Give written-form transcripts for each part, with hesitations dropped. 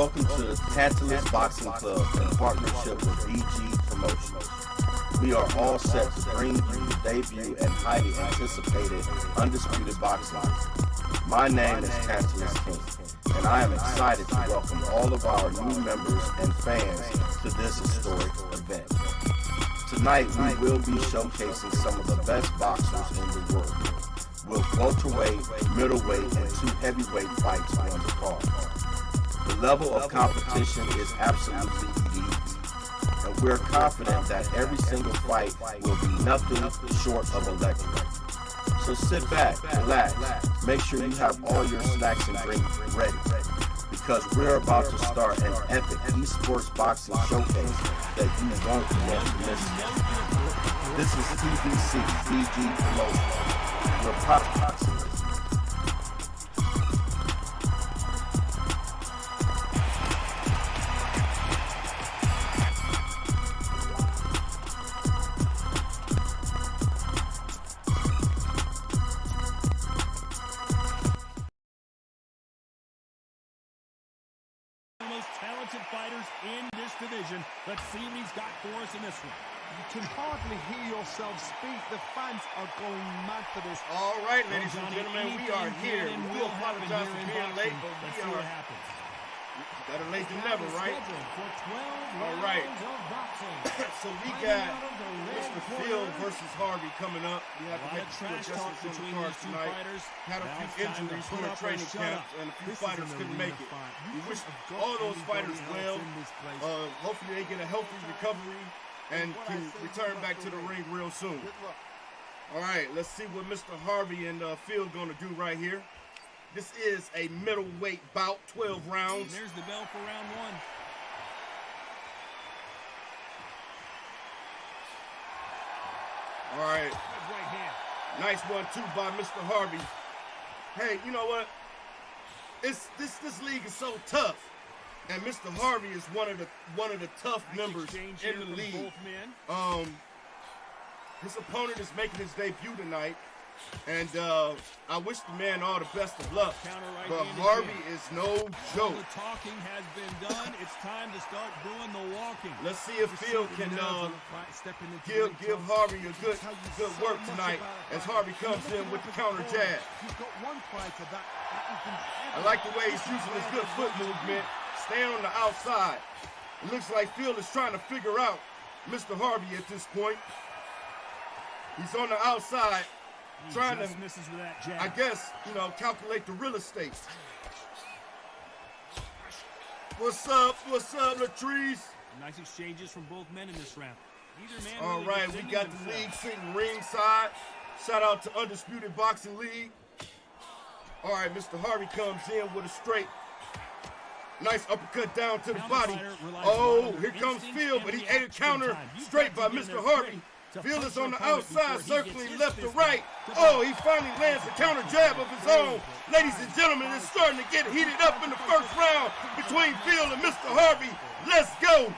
Welcome to the Catalyst Boxing Club in partnership with BG Promotions. We are all set to bring you the debut and highly anticipated Undisputed Boxing. My name is Catalyst King, and I am excited to welcome all of our new members and fans to this historic event. Tonight we will be showcasing some of the best boxers in the world, with welterweight, middleweight, and two heavyweight fights on the card. The level of competition is absolutely elite, and we're confident that every single fight will be nothing short of electric. So sit back, relax, make sure you have all your snacks and drinks ready, because we're about to start an epic esports boxing showcase that you won't want to miss. This is TBC, BG Promotions. We're boxing. Talented fighters in this division. Let's see what he's got for us in this one. You can hardly hear yourself speak. The fans are going mad for this. All right, ladies and gentlemen, we are here. We do apologize for being late, but let's see what happens. Better late than never, right? All right. So we got Mr. Phil versus Harvey coming up. We have to make a few adjustments on the card tonight. Had a few injuries during training camps, and a few fighters couldn't make it. We wish all those fighters well. Hopefully they get a healthy recovery and can return back to the ring real soon. All right, let's see what Mr. Harvey and Phil going to do right here. This is a middleweight bout, 12 rounds. And there's the bell for round one. All right. Right hand. Nice 1-2 by Mr. Harvey. Hey, you know what? This league is so tough, and Mr. Harvey is one of the tough members in the league. His opponent is making his debut tonight. And I wish the man all the best of luck, but Harvey is no joke. The talking has been done. It's time to start doing the walking. Let's see if Phil can give Harvey a good work tonight as Harvey comes in with the counter jab. I like the way he's using his good foot movement, staying on the outside. It looks like Phil is trying to figure out Mr. Harvey at this point. He's on the outside, trying to, I guess, calculate the real estate. What's up, Latrice? Nice exchanges from both men in this round. All right, we got the league sitting ringside. Shout out to Undisputed Boxing League. All right, Mr. Harvey comes in with a straight. Nice uppercut down to the body. Oh, here comes Phil, but he ate a counter straight by Mr. Harvey. Phil is on the outside, circling left to right. Oh, he finally lands a counter jab of his own. Ladies and gentlemen, it's starting to get heated up in the first round between Phil and Mr. Harvey. Let's go.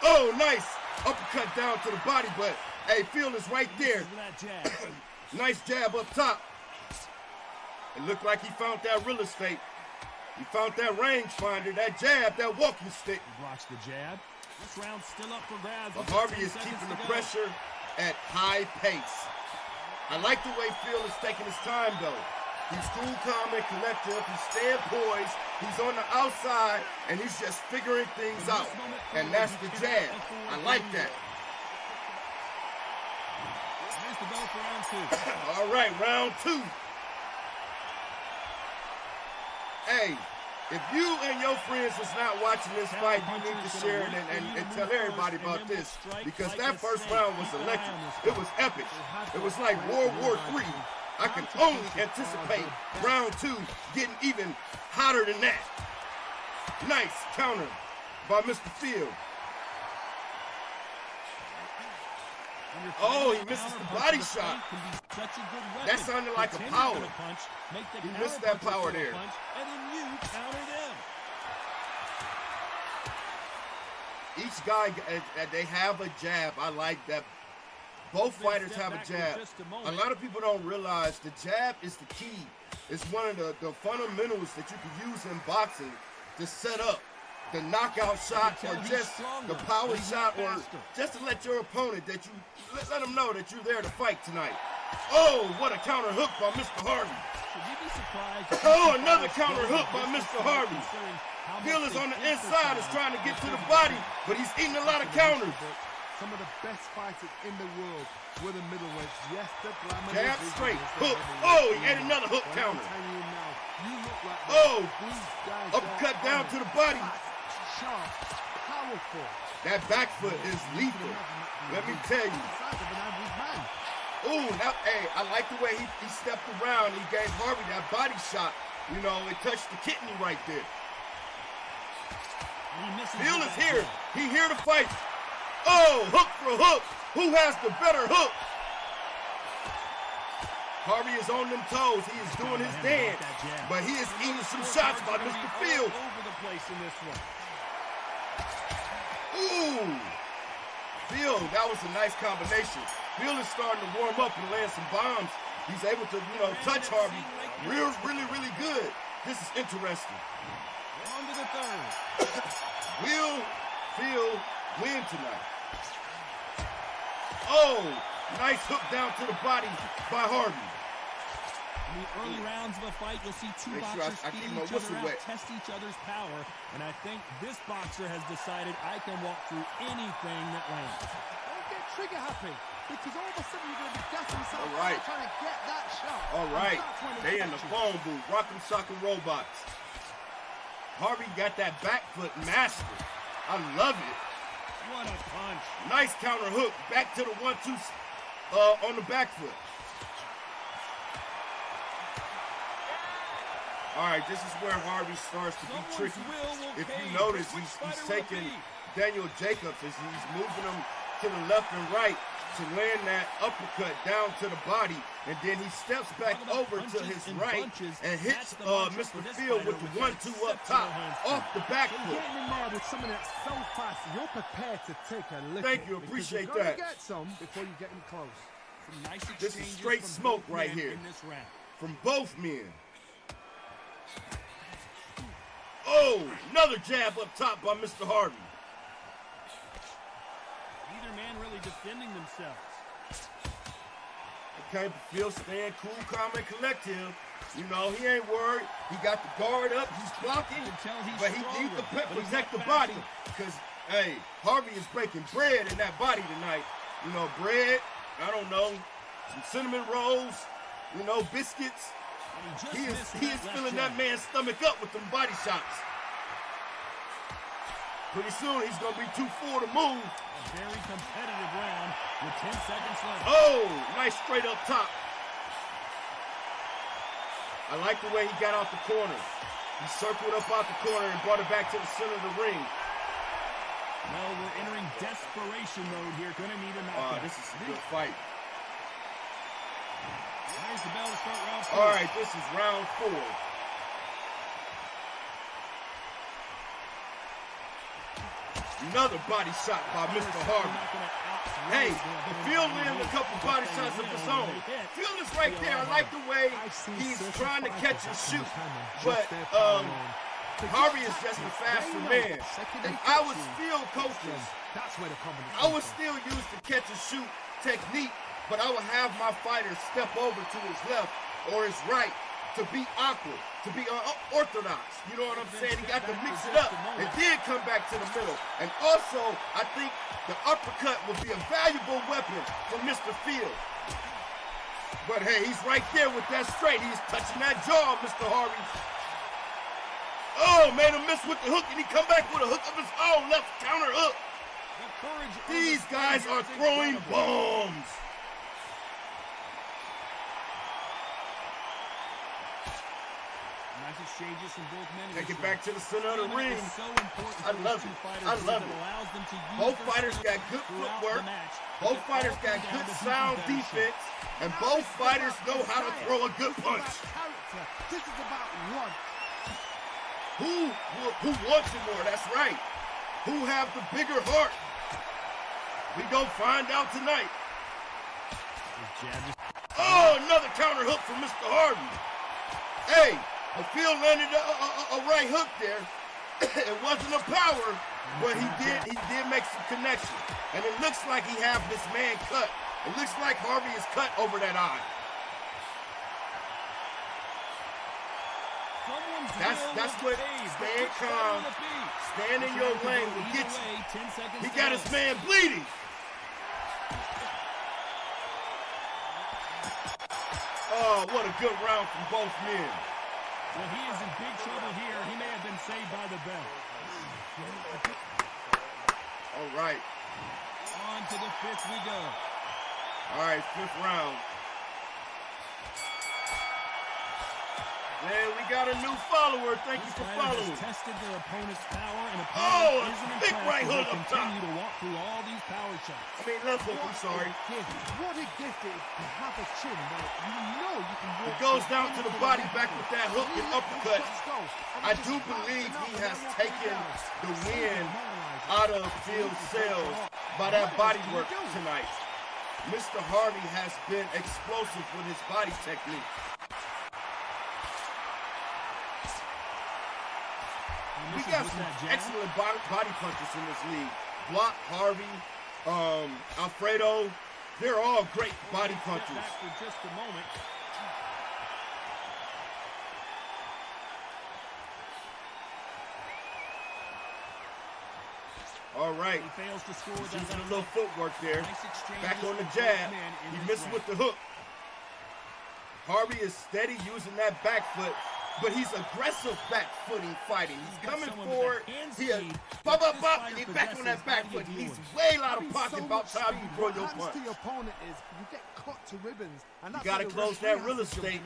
Oh, nice uppercut down to the body, but hey, Phil is right there. Nice jab up top. It looked like he found that real estate. He found that rangefinder, that jab, that walking stick. He blocks the jab. This round's still up for grabs. But Harvey is keeping the pressure at high pace. I like the way Phil is taking his time, though. He's cool, calm, and collective. He's staying poised. He's on the outside, and he's just figuring things out. And that's the jab. I like that. Here's the bell for round two. All right, round two. Hey. If you and your friends is not watching this fight, you need to share it and tell everybody about this, because that first round was electric. It was epic. It was like World War III. I can only anticipate round two getting even hotter than that. Nice counter by Mr. Phil. Oh, he misses the body shot. That sounded like a power. He missed that power there. Each guy, they have a jab. I like that. Both fighters have a jab. A lot of people don't realize the jab is the key. It's one of the fundamentals that you can use in boxing to set up the knockout shot or just the power shot or just to let your opponent that you let them know that you're there to fight tonight. Oh, what a counter hook by Mr. Harvey. Oh, another counter hook by Mr. Harvey. Phil is on the inside, is trying to get to the body, but he's eating a lot of counters. Some of the best fighters in the world were the middleweights. Yes, the glamour. Jab straight, hook. Oh, he ate another hook counter. Oh, uppercut down to the body. Sharp, powerful. That back foot is lethal. Let me tell you. Ooh, now, hey, I like the way he stepped around. He gave Harvey that body shot. You know, it touched the kidney right there. Phil is here. He here to fight. Oh, hook for hook. Who has the better hook? Harvey is on them toes. He is doing his dance. But he is eating some shots by Mr. Phil. Ooh. Phil, that was a nice combination. Phil is starting to warm up and land some bombs. He's able to, touch Harvey really good. This is interesting. On to the third. Will Phil win tonight? Oh, nice hook down to the body by Harvey. In the early rounds of a fight, you'll see two boxers feed each other out, test each other's power, and I think this boxer has decided I can walk through anything that lands. Don't get trigger happy, because all of a sudden you're going to be gassing yourself all right. trying to get that shot. All right, they in the phone booth, rock'em sock'em robots. Harvey got that back foot mastered. I love it. What a punch. Nice counter hook, back to the 1-2 on the back foot. All right, this is where Harvey starts to be tricky. If you notice, he's taking Daniel Jacobs as he's moving him to the left and right to land that uppercut down to the body, and then he steps back over to his right and hits Mr. Phil with the 1-2 up top off the back foot. Getting in there with something that's so fast, you're prepared to take a lick. Thank you, appreciate that. Get some before you get in close. Nice this is straight smoke right here from both men. Oh, another jab up top by Mr. Harvey. Neither man really defending themselves. Okay, Phil staying cool, calm, and collective. You know, he ain't worried. He got the guard up. He's blocking. But he needs to protect the body. Because, hey, Harvey is breaking bread in that body tonight. You know, bread, I don't know, some cinnamon rolls, biscuits. He is filling that man's stomach up with them body shots. Pretty soon, he's going to be too full to move. A very competitive round with 10 seconds left. Oh, nice straight up top. I like the way he got out the corner. He circled up out the corner and brought it back to the center of the ring. Well, we're entering desperation mode here. Gonna need a knockout. This is a good fight. There's the bell to start round 4. All right, this is round 4. Another body shot by Mr. Harvey. Hey, Phil landed a couple body shots of his own. Phil is right there. I like the way he's trying to catch and shoot. But Harvey is just a faster man. If I was Phil coaches, I would still use the catch and shoot technique, but I would have my fighter step over to his left or his right to be awkward, to be unorthodox. You know what I'm saying? He got to mix it up and then come back to the middle. And also, I think the uppercut would be a valuable weapon for Mr. Phil. But hey, he's right there with that straight. He's touching that jaw, Mr. Harvey. Oh, made him miss with the hook, and he come back with a hook of his own, left counter hook. These guys are throwing bombs. Exchanges from both men. Take it back to the center of the ring. I love it. I love it. Both fighters got good footwork. Both fighters got good sound defense. And both fighters know how to throw a good punch. This is about one. Who wants it more? That's right. Who have the bigger heart? We gonna find out tonight. Oh, another counter hook from Mr. Harvey. Hey, the field landed a right hook there. It wasn't a power, but he did make some connection. And it looks like he have this man cut. It looks like Harvey is cut over that eye. That's what staying calm, stand in your lane will get you. He got his man bleeding. Oh, what a good round from both men. Well, he is in big trouble here. He may have been saved by the bell. All right. On to the fifth we go. All right, fifth round. And we got a new follower. Thank you for following. Tested their opponent's power and big right hook up top. Continue to walk through all these power shots. I mean, left hook. I'm sorry. What a gift it is to have a chin where you know you can walk. It goes down to the body back with that hook and uppercut. I do believe he has taken the win out of Phil's sales by that body work tonight. Mr. Harvey has been explosive with his body technique. We got some excellent body punchers in this league. Gwuap, Harvey, Alfredo, they're all great body punchers. For just a moment. All right. He fails to score. He's using a little footwork there. Back on the jab. He missed with the hook. Harvey is steady using that back foot. But he's aggressive back footing fighting. He's coming forward. He's back on that back foot. He's way out of pocket about time you throw your punch. To your opponent is you get cut to ribbons. And you gotta close that real estate.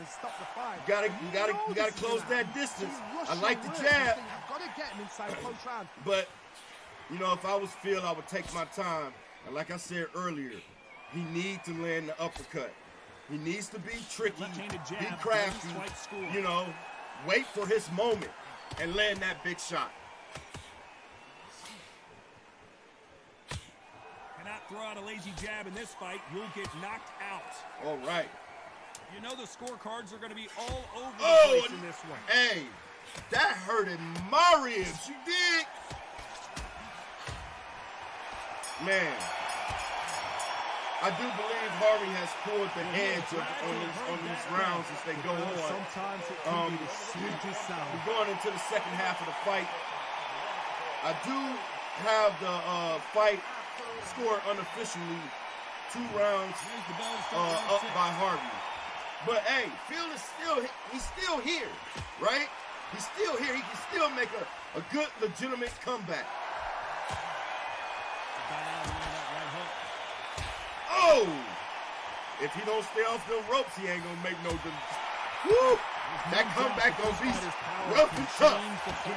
You gotta close that distance. I like the jab. Gotta get him inside close round. But you know, if I was Phil, I would take my time. And like I said earlier, he needs to land the uppercut. He needs to be tricky, be crafty, you know. Wait for his moment and land that big shot. Cannot throw out a lazy jab in this fight. You'll get knocked out. All right. You know the scorecards are going to be all over the place in this one. Hey, that hurted my ribs. You dig? Man. I do believe Harvey has pulled the edge on these rounds as they go on. Sometimes it can be the sweetest sound. We're going into the second half of the fight. I do have the fight scored unofficially 2 rounds up by Harvey. But hey, Phil is still here, right? He's still here. He can still make a good, legitimate comeback. Oh! If he don't stay off them ropes, he ain't gonna make no difference. Woo! That comeback gonna be rough and tough.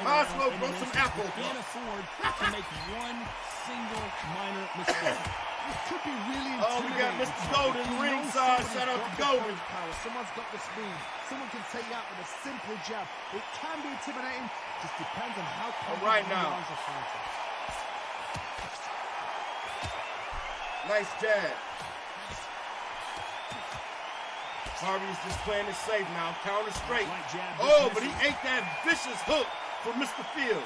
Might as well throw some apple. Can't afford to make one single minor mistake. This could be really intimidating. Oh, we got Mr. Golden ringside. Shout out to Golden. Someone's got the speed. Someone can take you out with a simple jab. It can be intimidating. Just depends on how right now. Nice jab. Harvey's just playing it safe now. Counter straight. Oh, but he ate that vicious hook from Mr. Field.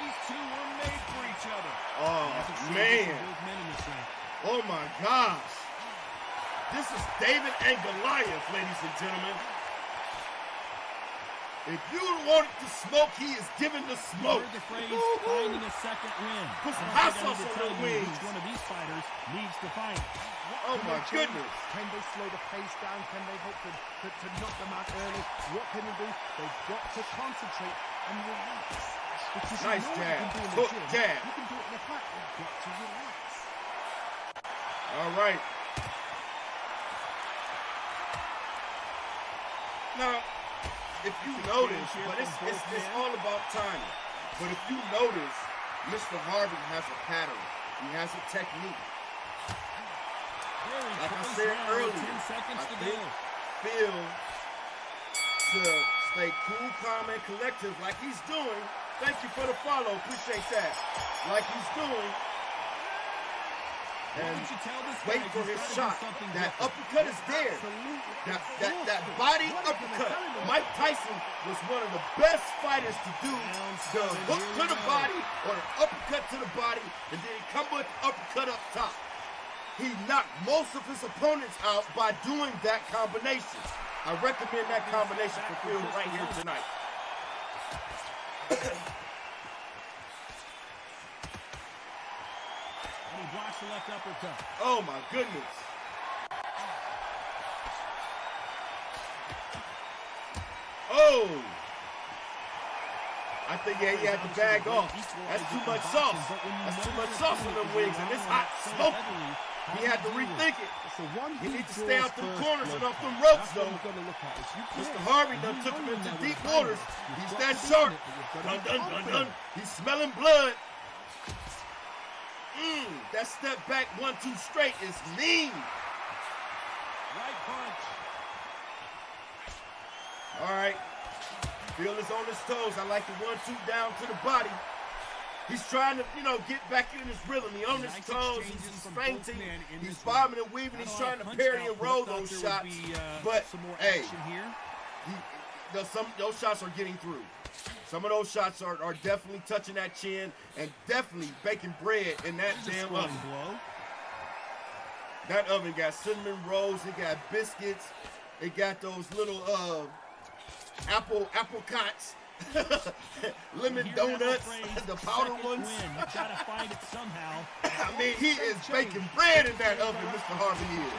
These two were made for each other. Oh, man. Oh, my gosh. This is David and Goliath, ladies and gentlemen. If you want to smoke, he is giving the smoke. The phrase, finding a second win. Put some hot sauce on their wings. Each one of these fighters needs to fight. Oh my goodness. Can they slow the pace down? Can they hope to knock them out early? What can they do? They've got to concentrate and relax. Because nice jab. Hook jab. You can do it in the fight. You've got to relax. All right. Now, if you notice, but it's all about timing. But if you notice, Mr. Harvey has a pattern. He has a technique. Like I said earlier, I think Phil to stay cool, calm, and collective like he's doing Thank you for the follow. Appreciate that. Like he's doing. And wait for his shot. That uppercut is there. That body uppercut. Mike Tyson was one of the best fighters to do the hook to the body or the uppercut to the body, and then he come with the uppercut up top. He knocked most of his opponents out by doing that combination. I recommend that combination for Phil right here tonight. And he blocks the left uppercut. Oh my goodness. Oh! I think he had to bag off. That's too much sauce. That's too much sauce on them wings, and it's hot, smoky. He had to rethink it. He needs to stay out them corners and off them ropes, though. Mr. Harvey done took him into deep waters. He's that sharp. Dun, dun, dun, dun. He's smelling blood. That step back 1-2 straight is mean. Right punch. All right. Phil is on his toes. I like the 1-2 down to the body. He's trying to, get back in his rhythm. He's on his toes. He's fainting. He's bobbing and weaving. He's trying to parry and roll those shots. But, hey, those shots are getting through. Some of those shots are definitely touching that chin and definitely baking bread in that damn oven. That oven got cinnamon rolls. It got biscuits. It got those little apricots. Lemon donuts, the powder ones. You gotta find it somehow. I mean, he is baking bread in that oven, Mr. Harvey is.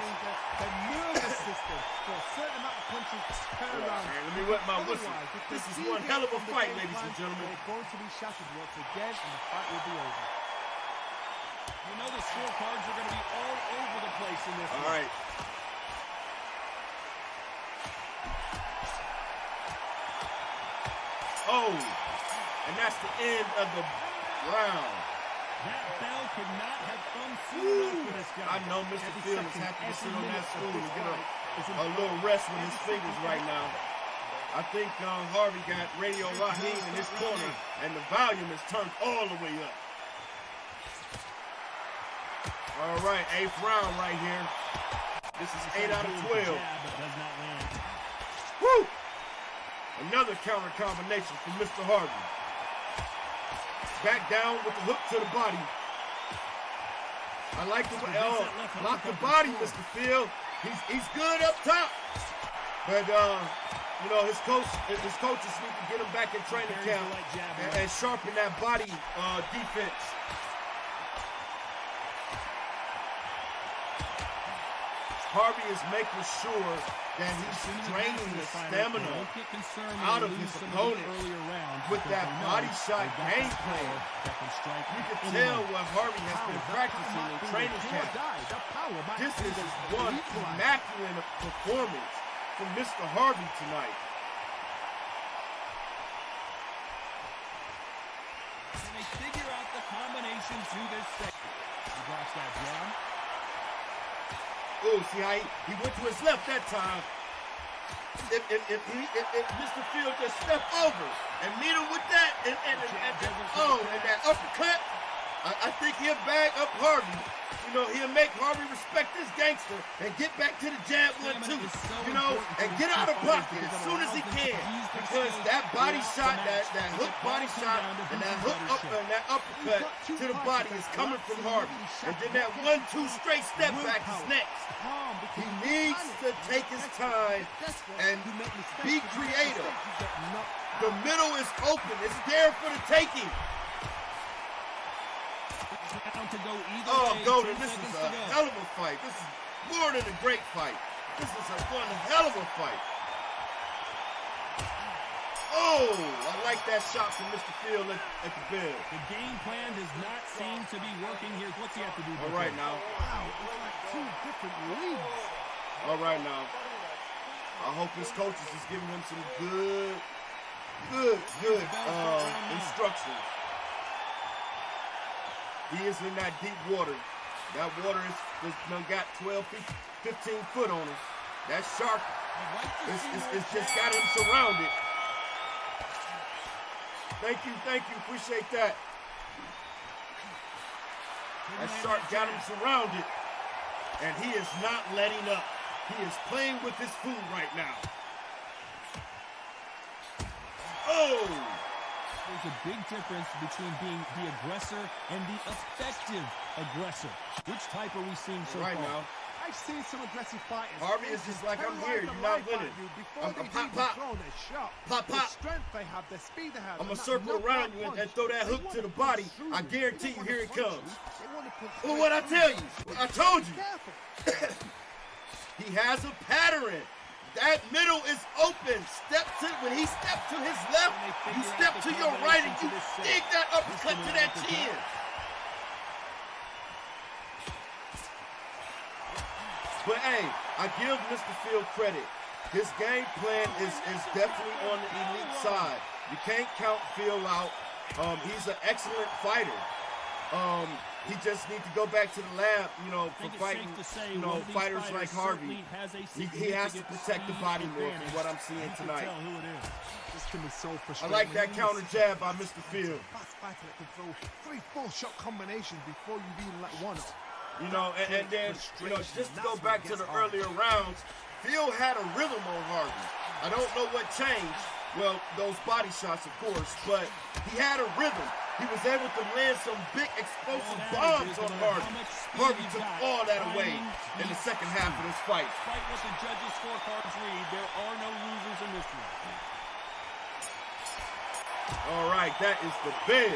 The nervous system for a certain amount of punches turn around. Let me wet my whistle. This is one hell of a fight, ladies and gentlemen. They're going to be shattered once again, and the fight will be over. You know the scorecards are going to be all over the place in this. All right. Oh, and that's the end of the round. That bell could not have come soon for this guy. I know Mr. Phil is happy to sit on that stool and get a little rest with his fingers right now. I think Harvey got Radio Raheem in his corner, and the volume is turned all the way up. All right, 8th round right here. This is 8 out of 12. Woo! Another counter combination from Mr. Harvey. Back down with the hook to the body. I like the way, lock the body, Mr. Phil. He's good up top. But, his coaches need to get him back in training camp and sharpen that body defense. Harvey is making sure that he's draining the stamina out of his opponent with that body shot game plan. You can tell what Harvey has been practicing in training camp. This is one immaculate performance from Mr. Harvey tonight. Can they figure out the combination to this thing? He blocks that jab. Oh, see how he went to his left that time. If Mr. Phil just stepped over and meet him with that and that uppercut, I think he'll bag up Harvey. He'll make Harvey respect this gangster and get back to the jab 1-2, and get out of pocket as soon as he can, because that body shot, that hook body shot, and that hook up and that uppercut to the body is coming from Harvey, and then that 1-2 straight step back is next. He needs to take his time and be creative. The middle is open; it's there for the taking. Golden, this is a hell of a fight. This is more than a great fight. This is one hell of a fight. Oh, I like that shot from Mr. Phil at the bell. The game plan does not seem to be working here. What's he have to do? All right now. Wow, it's like 2 different leagues. All right now. I hope his coaches is giving him some good instructions. He is in that deep water. That water is got 12, 15 foot on it. That shark is just got him surrounded. Thank you. Appreciate that. That shark got him surrounded, and he is not letting up. He is playing with his food right now. Oh! There's a big difference between being the aggressor and the effective aggressor. Which type are we seeing so far? Now. I've seen some aggressive fighters. Harvey is just like, I'm here, you're not winning. I'm pop. Pop. The strength they have, the speed they have. I'm going to circle around you and throw that hook to the body. I guarantee you, here it comes. Well, what I tell you? I told you. He has a pattern. That middle is open. When he steps to his left, you step to your right and you dig that uppercut to that chin. But hey, I give Mr. Field credit. His game plan is definitely on the elite side. You can't count Phil out. He's an excellent fighter. He just needs to go back to the lab, for fighting, fighters like Harvey. He has to protect the body more from what I'm seeing tonight. I like that counter jab by Mr. Field. Fast fighter that can throw 3-4 shot combinations before you even let one off. And then, just to go back to the earlier rounds, Phil had a rhythm on Harvey. I don't know what changed. Well, those body shots, of course, but he had a rhythm. He was able to land some big explosive bombs on Harvey. Harvey took all that away in the second half of this fight. Despite what the judges' scorecards read, there are no losers in this one. All right, that is the bell.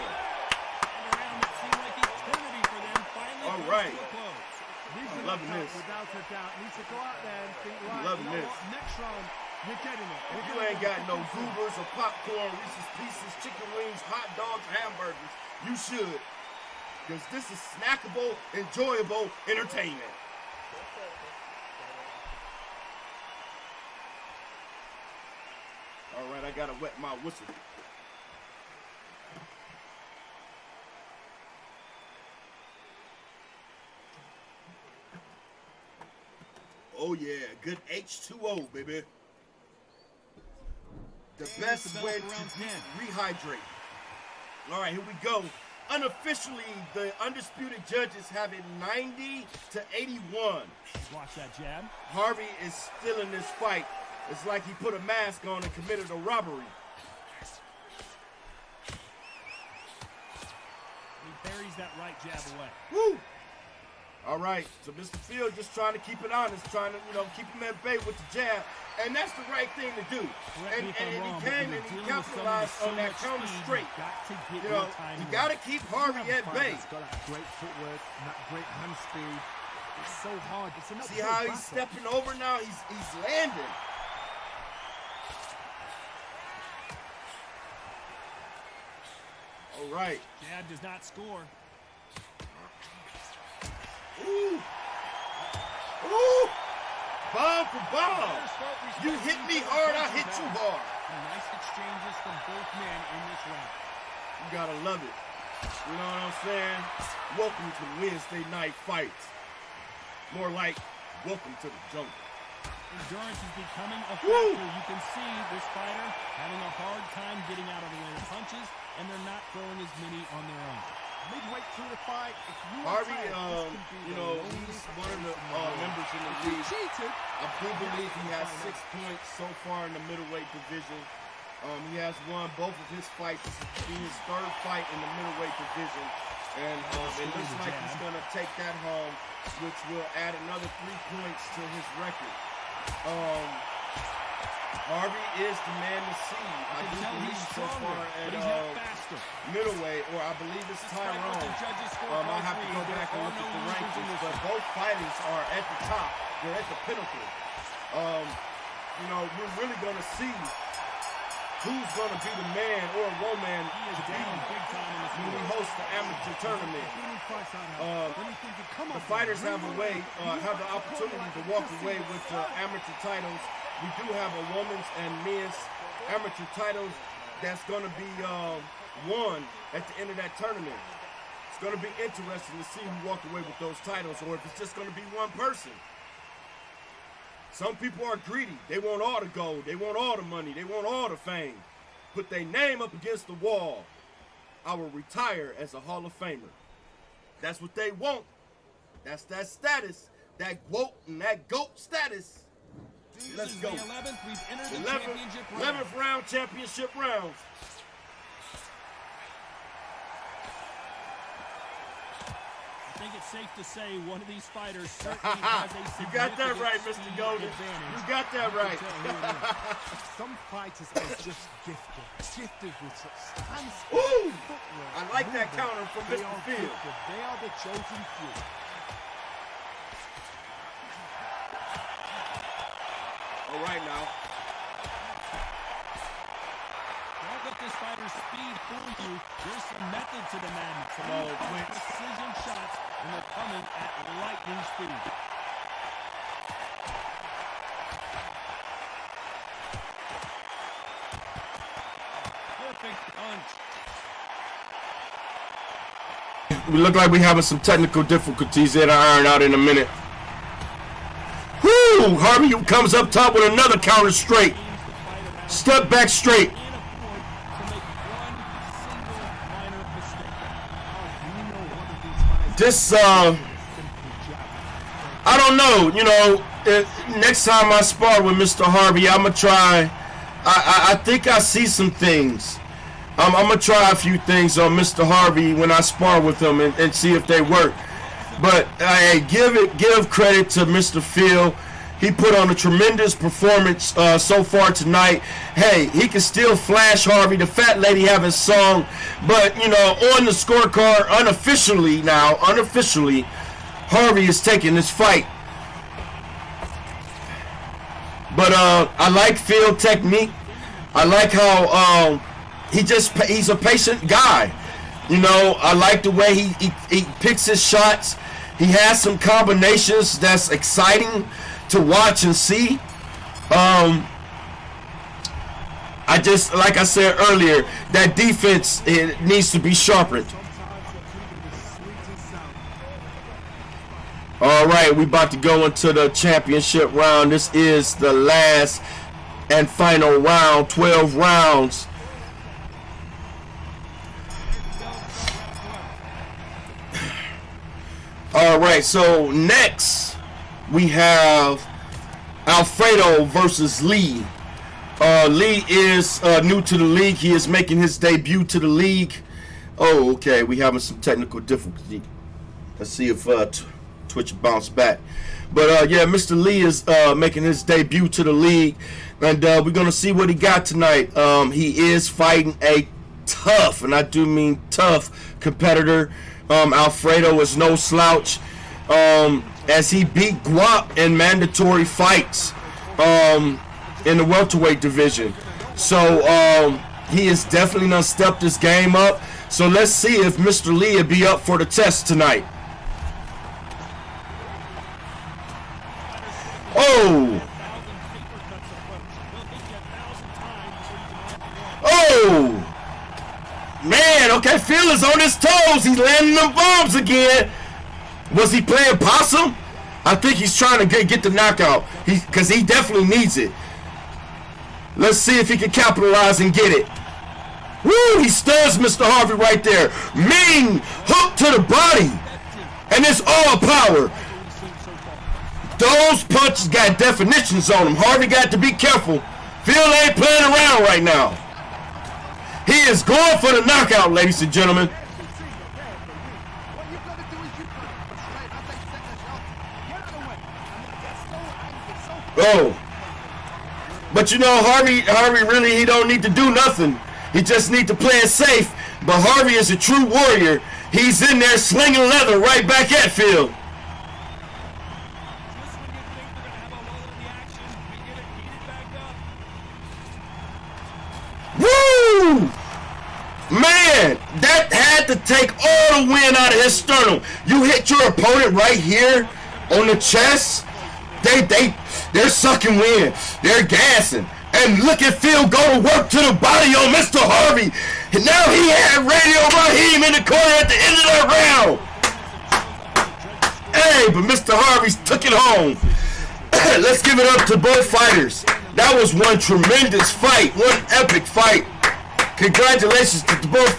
All right. I'm loving this. Without a doubt, needs to go out there and think, right, loving this. Next round, you're getting it. If you ain't got no goobers or popcorn, Reese's Pieces, chicken wings, hot dogs, hamburgers, you should. Because this is snackable, enjoyable entertainment. All right, I gotta wet my whistle. Oh yeah, good H2O, baby. The best way to rehydrate. All right, here we go. Unofficially, the Undisputed judges have it 90-81. Watch that jab. Harvey is still in this fight. It's like he put a mask on and committed a robbery. He parries that right jab away. Woo! All right, so Mr. Field just trying to keep it honest, trying to, keep him at bay with the jab, and that's the right thing to do. And he came and he capitalized on that counter straight. You got to keep Harvey at bay. He's got that great footwork and that great hand speed. It's so hard. See how he's stepping over now? He's landing. All right. Jab does not score. Ooh! Ooh! Bomb for bomb! You hit me hard, I hit you hard. Nice exchanges from both men in this round. You gotta love it. You know what I'm saying? Welcome to Wednesday night fights. More like, welcome to the jungle. Endurance is becoming a factor. You can see this fighter having a hard time getting out of the way of punches, and they're not throwing as many on their own. Midway through the fight, Harvey, he's one of the members in the league. I do believe he has 6 points so far in the middleweight division. He has won both of his fights. This will be his third fight in the middleweight division. And it looks like he's going to take that home, which will add another 3 points to his record. Harvey is the man to see. I do believe so far at middleweight, or I believe it's Tyrone. I'll have to go back and look at the rankings, but both fighters are at the top. They're at the pinnacle. We're really going to see who's going to be the man or woman to beat when we host the amateur tournament. The fighters have the opportunity to walk away with the amateur titles. We do have a women's and men's amateur titles that's going to be won at the end of that tournament. It's going to be interesting to see who walk away with those titles, or if it's just going to be one person. Some people are greedy. They want all the gold. They want all the money. They want all the fame. put their name up against the wall, I will retire as a Hall of Famer. That's what they want. That's that status, that Gwuap and that GOAT status. Let's go. 11th round, championship rounds. I think it's safe to say one of these fighters certainly has a You got that right, Mr. Golden. You got that right. Some fighters are just gifted with such stance. Ooh! I like that counter from Mr. Field. They are the chosen few. All right now. Don't let this fighter's speed fool you. There's some method to the madness. Come on, Quint. Precision shots, and they're coming at lightning speed. Perfect punch. We look like we're having some technical difficulties there to iron out in a minute. Whoo! Harvey comes up top with another counter straight. Step back straight. This, I don't know, you know, next time I spar with Mr. Harvey, I'm going to try, I think I see some things. I'm going to try a few things on Mr. Harvey when I spar with him and see if they work. But give credit to Mr. Phil. He put on a tremendous performance so far tonight. Hey, he can still flash Harvey. The fat lady haven't sung. But, you know, on the scorecard, unofficially, Harvey is taking this fight. But I like Phil technique. I like how he's a patient guy. You know, I like the way he picks his shots. He has some combinations that's exciting to watch and see. I just, like I said earlier, that defense, it needs to be sharpened. All right, we about to go into the championship round. This is the last and final round, 12 rounds. All right, so next we have Alfredo versus Lee. Lee is new to the league. He is making his debut to the league. Oh, okay, we having some technical difficulty. Let's see if Twitch bounce back. But yeah, Mr. Lee is making his debut to the league, and we're gonna see what he got tonight. He is fighting a tough, and I do mean tough, competitor. Alfredo is no slouch, as he beat Gwuap in mandatory fights in the welterweight division. So he is definitely gonna step this game up. So let's see if Mr. Lee will be up for the test tonight. Oh! Oh! Man, okay, Phil is on his toes. He's landing them bombs again. Was he playing possum? I think he's trying to get the knockout. Because he definitely needs it. Let's see if he can capitalize and get it. Woo! He stuns Mr. Harvey right there. Ming! Hook to the body. And it's all power. Those punches got definitions on them. Harvey got to be careful. Phil ain't playing around right now. He is going for the knockout, ladies and gentlemen. Oh. But you know, Harvey really, he don't need to do nothing. He just need to play it safe. But Harvey is a true warrior. He's in there slinging leather right back at Phil. Woo! Man, that had to take all the wind out of his sternum. You hit your opponent right here on the chest. They're sucking wind. They're gassing. And look at Phil go to work to the body on Mr. Harvey. And now he had Radio Raheem in the corner at the end of that round. Hey, but Mr. Harvey took it home. Let's give it up to both fighters. That was one tremendous fight. One epic fight. Congratulations to both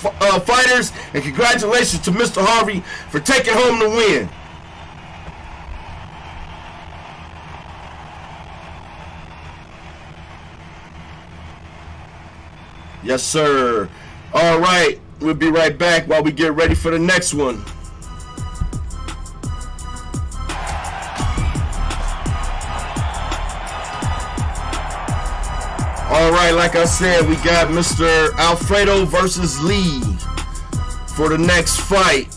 fighters, and congratulations to Mr. Harvey for taking home the win. Yes, sir. All right, we'll be right back while we get ready for the next one. All right, like I said, we got Mr. Alfredo versus Lee for the next fight.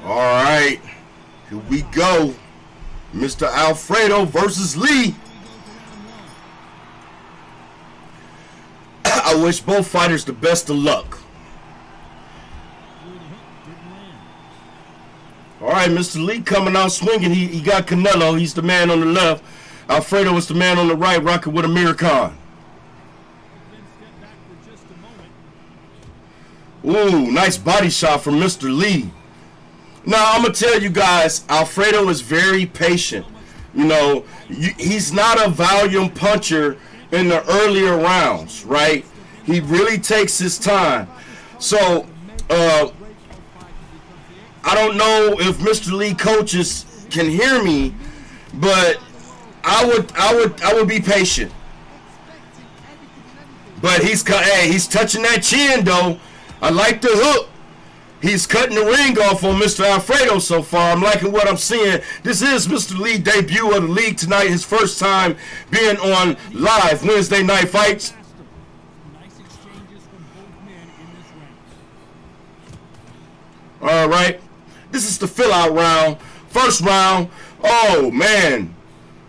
All right, here we go. Mr. Alfredo versus Lee. I wish both fighters the best of luck. All right, Mr. Lee coming out swinging. He got Canelo. He's the man on the left. Alfredo is the man on the right, rocking with Amir Khan. Ooh, nice body shot from Mr. Lee. Now, I'm going to tell you guys, Alfredo is very patient. You know, he's not a volume puncher in the earlier rounds, right? He really takes his time. So, I don't know if Mr. Lee coaches can hear me, but I would be patient. But he's touching that chin though. I like the hook. He's cutting the ring off on Mr. Alfredo so far. I'm liking what I'm seeing. This is Mr. Lee debut of the league tonight. His first time being on live Wednesday night fights. All right. This is the fill-out round. First round. Oh, man.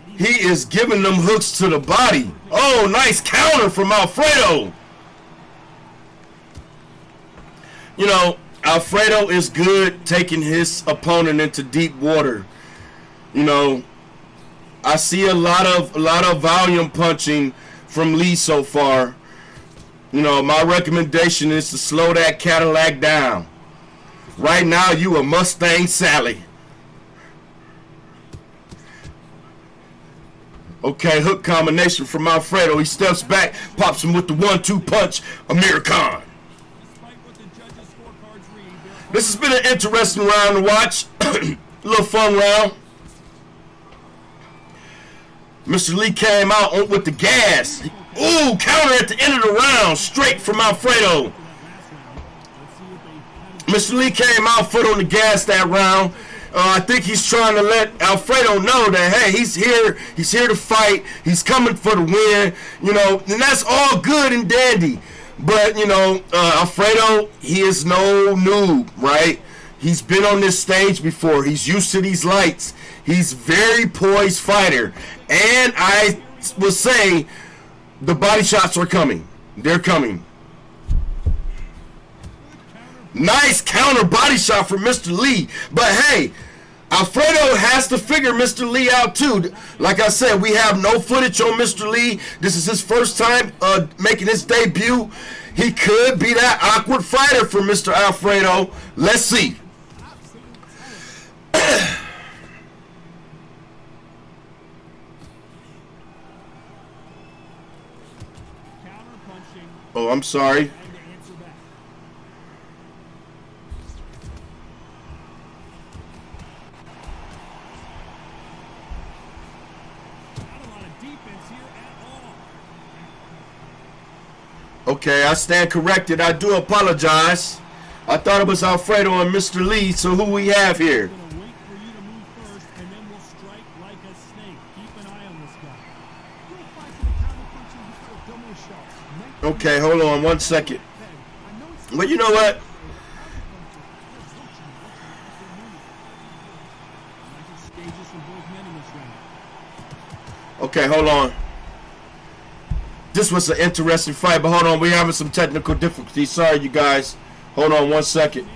He is giving them hooks to the body. Oh, nice counter from Alfredo. You know, Alfredo is good taking his opponent into deep water. You know, I see a lot of volume punching from Lee so far. You know, my recommendation is to slow that Cadillac down. Right now, you a Mustang Sally. Okay, hook combination from Alfredo. He steps back, pops him with the 1-2 punch. Amir Khan. This has been an interesting round to watch. A little fun round. Mr. Lee came out with the gas. Ooh, counter at the end of the round. Straight from Alfredo. Mr. Lee came out foot on the gas that round. I think he's trying to let Alfredo know that, hey, he's here to fight. He's coming for the win. You know, and that's all good and dandy. But, you know, Alfredo, he is no noob, right? He's been on this stage before. He's used to these lights. He's very poised fighter. And I will say the body shots are coming. They're coming. Nice counter body shot from Mr. Lee. But, hey, Alfredo has to figure Mr. Lee out, too. Like I said, we have no footage on Mr. Lee. This is his first time making his debut. He could be that awkward fighter for Mr. Alfredo. Let's see. Oh, I'm sorry. Okay, I stand corrected. I do apologize. I thought it was Alfredo and Mr. Lee, so who we have here? Okay, hold on 1 second. Well, you know what? Okay, hold on. This was an interesting fight, but hold on. We're having some technical difficulties. Sorry, you guys. Hold on 1 second.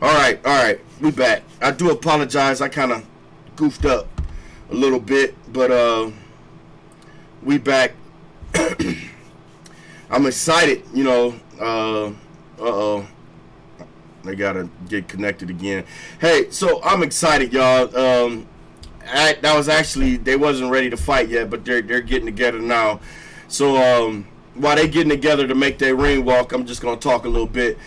All right, we back. I do apologize. I kind of goofed up a little bit, but we back. I'm excited, you know. They gotta get connected again. Hey, so I'm excited, y'all. That was actually, they wasn't ready to fight yet, but they're getting together now. So while they getting together to make their ring walk, I'm just gonna talk a little bit.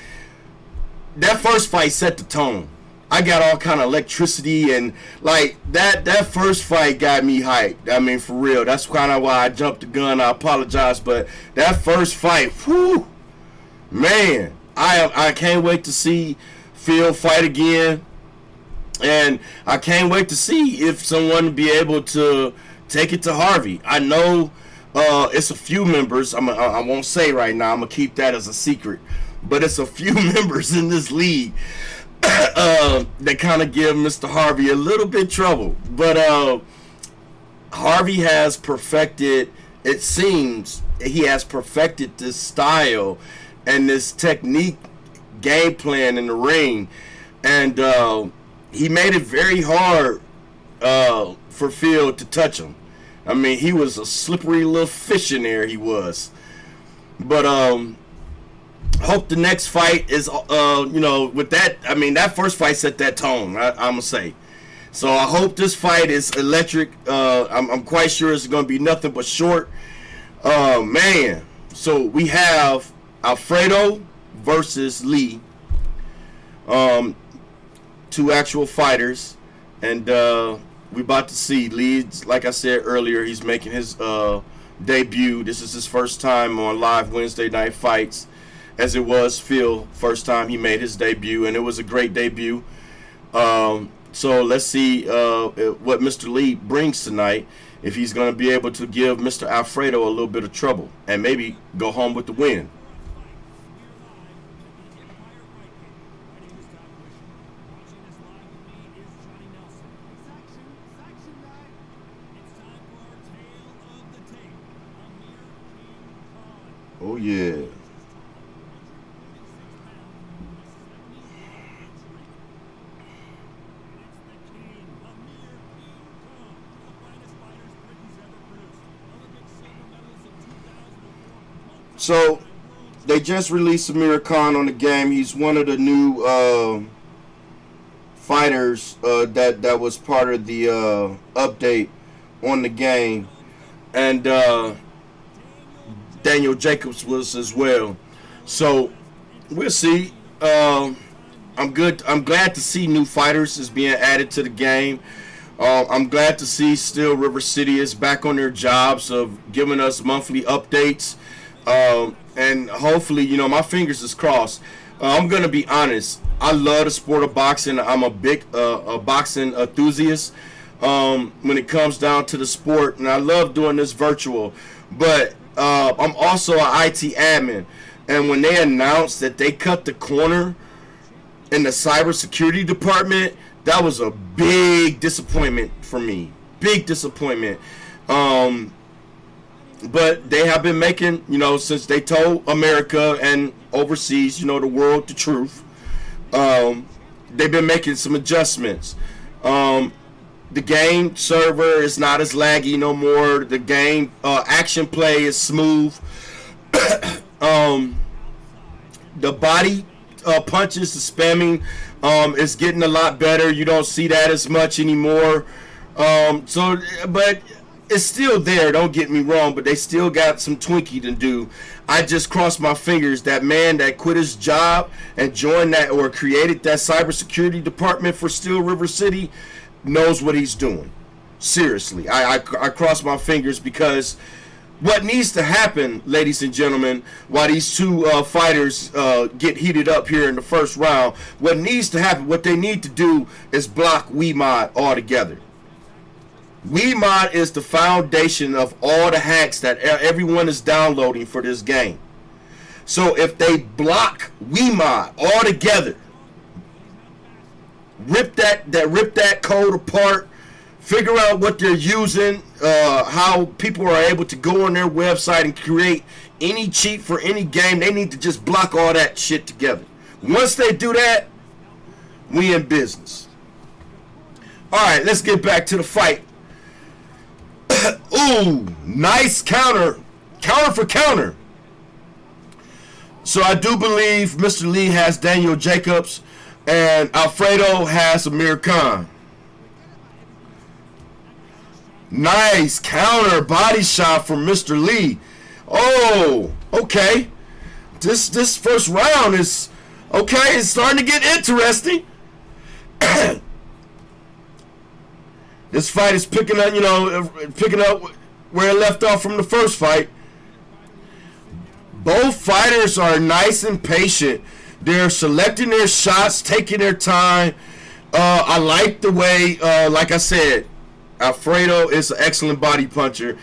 That first fight set the tone. I got all kind of electricity, and like that first fight got me hyped. I mean, for real. That's kind of why I jumped the gun. I apologize, but that first fight, whew, man, I can't wait to see Phil fight again, and I can't wait to see if someone will be able to take it to Harvey. I know it's a few members. I won't say right now. I'm gonna keep that as a secret, but it's a few members in this league that kind of give Mr. Harvey a little bit trouble. But Harvey has perfected, it seems, he has perfected this style and this technique game plan in the ring. And he made it very hard for Phil to touch him. I mean, he was a slippery little fish in there, he was. But hope the next fight is, you know, with that, I mean, that first fight set that tone, I'm going to say. So I hope this fight is electric. I'm quite sure it's going to be nothing but short. Man, so we have Alfredo versus Lee. Two actual fighters. And we about to see Lee, like I said earlier, he's making his debut. This is his first time on live Wednesday night fights, as it was Phil, first time he made his debut, and it was a great debut. So let's see what Mr. Lee brings tonight, if he's going to be able to give Mr. Alfredo a little bit of trouble and maybe go home with the win. Oh, yeah. So they just released Amir Khan on the game. He's one of the new fighters that was part of the update on the game, and Daniel Jacobs was as well. So we'll see. I'm glad to see new fighters is being added to the game. I'm glad to see still River City is back on their jobs of giving us monthly updates. And hopefully, you know, my fingers is crossed. I'm going to be honest. I love the sport of boxing. I'm a big boxing enthusiast when it comes down to the sport. And I love doing this virtual. But I'm also an IT admin. And when they announced that they cut the corner in the cybersecurity department, that was a big disappointment for me. Big disappointment. But they have been making, you know, since they told America and overseas, you know, the world, the truth, they've been making some adjustments. The game server is not as laggy no more. The game action play is smooth. The body punches, the spamming is getting a lot better. You don't see that as much anymore. But it's still there, don't get me wrong, but they still got some tweaking to do. I just crossed my fingers that man that quit his job and joined that or created that cybersecurity department for Steel River City knows what he's doing. Seriously, I cross my fingers, because what needs to happen, ladies and gentlemen, while these two fighters get heated up here in the first round, what needs to happen, what they need to do is block WeMod altogether. WeMod is the foundation of all the hacks that everyone is downloading for this game. So if they block WeMod altogether, rip that code apart, figure out what they're using, how people are able to go on their website and create any cheat for any game, they need to just block all that shit together. Once they do that, We in business. All right, let's get back to the fight. Ooh, nice counter. Counter for counter. So I do believe Mr. Lee has Daniel Jacobs and Alfredo has Amir Khan. Nice counter body shot from Mr. Lee. Oh, okay. This first round is okay. It's starting to get interesting. This fight is picking up, picking up where it left off from the first fight. Both fighters are nice and patient. They're selecting their shots, taking their time. I like the way, like I said, Alfredo is an excellent body puncher.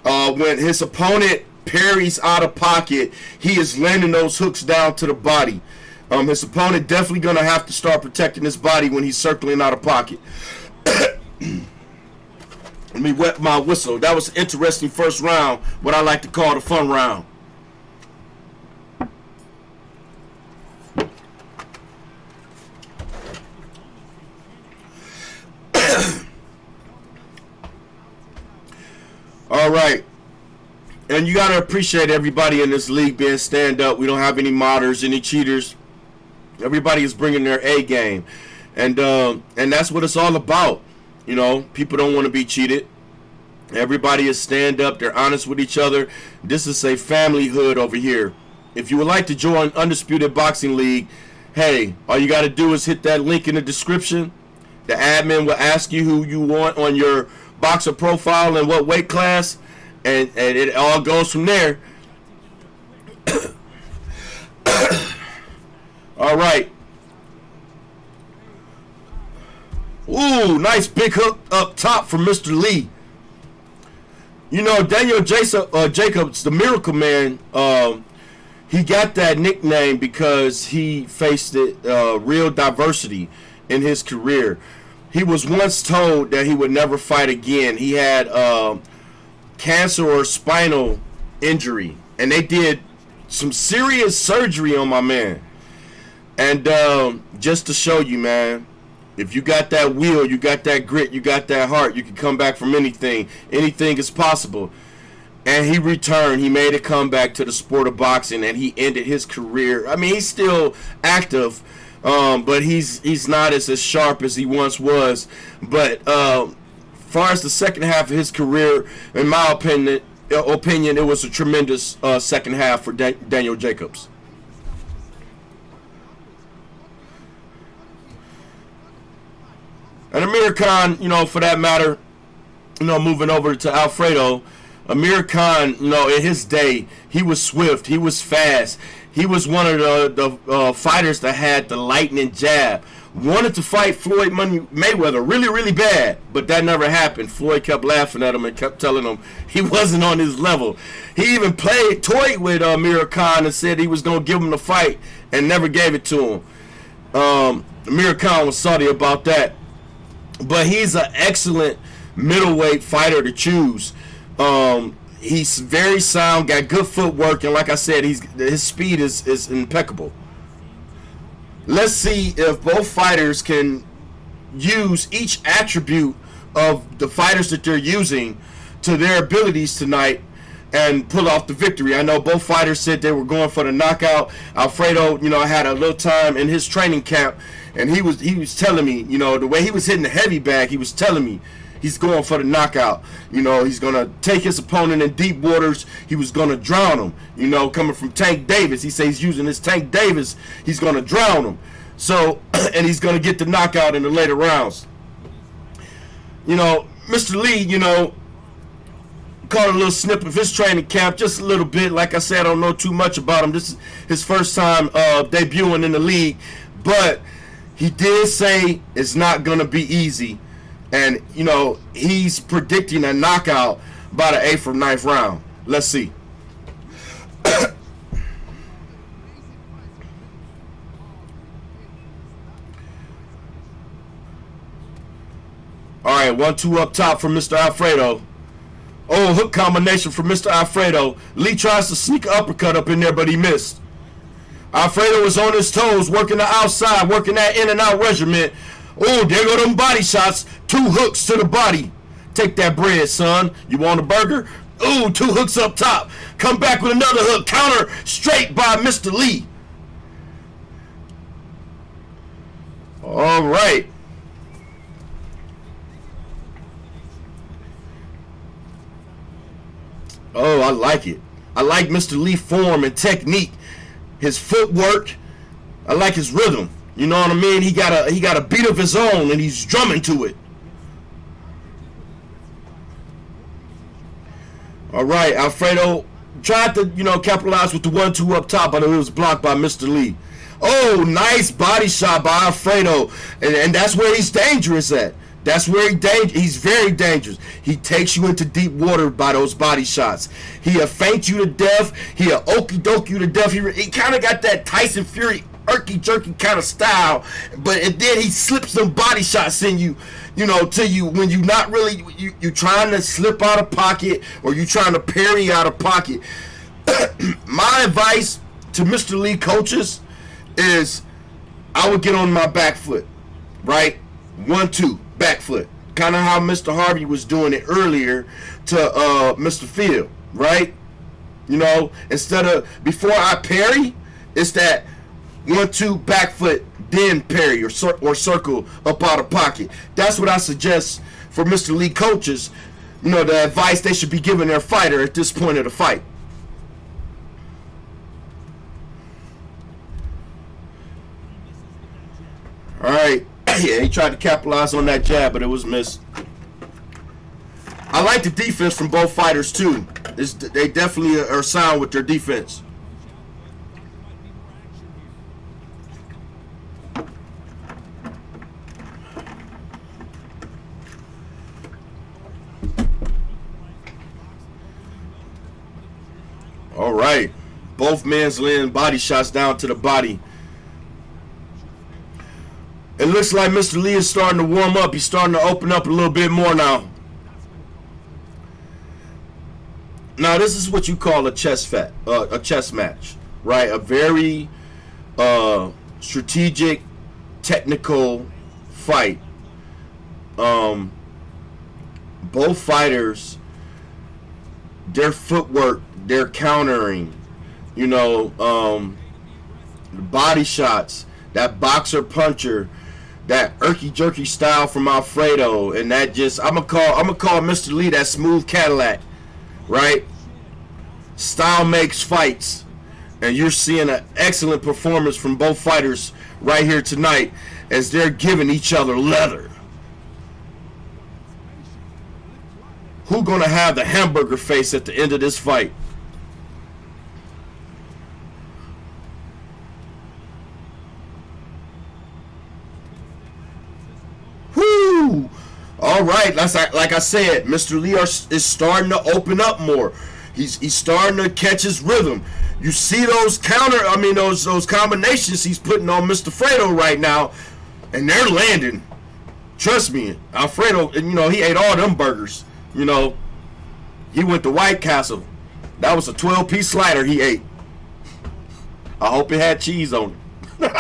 When his opponent parries out of pocket, he is landing those hooks down to the body. His opponent definitely going to have to start protecting his body when he's circling out of pocket. Let me wet my whistle. That was an interesting first round, what I like to call the fun round. All right. And you got to appreciate everybody in this league being stand up. We don't have any modders, any cheaters. Everybody is bringing their A game. And that's what it's all about. You know, people don't want to be cheated. Everybody is stand up. They're honest with each other. This is a family hood over here. If you would like to join Undisputed Boxing League, hey, all you got to do is hit that link in the description. The admin will ask you who you want on your boxer profile and what weight class, and it all goes from there. All right. Ooh, nice big hook up top from Mr. Lee. You know, Daniel Jacobs, the Miracle Man, he got that nickname because he faced real diversity in his career. He was once told that he would never fight again. He had cancer or spinal injury, and they did some serious surgery on my man. And just to show you, man, if you got that will, you got that grit, you got that heart, you can come back from anything. Anything is possible. And he returned. He made a comeback to the sport of boxing, and he ended his career. I mean, he's still active, but he's not as sharp as he once was. But far as the second half of his career, in my opinion, it was a tremendous second half for Daniel Jacobs. And Amir Khan, you know, for that matter, you know, moving over to Alfredo, Amir Khan, you know, in his day, he was swift, he was fast. He was one of the fighters that had the lightning jab. Wanted to fight Floyd Mayweather really, really bad, but that never happened. Floyd kept laughing at him and kept telling him he wasn't on his level. He even toyed with Amir Khan and said he was going to give him the fight and never gave it to him. Amir Khan was salty about that. But he's an excellent middleweight fighter to choose. He's very sound, got good footwork, and like I said, his speed is impeccable. Let's see if both fighters can use each attribute of the fighters that they're using to their abilities tonight and pull off the victory. I know both fighters said they were going for the knockout. Alfredo, you know, I had a little time in his training camp, and he was telling me, you know, the way he was hitting the heavy bag, he was telling me he's going for the knockout. You know, he's going to take his opponent in deep waters. He was going to drown him. You know, coming from Tank Davis. He says he's using his Tank Davis. He's going to drown him. So, and he's going to get the knockout in the later rounds. You know, Mr. Lee, you know, caught a little snip of his training camp, just a little bit. Like I said, I don't know too much about him. This is his first time debuting in the league. But he did say it's not going to be easy. And, you know, he's predicting a knockout by the 8th or 9th round. Let's see. All right, 1-2 up top from Mr. Alfredo. Oh, hook combination from Mr. Alfredo. Lee tries to sneak an uppercut up in there, but he missed. Alfredo is on his toes, working the outside, working that in and out regiment. Oh, there go them body shots. 2 hooks to the body. Take that bread, son. You want a burger? Ooh, 2 hooks up top. Come back with another hook. Counter straight by Mr. Lee. All right. Oh, I like it. I like Mr. Lee's form and technique. His footwork. I like his rhythm. You know what I mean? He got a beat of his own and he's drumming to it. All right, Alfredo tried to, capitalize with the 1-2 up top, but it was blocked by Mr. Lee. Oh, nice body shot by Alfredo. And that's where he's dangerous at. That's where he's very dangerous. He takes you into deep water by those body shots. He'll feint you to death. He'll okie doke you to death. He kind of got that Tyson Fury irky jerky kind of style, but then he slips some body shots in you, to you when you not really you trying to slip out of pocket or you trying to parry out of pocket. My advice to Mr. Lee coaches is I would get on my back foot, right? 1-2 back foot, kind of how Mr. Harvey was doing it earlier to Mr. Field, right? Instead of before I parry, it's that 1-2 back foot, then parry or circle up out of pocket. That's what I suggest for Mr. Lee coaches. The advice they should be giving their fighter at this point of the fight. All right. Yeah, he tried to capitalize on that jab, but it was missed. I like the defense from both fighters, too. They definitely are sound with their defense. All right. Both men's laying body shots down to the body. It looks like Mr. Lee is starting to warm up. He's starting to open up a little bit more now. Now, this is what you call a chess match, right? A very strategic, technical fight. Both fighters, their footwork, their countering, the body shots, that boxer puncher, that irky jerky style from Alfredo, and that just I'm gonna call Mr. Lee that smooth Cadillac, right? Style makes fights, and you're seeing an excellent performance from both fighters right here tonight as they're giving each other leather. Who gonna have the hamburger face at the end of this fight? Whoo! All right, like I said, Mr. Lee is starting to open up more. He's starting to catch his rhythm. You see those those combinations he's putting on Mr. Fredo right now, and they're landing. Trust me, Alfredo, he ate all them burgers. He went to White Castle. That was a 12-piece slider he ate. I hope it had cheese on it.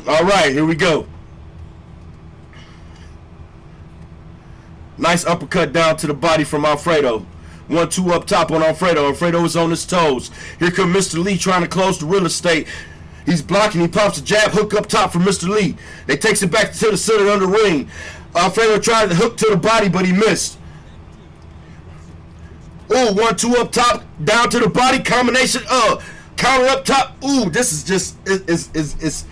All right, here we go. Nice uppercut down to the body from Alfredo. 1-2 up top on Alfredo. Alfredo is on his toes. Here comes Mr. Lee trying to close the real estate. He's blocking. He pops a jab hook up top for Mr. Lee. They takes it back to the center under ring. Alfredo tried to hook to the body, but he missed. Ooh, 1-2 up top, down to the body. Combination, counter up top. Ooh, this is just, it's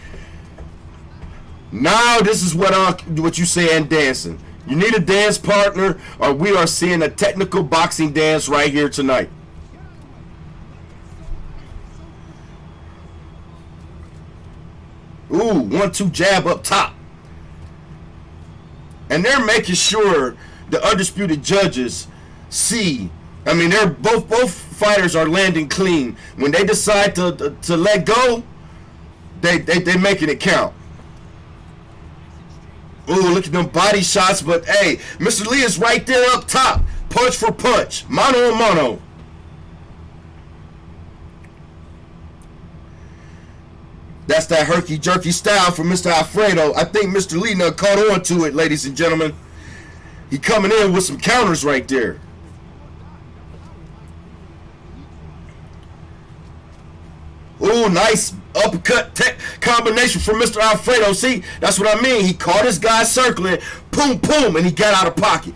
now this is what you say in dancing. You need a dance partner, or we are seeing a technical boxing dance right here tonight. Ooh, 1-2 jab up top. And they're making sure the Undisputed judges see. They're both fighters are landing clean. When they decide to let go, they making it count. Ooh, look at them body shots, but hey, Mr. Lee is right there up top. Punch for punch. Mano a mano. That's that herky-jerky style from Mr. Alfredo. I think Mr. Lee now caught on to it, ladies and gentlemen. He coming in with some counters right there. Ooh, nice uppercut combination from Mr. Alfredo. See, that's what I mean. He caught his guy circling. Boom, boom, and he got out of pocket.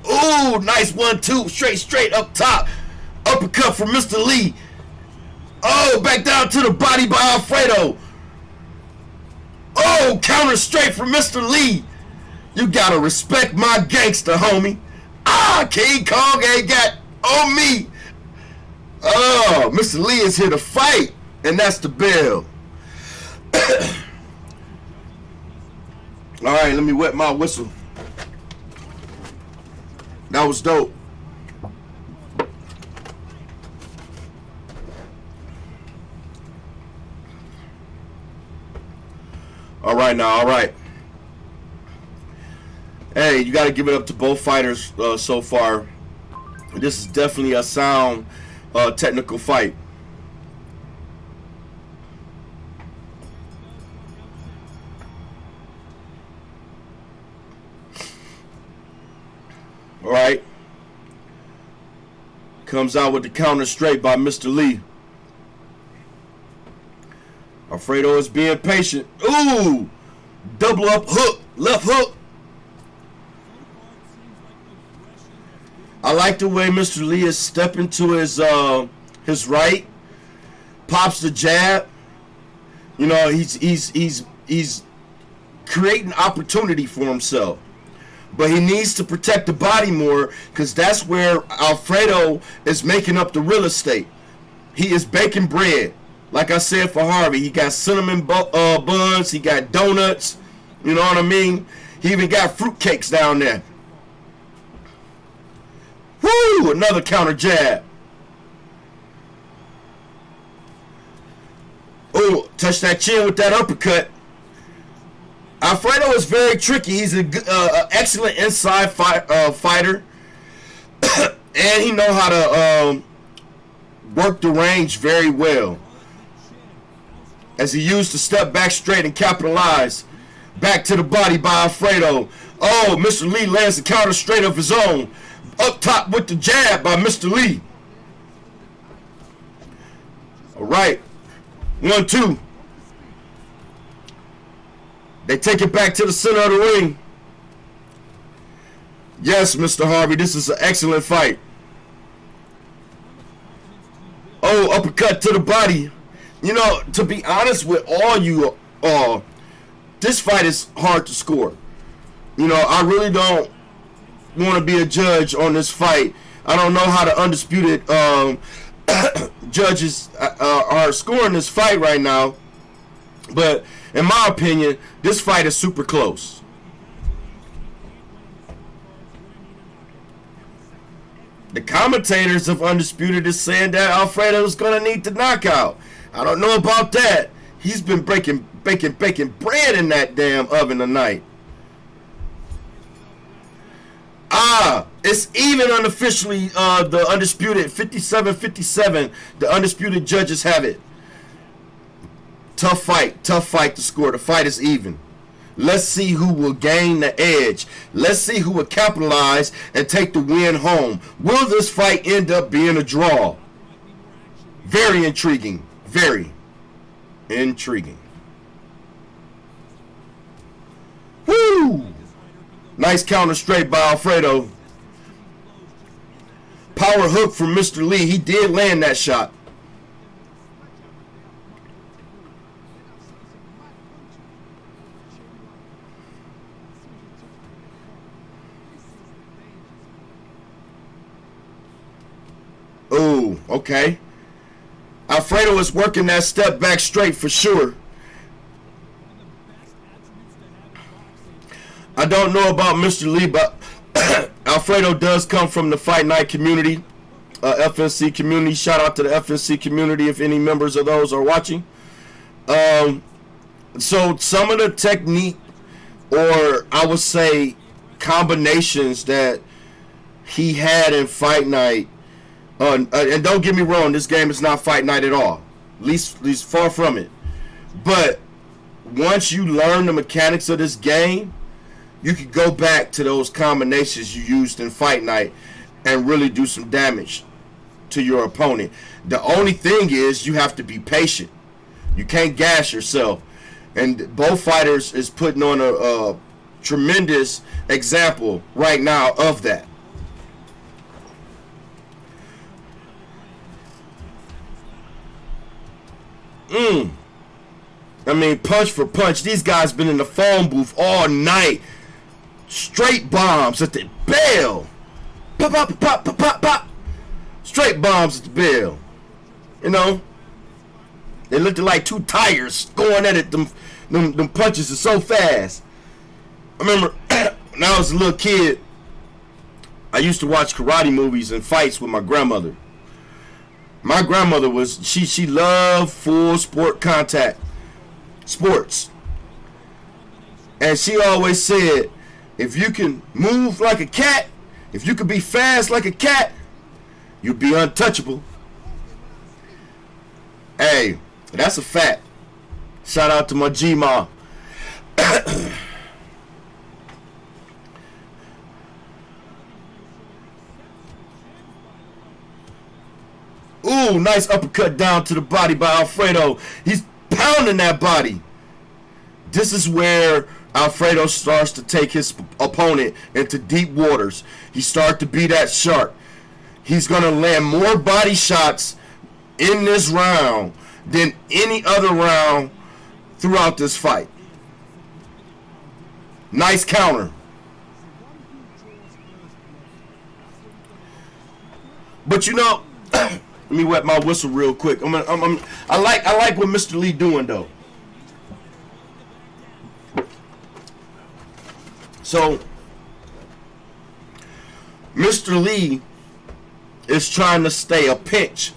Ooh, nice 1-2. Straight up top. Uppercut from Mr. Lee. Oh, back down to the body by Alfredo. Oh, counter straight from Mr. Lee. You gotta respect my gangster, homie. Ah, King Kong ain't got on me. Oh, Mr. Lee is here to fight, and that's the bell. All right, let me wet my whistle. That was dope. All right now, all right. Hey, you got to give it up to both fighters so far. This is definitely a sound technical fight. All right. Comes out with the counter straight by Mr. Lee. Alfredo is being patient. Ooh! Double up hook. Left hook. I like the way Mr. Lee is stepping to his right. Pops the jab. You know, he's creating opportunity for himself. But he needs to protect the body more, because that's where Alfredo is making up the real estate. He is baking bread. Like I said for Harvey, he got cinnamon buns, he got donuts, you know what I mean? He even got fruitcakes down there. Woo! Another counter jab. Oh, touch that chin with that uppercut. Alfredo is very tricky. He's an excellent inside fighter. And he knows how to work the range very well. As he used to step back straight and capitalize. Back to the body by Alfredo. Oh, Mr. Lee lands the counter straight of his own. Up top with the jab by Mr. Lee. All right. 1-2. They take it back to the center of the ring. Yes, Mr. Harvey, this is an excellent fight. Oh, uppercut to the body. You know, to be honest with all you, this fight is hard to score. You know, I really don't want to be a judge on this fight. I don't know how the Undisputed judges are scoring this fight right now. But in my opinion, this fight is super close. The commentators of Undisputed is saying that Alfredo is going to need the knockout. I don't know about that. He's been baking bread in that damn oven tonight. It's even unofficially the Undisputed 57-57. The Undisputed judges have it. Tough fight to score. The fight is even. Let's see who will gain the edge. Let's see who will capitalize and take the win home. Will this fight end up being a draw? Very intriguing. Very intriguing. Woo! Nice counter straight by Alfredo. Power hook from Mr. Lee. He did land that shot. Oh, okay. Alfredo is working that step back straight for sure. I don't know about Mr. Lee, but Alfredo does come from the Fight Night community, FNC community. Shout out to the FNC community if any members of those are watching. So some of the technique, or I would say combinations that he had in Fight Night, and don't get me wrong, this game is not Fight Night at all. At least far from it. But once you learn the mechanics of this game, you can go back to those combinations you used in Fight Night and really do some damage to your opponent. The only thing is you have to be patient. You can't gas yourself. And both fighters is putting on a tremendous example right now of that. I mean, punch for punch. These guys been in the phone booth all night. Straight bombs at the bell. Pop, pop, pop, pop, pop, pop. Straight bombs at the bell. You know? They looked like two tigers going at it. Them punches are so fast. I remember when I was a little kid, I used to watch karate movies and fights with my grandmother. My grandmother she loved full sport contact sports. And she always said, if you can move like a cat, if you can be fast like a cat, you'll be untouchable. Hey, that's a fact. Shout out to my G-Ma. Ooh, nice uppercut down to the body by Alfredo. He's pounding that body. This is where Alfredo starts to take his opponent into deep waters. He starts to be that shark. He's going to land more body shots in this round than any other round throughout this fight. Nice counter. But you know, let me wet my whistle real quick. I like what Mr. Lee doing though. So Mr. Lee is trying to stay a pinch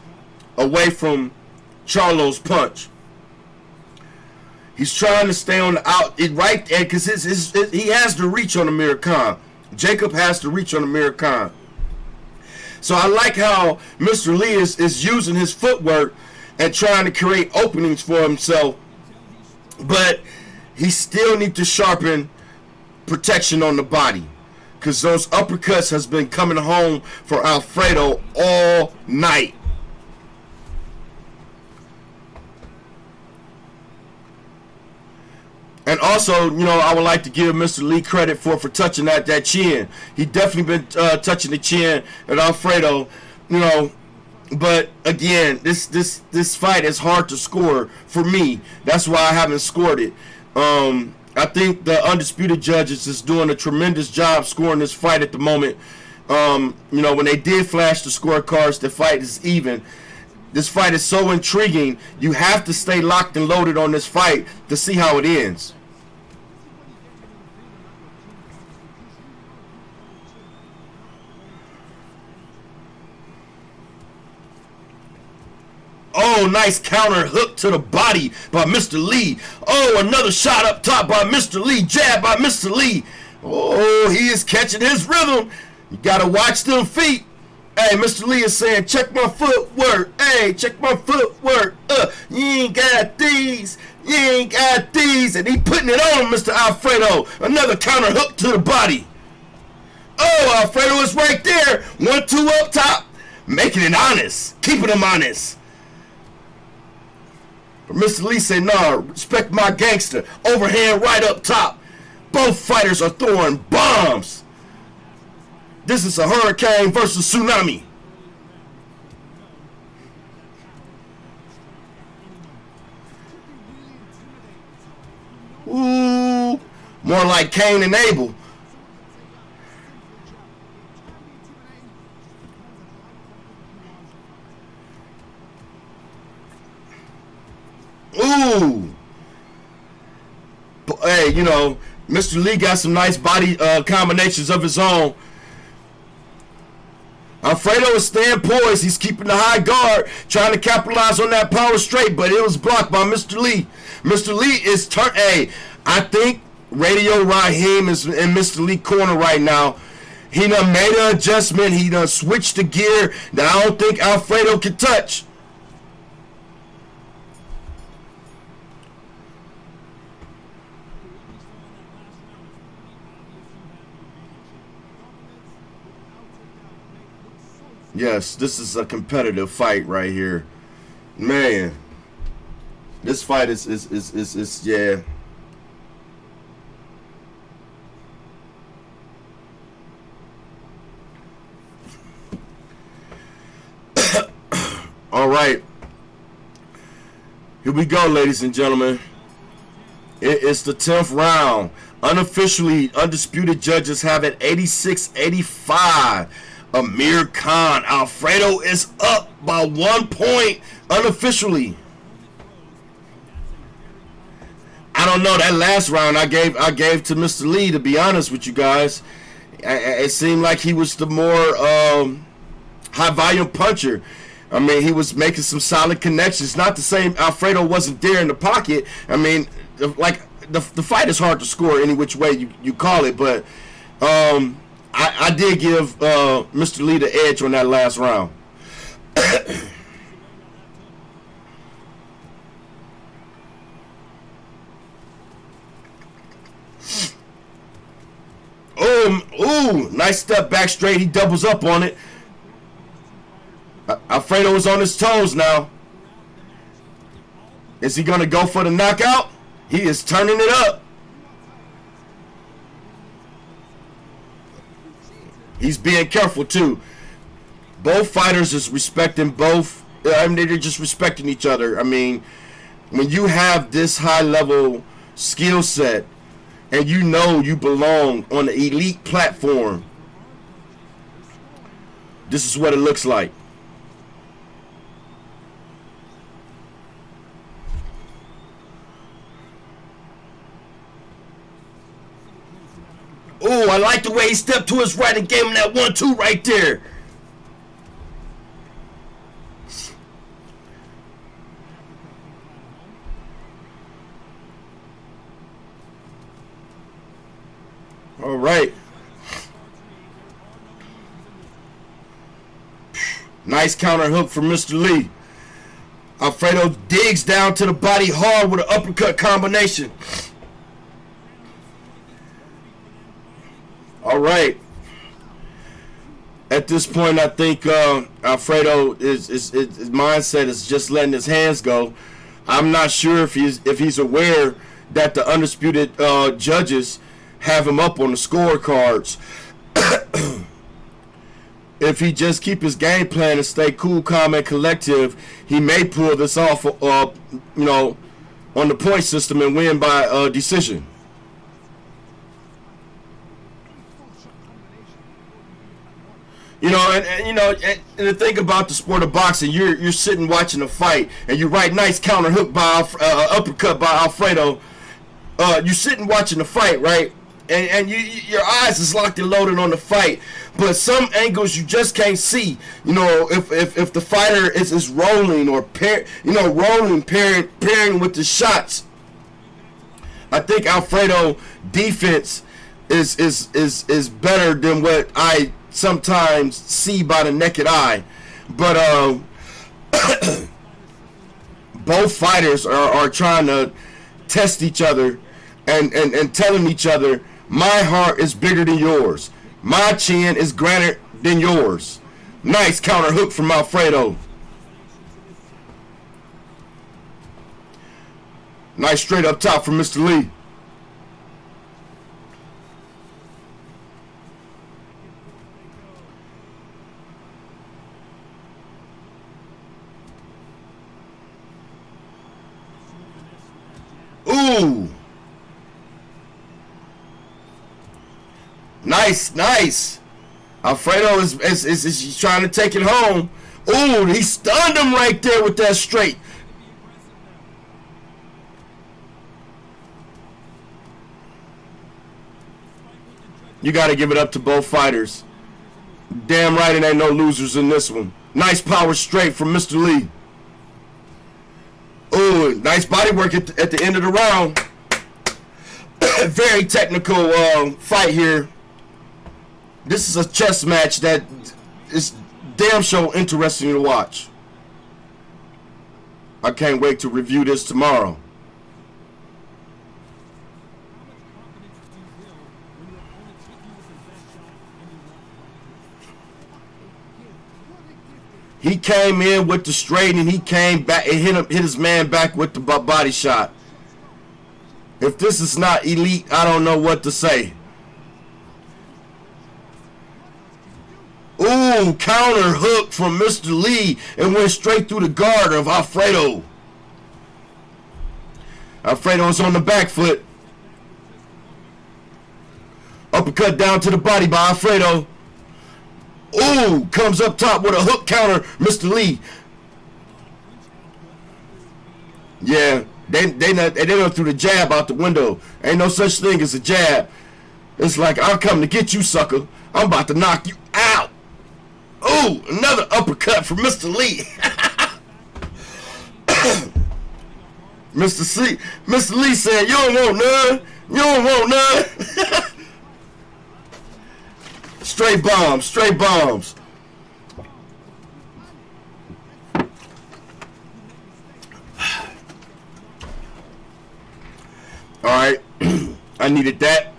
away from Charlo's punch. He's trying to stay on the right there because he has to reach on Amir Khan. Jacob has to reach on Amir Khan. So I like how Mr. Lee is using his footwork and trying to create openings for himself, but he still needs to sharpen protection on the body because those uppercuts has been coming home for Alfredo all night. And also, you know, I would like to give Mr. Lee credit for touching that chin. He definitely been touching the chin at Alfredo, you know. But again, this fight is hard to score for me. That's why I haven't scored it. I think the Undisputed judges is doing a tremendous job scoring this fight at the moment. You know, when they did flash the scorecards, the fight is even. This fight is so intriguing. You have to stay locked and loaded on this fight to see how it ends. Oh, nice counter hook to the body by Mr. Lee. Oh, another shot up top by Mr. Lee. Jab by Mr. Lee. Oh, he is catching his rhythm. You got to watch them feet. Hey, Mr. Lee is saying, check my footwork. Hey, check my footwork. You ain't got these. You ain't got these. And he putting it on Mr. Alfredo. Another counter hook to the body. Oh, Alfredo is right there. 1-2 up top. Making it honest. Keeping him honest. Mr. Lee said, nah, respect my gangster. Overhand right up top. Both fighters are throwing bombs. This is a hurricane versus tsunami. Ooh, more like Cain and Abel. Ooh. Hey, you know, Mr. Lee got some nice body combinations of his own. Alfredo is staying poised. He's keeping the high guard, trying to capitalize on that power straight, but it was blocked by Mr. Lee. Mr. Lee is Hey, I think Radio Raheem is in Mr. Lee corner right now. He done made an adjustment. He done switched the gear that I don't think Alfredo can touch. Yes, this is a competitive fight right here. Man, this fight is yeah. All right. Here we go, ladies and gentlemen. It's the 10th round. Unofficially, Undisputed judges have it 86-85. Amir Khan. Alfredo is up by 1 point unofficially. I don't know. That last round I gave to Mr. Lee, to be honest with you guys. It seemed like he was the more high volume puncher. I mean, he was making some solid connections. Not the same. Alfredo wasn't there in the pocket. I mean, like the fight is hard to score any which way you call it, but I did give Mr. Lee the edge on that last round. Ooh, nice step back straight. He doubles up on it. Alfredo is on his toes now. Is he going to go for the knockout? He is turning it up. He's being careful too. Both fighters is respecting both. I mean, they're just respecting each other. I mean, when you have this high level skill set and you know you belong on the elite platform, this is what it looks like. Oh, I like the way he stepped to his right and gave him that 1-2 right there. All right. Nice counter hook from Mr. Lee. Alfredo digs down to the body hard with an uppercut combination. All right. At this point, I think Alfredo his mindset is just letting his hands go. I'm not sure if he's aware that the Undisputed judges have him up on the scorecards. If he just keep his game plan and stay cool, calm, and collective, he may pull this off, on the point system and win by decision. You know, and the thing about the sport of boxing, you're sitting watching a fight, and you right, nice counter hook by uppercut by Alfredo. You're sitting watching the fight, right? And your eyes is locked and loaded on the fight, but some angles you just can't see. You know, if the fighter is rolling or pairing with the shots. I think Alfredo defense is better than what I sometimes see by the naked eye, but both fighters are trying to test each other and telling each other, my heart is bigger than yours, my chin is greater than yours. Nice counter hook from Alfredo. Nice straight up top from Mr. Lee. Ooh. Nice. Alfredo is trying to take it home. Ooh, he stunned him right there with that straight. You got to give it up to both fighters. Damn right it ain't no losers in this one. Nice power straight from Mr. Lee. Ooh, nice body work at the end of the round. Very technical fight here. This is a chess match that is damn sure interesting to watch. I can't wait to review this tomorrow. He came in with the straight and he came back and hit his man back with the body shot. If this is not elite, I don't know what to say. Ooh, counter hook from Mr. Lee and went straight through the guard of Alfredo. Alfredo's on the back foot. Uppercut down to the body by Alfredo. Ooh, comes up top with a hook counter, Mr. Lee. Yeah, they done threw the jab out the window. Ain't no such thing as a jab. It's like, I'm coming to get you, sucker. I'm about to knock you out. Ooh, another uppercut from Mr. Lee. Mr. Lee said, you don't want none. You don't want none. Straight bombs, straight bombs. All right, I needed that.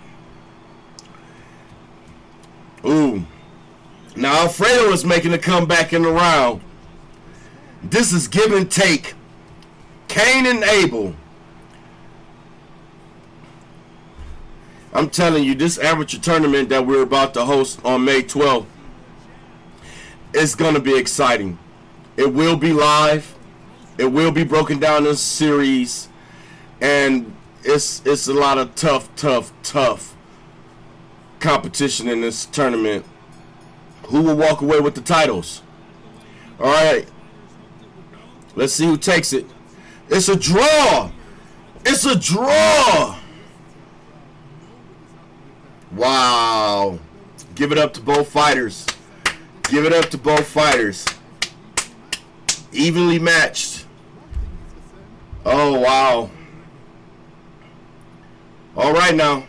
Ooh. Now Alfredo is making a comeback in the round. This is give and take. Cain and Abel. I'm telling you, this amateur tournament that we're about to host on May 12th is going to be exciting. It will be live. It will be broken down in series. And it's a lot of tough competition in this tournament. Who will walk away with the titles? All right. Let's see who takes it. It's a draw. It's a draw. Wow. Give it up to both fighters. Give it up to both fighters. Evenly matched. Oh, wow. All right now.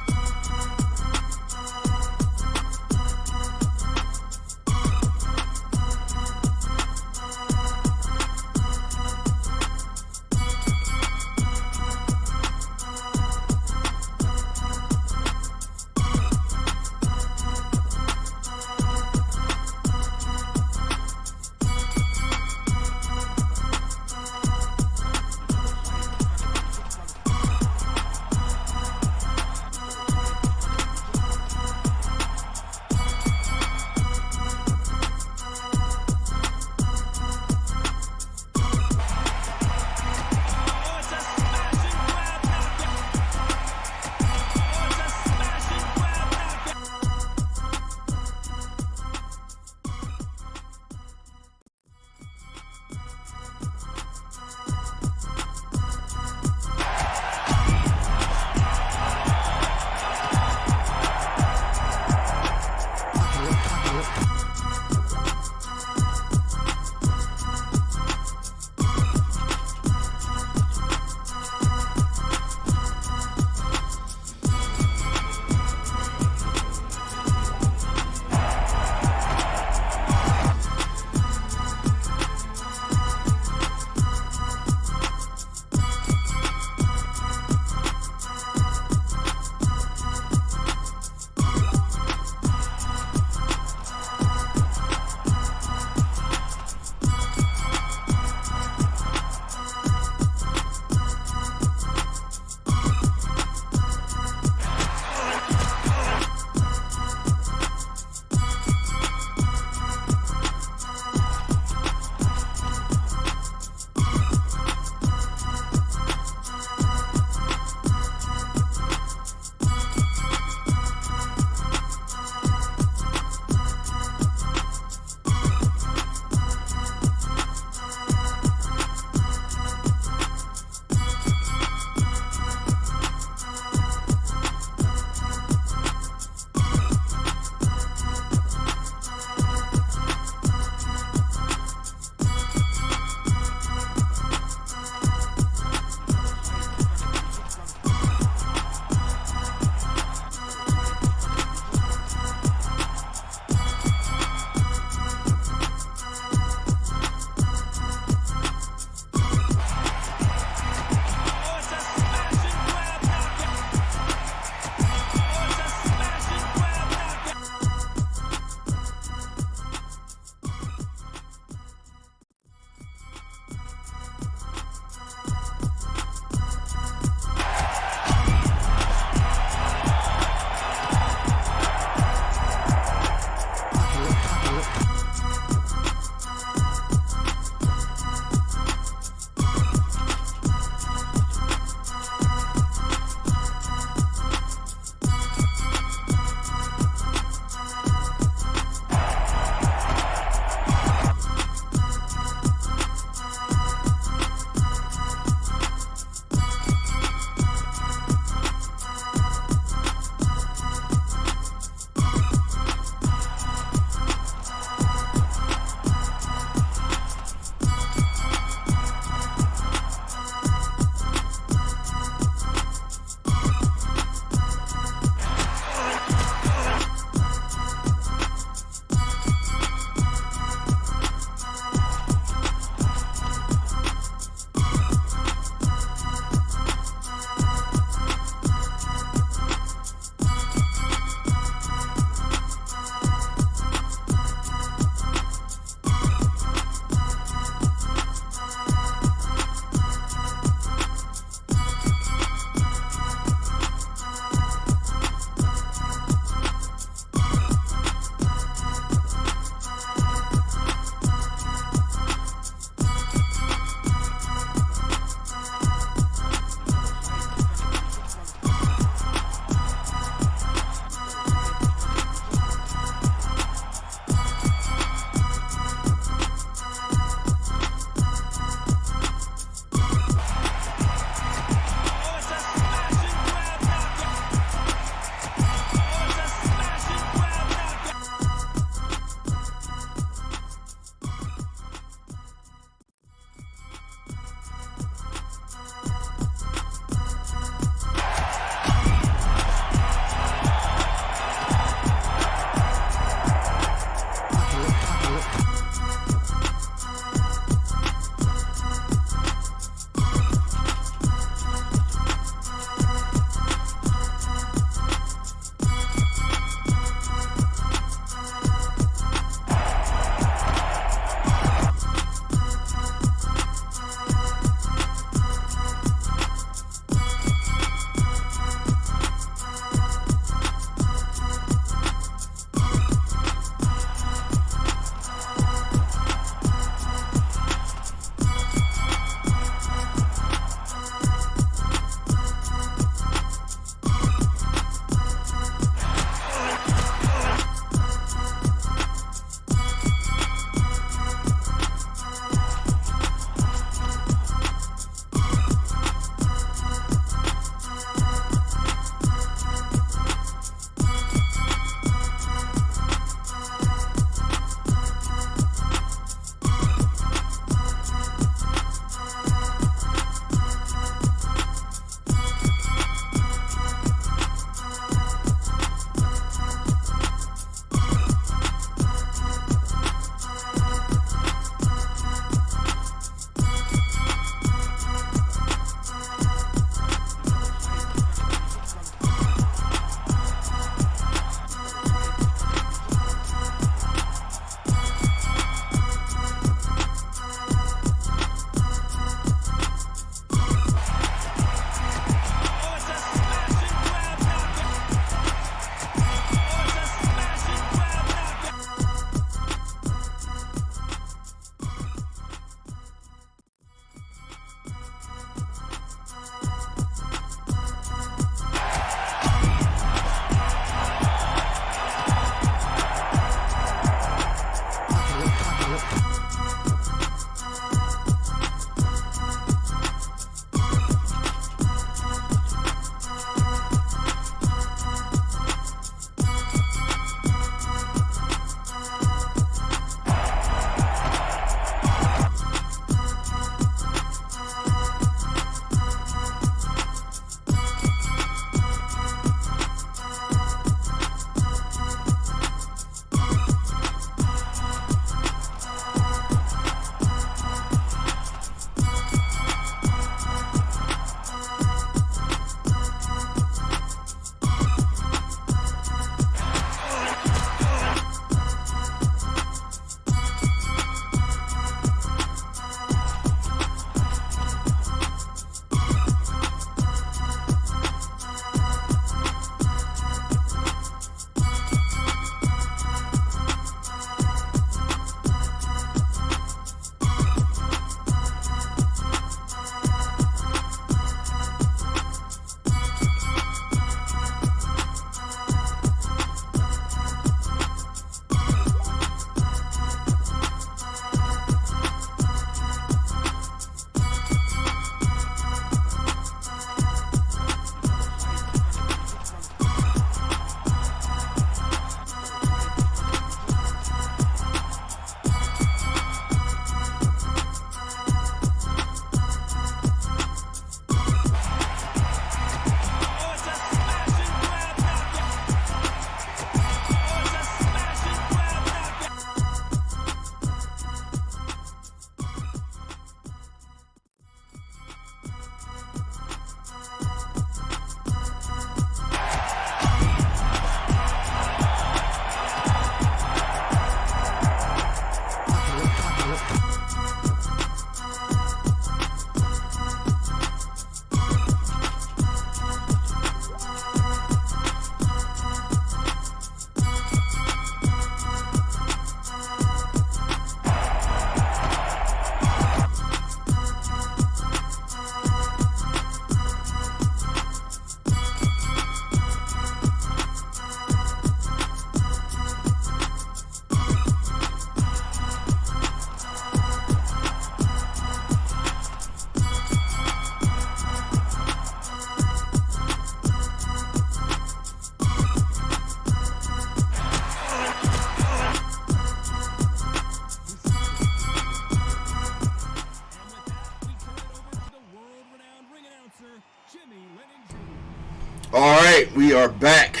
are back.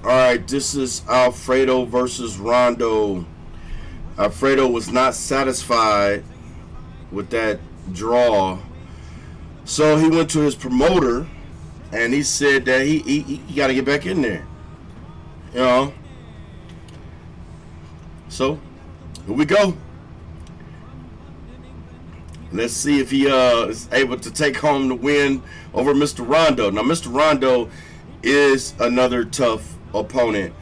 All right, this is Alfredo versus Rondo. Alfredo was not satisfied with that draw, so he went to his promoter and he said that he got to get back in there. You know. So here we go. Let's see if he is able to take home the win over Mr. Rondo. Now, Mr. Rondo is another tough opponent.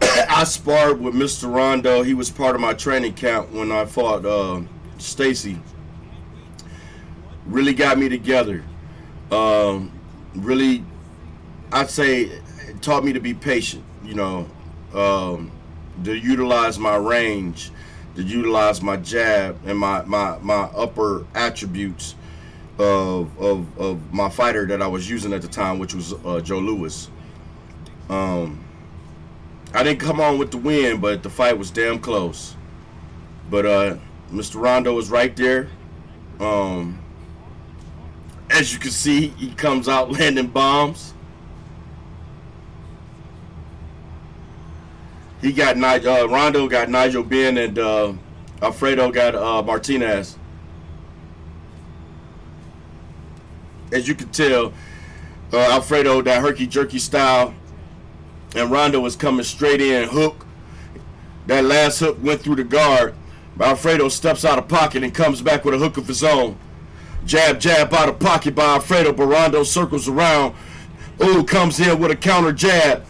I sparred with Mr. Rondo. He was part of my training camp when I fought Stacy. Really got me together. Really, I'd say, it taught me to be patient, you know, to utilize my range, to utilize my jab and my upper attributes of my fighter that I was using at the time, which was Joe Louis. I didn't come on with the win, but the fight was damn close. But Mr. Rondo was right there. As you can see, he comes out landing bombs. He got Rondo got Nigel Benn, and Alfredo got Martinez. As you can tell, Alfredo, that herky-jerky style, and Rondo was coming straight in, hook. That last hook went through the guard, but Alfredo steps out of pocket and comes back with a hook of his own. Jab, jab out of pocket by Alfredo, but Rondo circles around. Oh, comes in with a counter jab.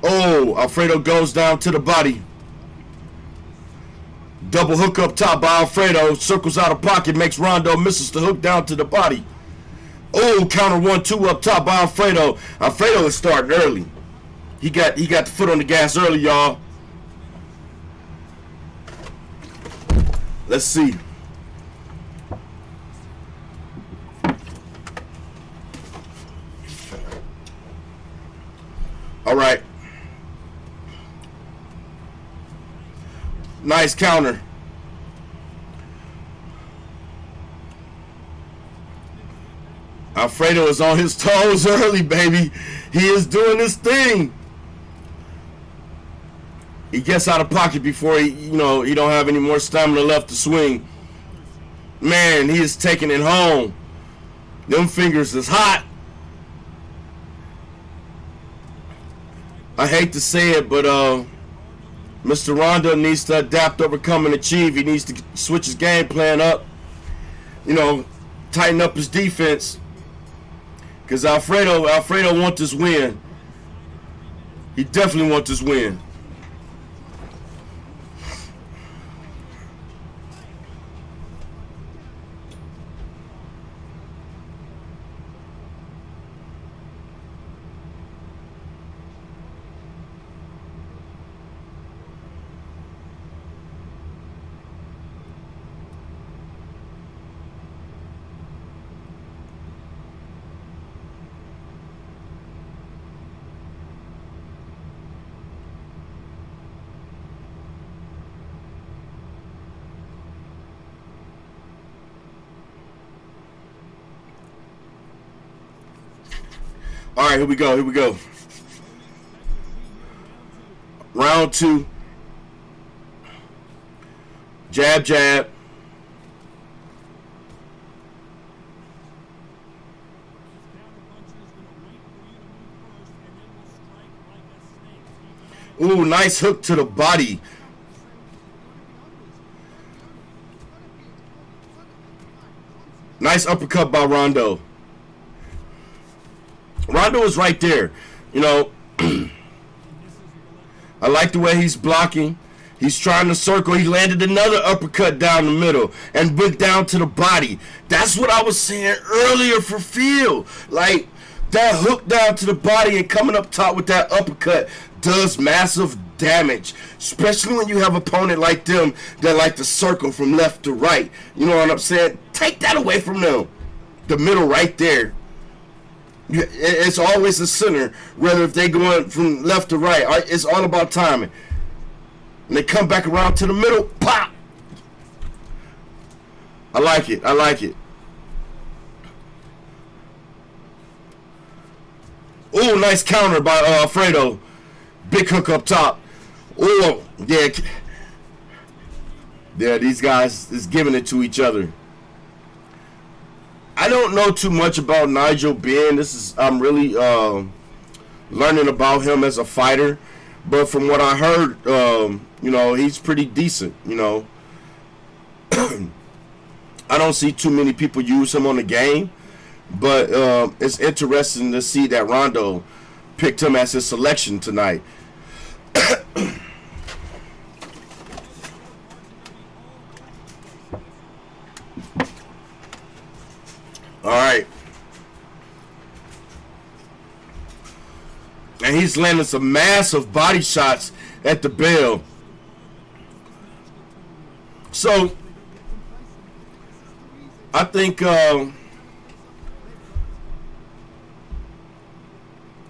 Oh, Alfredo goes down to the body. Double hook up top by Alfredo. Circles out of pocket, makes Rondo, misses the hook down to the body. Oh, counter 1-2 up top by Alfredo. Alfredo is starting early. He got the foot on the gas early, y'all. Let's see. All right. Nice counter. Alfredo is on his toes early, baby. He is doing his thing. He gets out of pocket before he don't have any more stamina left to swing. Man, he is taking it home. Them fingers is hot. I hate to say it, but Mr. Rondo needs to adapt, overcome, and achieve. He needs to switch his game plan up. Tighten up his defense. Because Alfredo wants this win. He definitely wants this win. All right, here we go. Round 2. Jab, jab. Ooh, nice hook to the body. Nice uppercut by Rondo. Rondo is right there. I like the way he's blocking. He's trying to circle. He landed another uppercut down the middle and went down to the body. That's what I was saying earlier for Phil. Like, that hook down to the body and coming up top with that uppercut does massive damage, especially when you have an opponent like them that like to circle from left to right. You know what I'm saying? Take that away from them. The middle right there. It's always the center, whether if they going from left to right. It's all about timing. And they come back around to the middle, pop. I like it. Ooh, nice counter by Alfredo. Big hook up top. Ooh, yeah. Yeah, these guys is giving it to each other. I don't know too much about Nigel Benn. I'm really learning about him as a fighter. But from what I heard, you know, he's pretty decent, you know. I don't see too many people use him on the game. But it's interesting to see that Rondo picked him as his selection tonight. All right. And he's landing some massive body shots at the bell. So, I think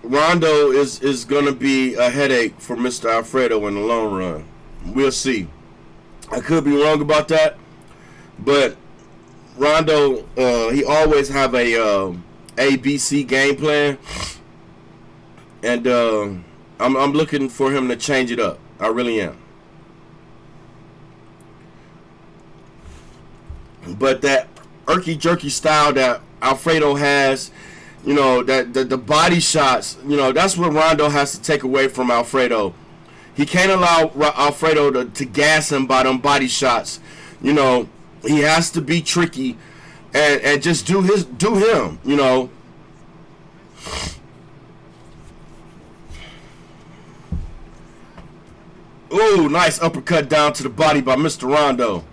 Rondo is going to be a headache for Mr. Alfredo in the long run. We'll see. I could be wrong about that, but Rondo, he always have a ABC game plan, and I'm looking for him to change it up. I really am. But that irky-jerky style that Alfredo has, you know, that the body shots, you know, that's what Rondo has to take away from Alfredo. He can't allow Alfredo to gas him by them body shots. You know, he has to be tricky and just do him, you know. Ooh, nice uppercut down to the body by Mr. Rondo.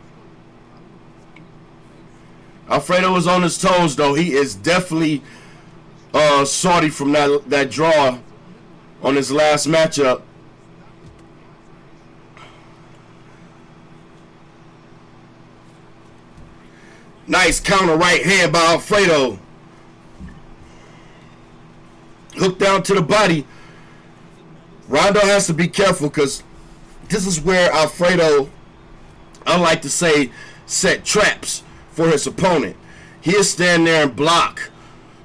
Alfredo is on his toes, though. He is definitely salty from that draw on his last matchup. Nice counter right hand by Alfredo. Hook down to the body. Rondo has to be careful because this is where Alfredo, I like to say, set traps for his opponent. He'll stand there and block.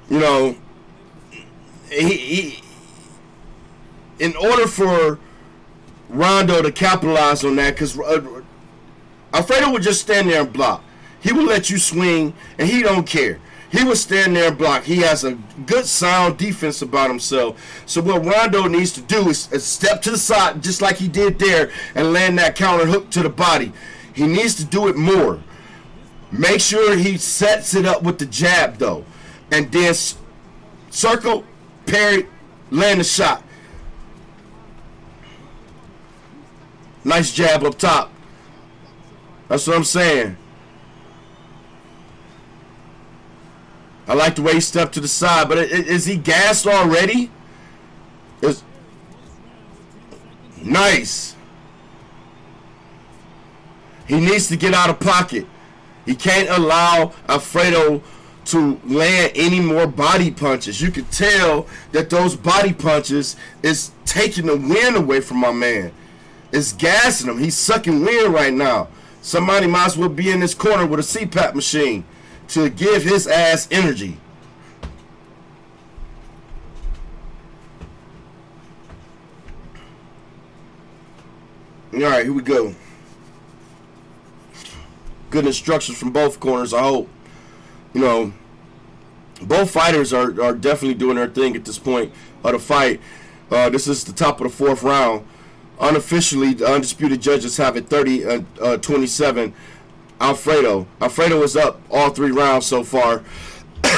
You know, he in order for Rondo to capitalize on that, because Alfredo would just stand there and block. He will let you swing, and he don't care. He will stand there and block. He has a good, sound defense about himself. So what Rondo needs to do is step to the side, just like he did there, and land that counter hook to the body. He needs to do it more. Make sure he sets it up with the jab, though. And then circle, parry, land the shot. Nice jab up top. That's what I'm saying. I like the way he stepped to the side, but is he gassed already? Nice. He needs to get out of pocket. He can't allow Alfredo to land any more body punches. You can tell that those body punches is taking the wind away from my man. It's gassing him. He's sucking wind right now. Somebody might as well be in this corner with a CPAP machine to give his ass energy. All right, here we go. Good instructions from both corners, I hope. You know, both fighters are definitely doing their thing at this point of the fight. This is the top of the fourth round. Unofficially, the Undisputed judges have it 30-27. Alfredo is up all 3 rounds so far,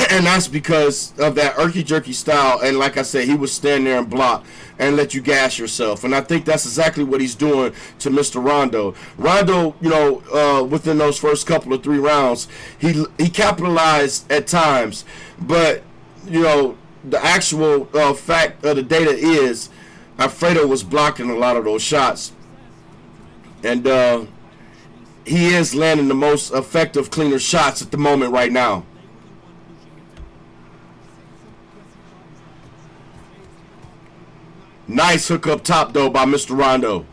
and that's because of that irky-jerky style. And like I said, he would stand there and block and let you gas yourself. And I think that's exactly what he's doing to Mr. Rondo. Rondo, you know, within those first couple of 3 rounds, he capitalized at times, but you know, the actual fact of the data is Alfredo was blocking a lot of those shots, and he is landing the most effective, cleaner shots at the moment right now. Nice hook up top, though, by Mr. Rondo.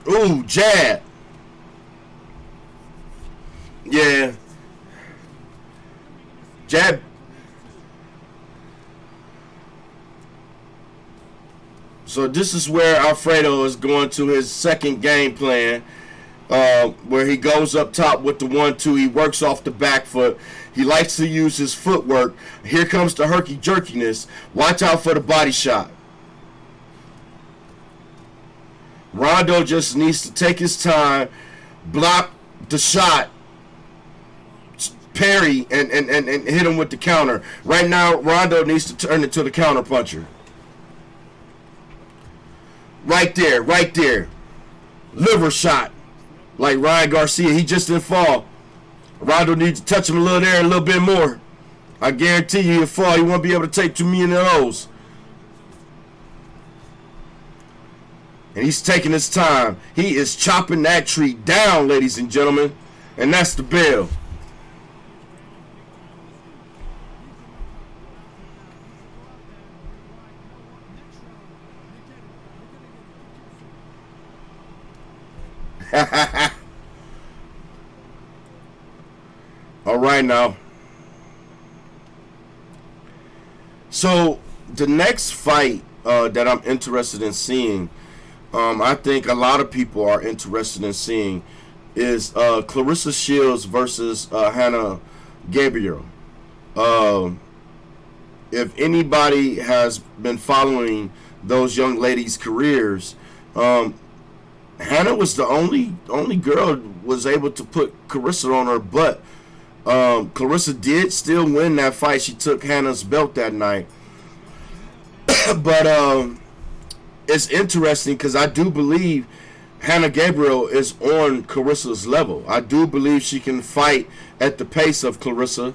Ooh, jab. Yeah. Jab. So this is where Alfredo is going to his second game plan, where he goes up top with the 1-2. He works off the back foot. He likes to use his footwork. Here comes the herky-jerkiness. Watch out for the body shot. Rondo just needs to take his time, block the shot, parry, and hit him with the counter. Right now, Rondo needs to turn into the counter puncher. Right there, right there. Liver shot. Like Ryan Garcia. He just didn't fall. Rondo needs to touch him a little there, a little bit more. I guarantee you he'll fall. He won't be able to take too many of those. And he's taking his time. He is chopping that tree down, ladies and gentlemen. And that's the bell. All right now. So the next fight that I'm interested in seeing, I think a lot of people are interested in seeing, is Claressa Shields versus Hannah Gabriel. If anybody has been following those young ladies' careers, Hannah was the only girl was able to put Claressa on her butt. Claressa did still win that fight. She took Hannah's belt that night. But it's interesting because I do believe Hannah Gabriel is on Claressa's level. I do believe she can fight at the pace of Claressa.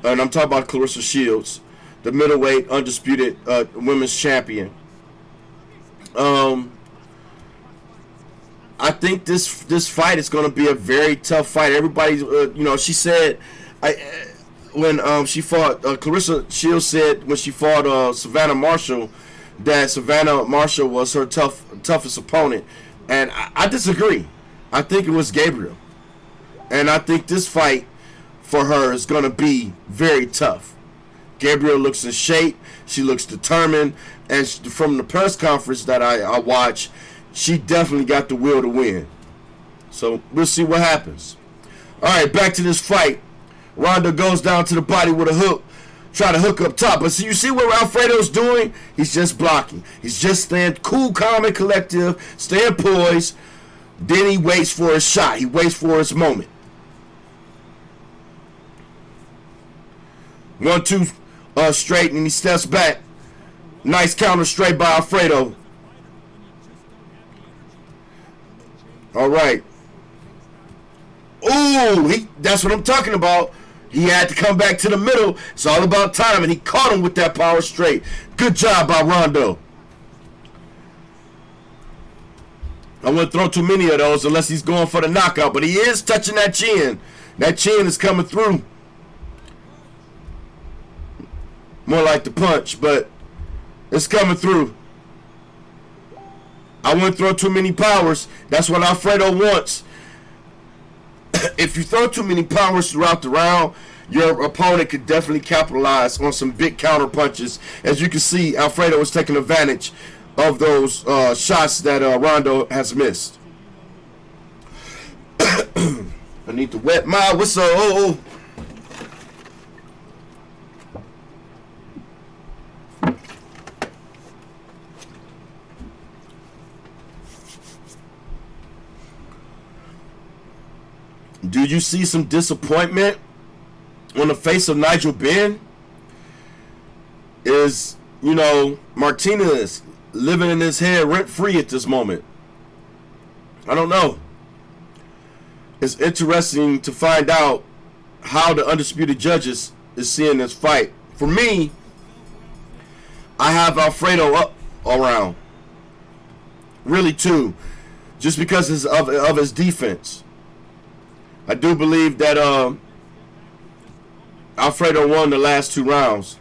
And I'm talking about Claressa Shields, the middleweight undisputed women's champion. I think this fight is going to be a very tough fight. Everybody, she said, when she fought, Claressa Shields said when she fought Savannah Marshall, that Savannah Marshall was her toughest opponent, and I disagree. I think it was Gabriel, and I think this fight for her is going to be very tough. Gabriel looks in shape. She looks determined, and from the press conference that I watched, she definitely got the will to win. So we'll see what happens. All right, back to this fight. Rondo goes down to the body with a hook, try to hook up top. But so you see what Alfredo's doing? He's just blocking. He's just staying cool, calm, and collective, staying poised. Then he waits for his shot. He waits for his moment. 1-2 straight, and he steps back. Nice counter straight by Alfredo. All right. Ooh, that's what I'm talking about. He had to come back to the middle. It's all about time, and he caught him with that power straight. Good job by Rondo. I wouldn't throw too many of those unless he's going for the knockout, but he is touching that chin. That chin is coming through. More like the punch, but it's coming through. I wouldn't throw too many powers. That's what Alfredo wants. If you throw too many powers throughout the round, your opponent could definitely capitalize on some big counter punches. As you can see, Alfredo is taking advantage of those shots that Rondo has missed. I need to wet my whistle. Do you see some disappointment on the face of Nigel Benn? Is, Martinez living in his head rent-free at this moment? I don't know. It's interesting to find out how the Undisputed Judges is seeing this fight. For me, I have Alfredo up around. Really, too. Just because of his defense. I do believe that Alfredo won the last 2 rounds.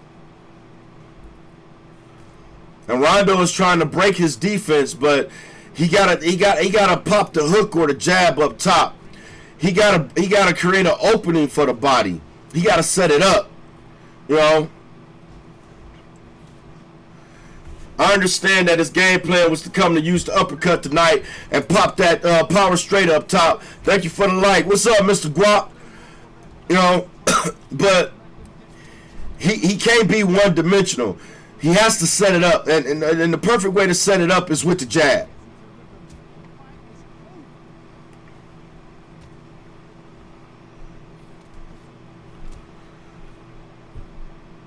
And Rondo is trying to break his defense, but he gotta pop the hook or the jab up top. he gotta create an opening for the body. He gotta set it up. You know. I understand that his game plan was to come to use the uppercut tonight and pop that power straight up top. Thank you for the like. What's up, Mr. Gwuap? You know, but he can't be one-dimensional. He has to set it up, and the perfect way to set it up is with the jab.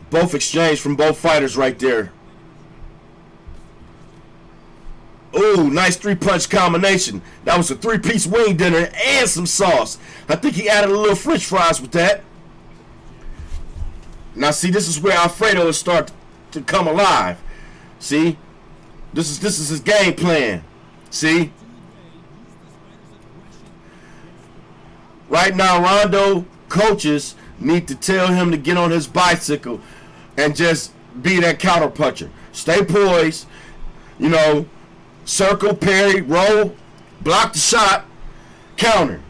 Both exchange from both fighters right there. Ooh, nice three-punch combination. That was a three-piece wing dinner and some sauce. I think he added a little French fries with that. Now, see, this is where Alfredo will start to come alive. See? This is his game plan. See? Right now, Rondo coaches need to tell him to get on his bicycle and just be that counter puncher. Stay poised, you know, circle, parry, roll, block the shot, counter.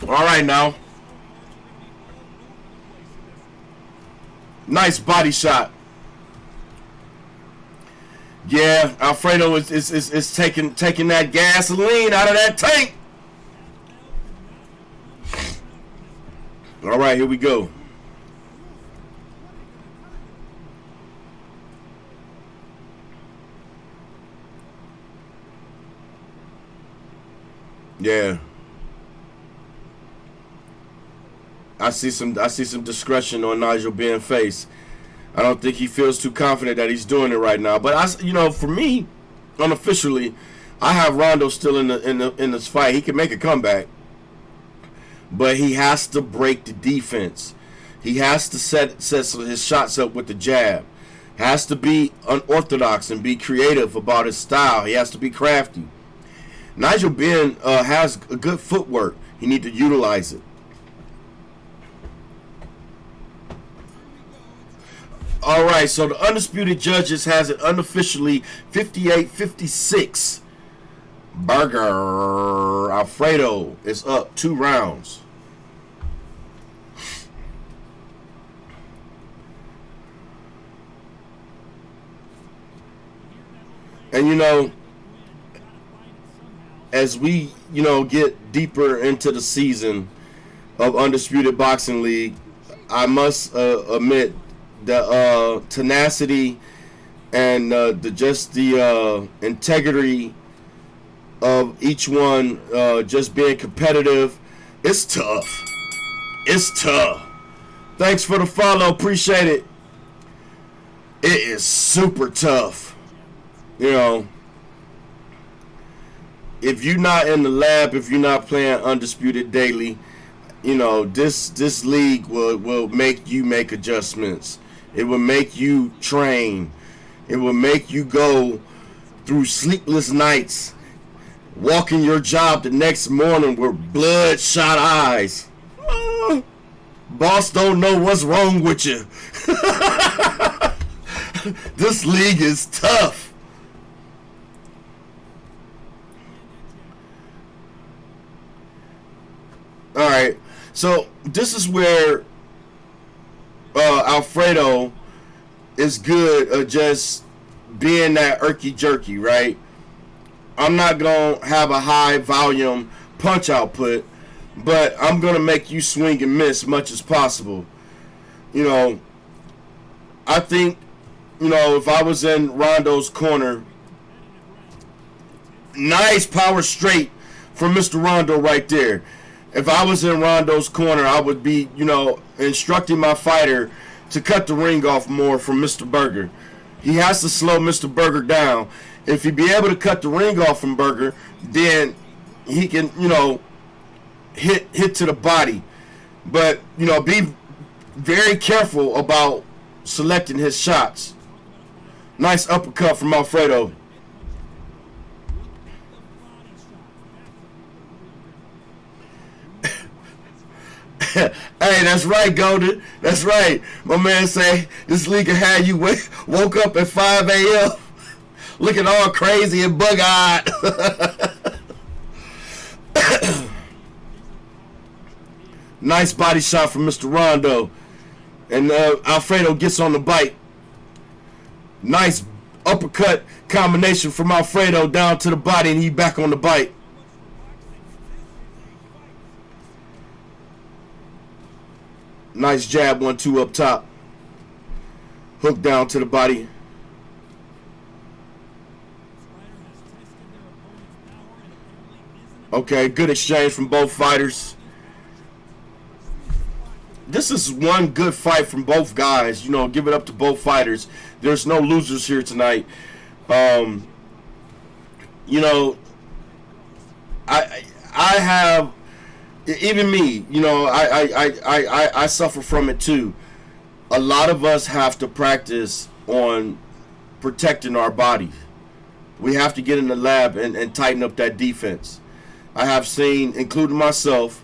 All right now. Nice body shot. Yeah, Alfredo is taking that gasoline out of that tank. All right, here we go. Yeah. I see some discretion on Nigel Ben's face. I don't think he feels too confident that he's doing it right now. But for me, unofficially, I have Rondo still in this fight. He can make a comeback, but he has to break the defense. He has to set his shots up with the jab. Has to be unorthodox and be creative about his style. He has to be crafty. Nigel Ben has a good footwork. He needs to utilize it. All right, so the Undisputed Judges has it unofficially 58-56. Burger Alfredo is up 2 rounds. And as we get deeper into the season of Undisputed Boxing League, I must admit the tenacity and the integrity of each one, just being competitive. It's tough. It's tough. Thanks for the follow. Appreciate it. It is super tough. If you're not in the lab, if you're not playing Undisputed daily, this league will make you make adjustments. It will make you train. It will make you go through sleepless nights, walking your job the next morning with bloodshot eyes. Boss don't know what's wrong with you. This league is tough. All right, so this is where Alfredo is good at just being that irky-jerky, right? I'm not going to have a high volume punch output, but I'm going to make you swing and miss much as possible. I think, if I was in Rondo's corner, nice power straight from Mr. Rondo right there. If I was in Rondo's corner, I would be, instructing my fighter to cut the ring off more from Mr. Berger. He has to slow Mr. Berger down. If he be able to cut the ring off from Berger, then he can, hit to the body. But, be very careful about selecting his shots. Nice uppercut from Alfredo. Hey, Hey, that's right, Golden. That's right. My man say this league can have you woke up at 5 a.m. looking all crazy and bug-eyed. Nice body shot from Mr. Rondo. And Alfredo gets on the bite. Nice uppercut combination from Alfredo down to the body, and he back on the bite. Nice jab, 1-2 up top. Hook down to the body. Okay, good exchange from both fighters. This is one good fight from both guys. You know, give it up to both fighters. There's no losers here tonight. You know, I have, even me, you know, I suffer from it too. A lot of us have to practice on protecting our bodies. We have to get in the lab and tighten up that defense. I have seen, including myself,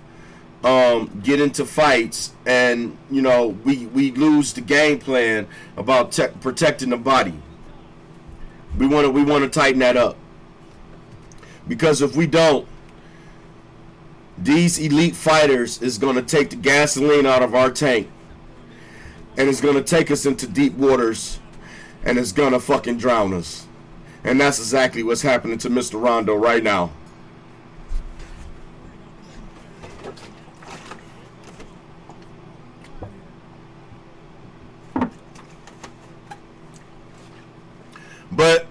get into fights, and you know, we lose the game plan about protecting the body. We want to tighten that up, because if we don't, these elite fighters is going to take the gasoline out of our tank, and it's going to take us into deep waters, and it's going to fucking drown us. And that's exactly what's happening to Mr. Rondo right now. But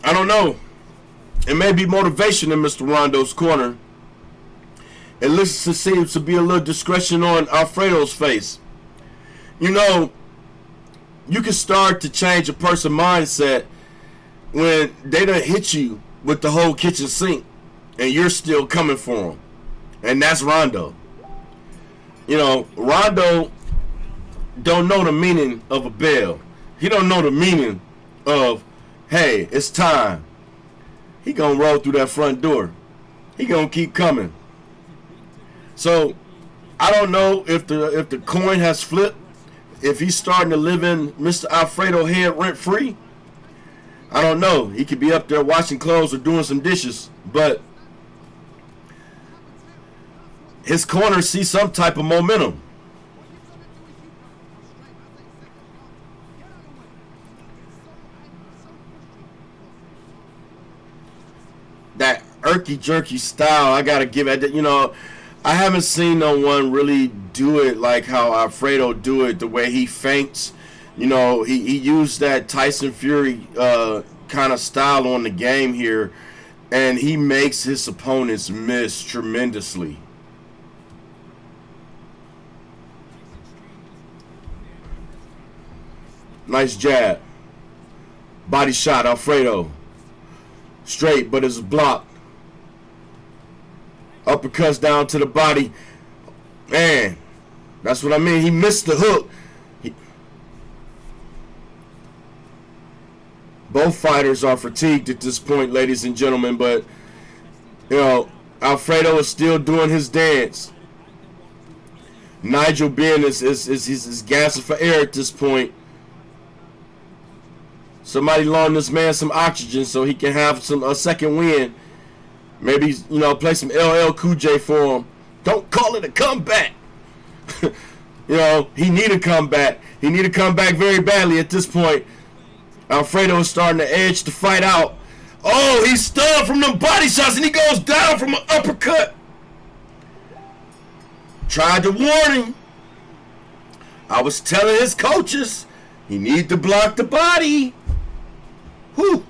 I don't know. It may be motivation in Mr. Rondo's corner. It seems to be a little discretion on Alfredo's face. You know, you can start to change a person's mindset when they done hit you with the whole kitchen sink and you're still coming for them. And that's Rondo. You know, Rondo don't know the meaning of a bell. He don't know the meaning of, hey, it's time. He gonna roll through that front door. He gonna keep coming. So I don't know if the coin has flipped, if he's starting to live in Mr. Alfredo head rent free. I don't know. He could be up there washing clothes or doing some dishes, but his corner sees some type of momentum. That irky-jerky style, I gotta give it. You know, I haven't seen no one really do it like how Alfredo do it, the way he feints. You know, he used that Tyson Fury kind of style on the game here, and he makes his opponents miss tremendously. Nice jab. Body shot, Alfredo. Straight, but it's blocked. Uppercuts down to the body. Man, that's what I mean. He missed the hook. Both fighters are fatigued at this point, ladies and gentlemen, but, you know, Alfredo is still doing his dance. Nigel Ben is gasping for air at this point. Somebody loan this man some oxygen so he can have a second win. Maybe, you know, play some LL Cool J for him. Don't call it a comeback. You know, he need a comeback. He need to come back very badly at this point. Alfredo is starting to edge the fight out. Oh, he's stunned from them body shots, and he goes down from an uppercut. Tried to warn him. I was telling his coaches he need to block the body. Whew.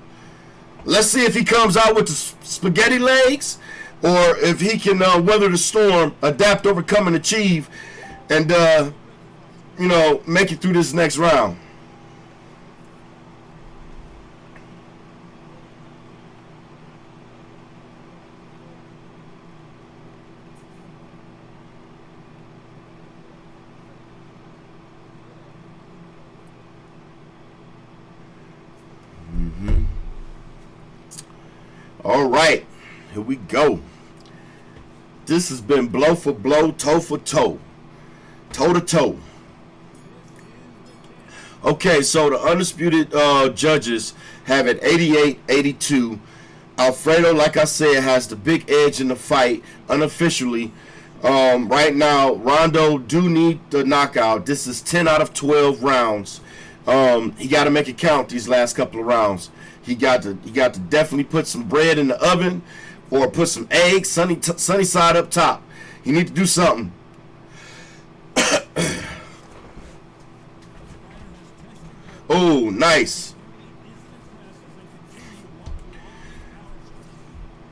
Let's see if he comes out with the spaghetti legs, or if he can weather the storm, adapt, overcome, and achieve, and you know, make it through this next round. All right, here we go. This has been blow for blow, toe for toe. Toe to toe. Okay, so the Undisputed judges have it 88-82. Alfredo, like I said, has the big edge in the fight unofficially. Right now, Rondo do need the knockout. This is 10 out of 12 rounds. He got to make it count these last couple of rounds. He got to definitely put some bread in the oven or put some eggs sunny side up top. He need to do something. Oh, nice.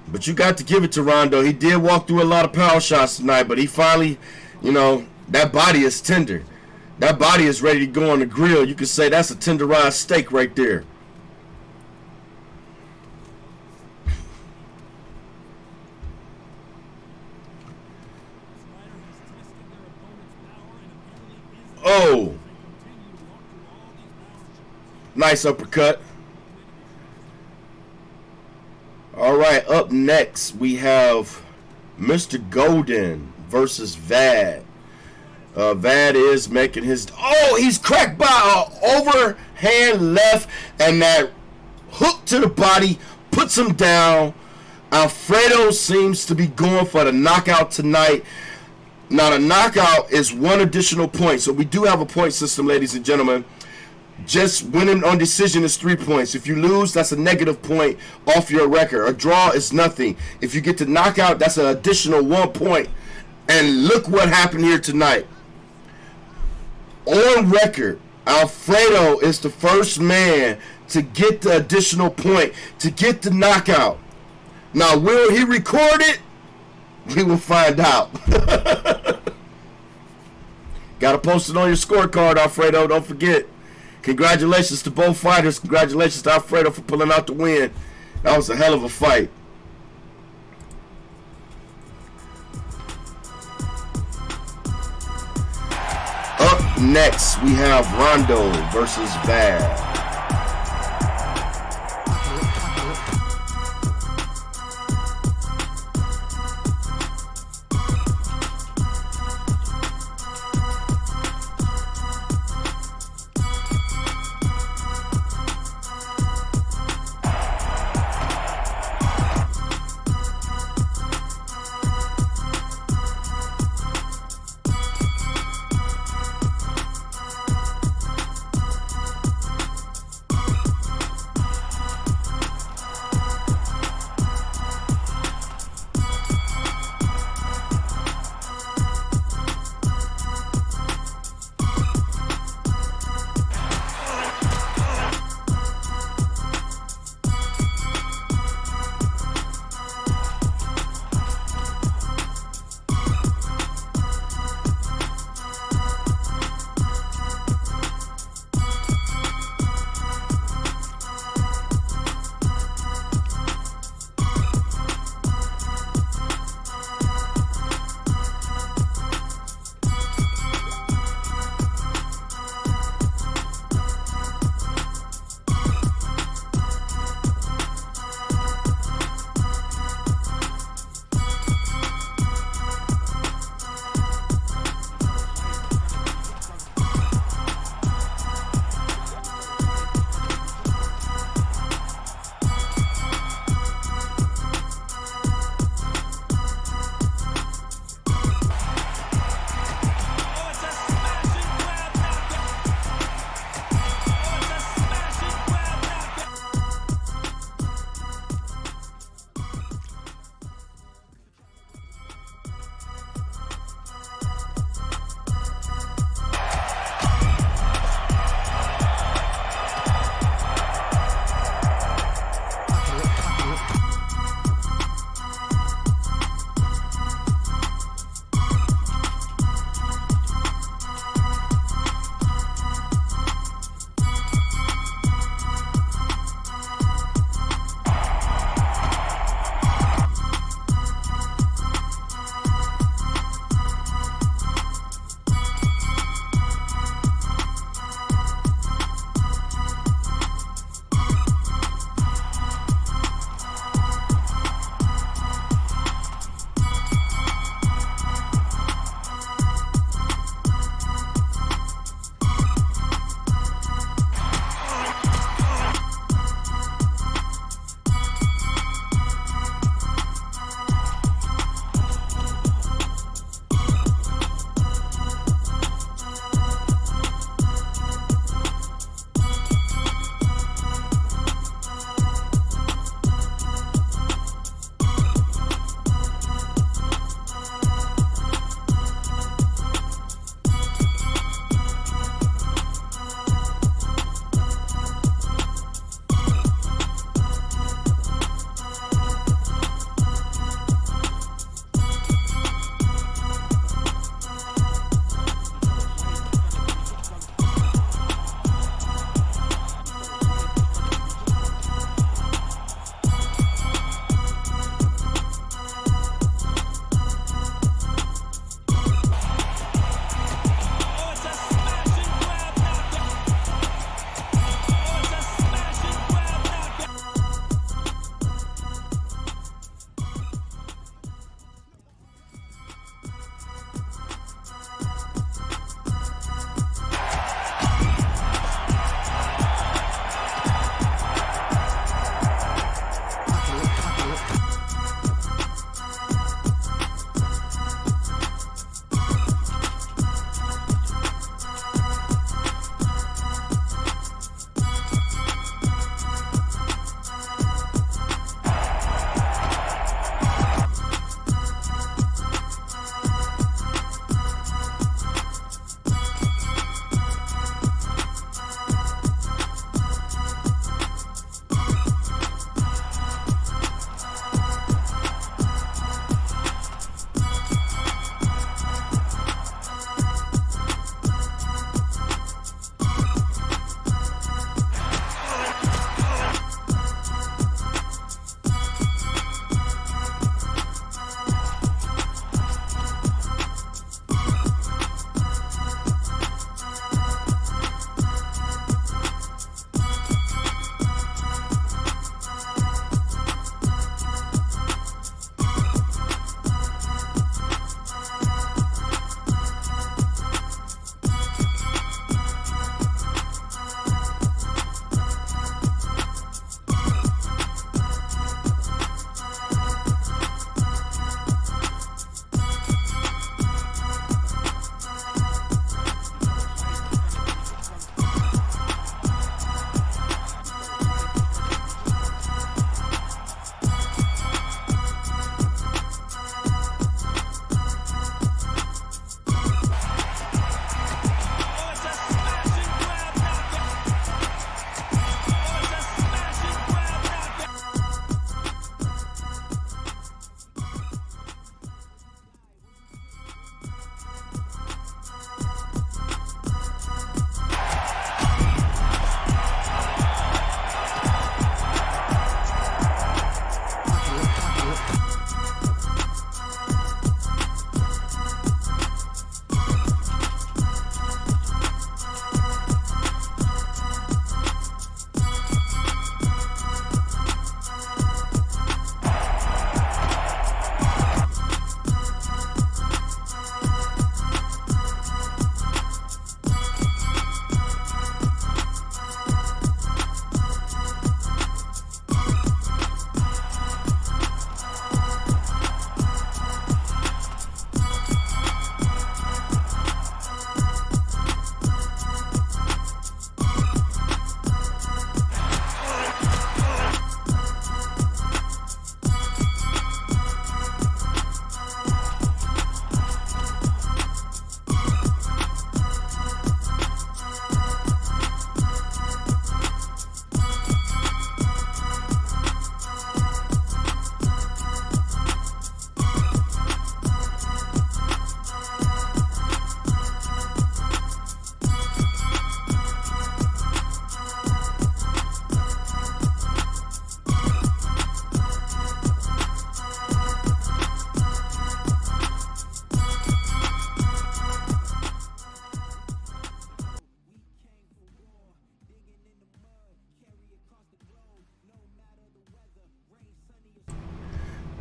But you got to give it to Rondo. He did walk through a lot of power shots tonight, but he finally, you know, that body is tender. That body is ready to go on the grill. You could say that's a tenderized steak right there. Oh. Nice uppercut. All right, up next we have Mr. Golden versus Vad. Vad is making his... Oh, he's cracked by an overhand left, and that hook to the body puts him down. Alfredo seems to be going for the knockout tonight. Now, the knockout is one additional point, so we do have a point system, ladies and gentlemen. Just winning on decision is 3 points. If you lose, that's a negative point off your record. A draw is nothing. If you get to knockout, that's an additional 1 point. And look what happened here tonight. On record, Alfredo is the first man to get the additional point, to get the knockout. Now, will he record it? We will find out. Got to post it on your scorecard, Alfredo. Don't forget. Congratulations to both fighters. Congratulations to Alfredo for pulling out the win. That was a hell of a fight. Up next, we have Rondo versus Vad.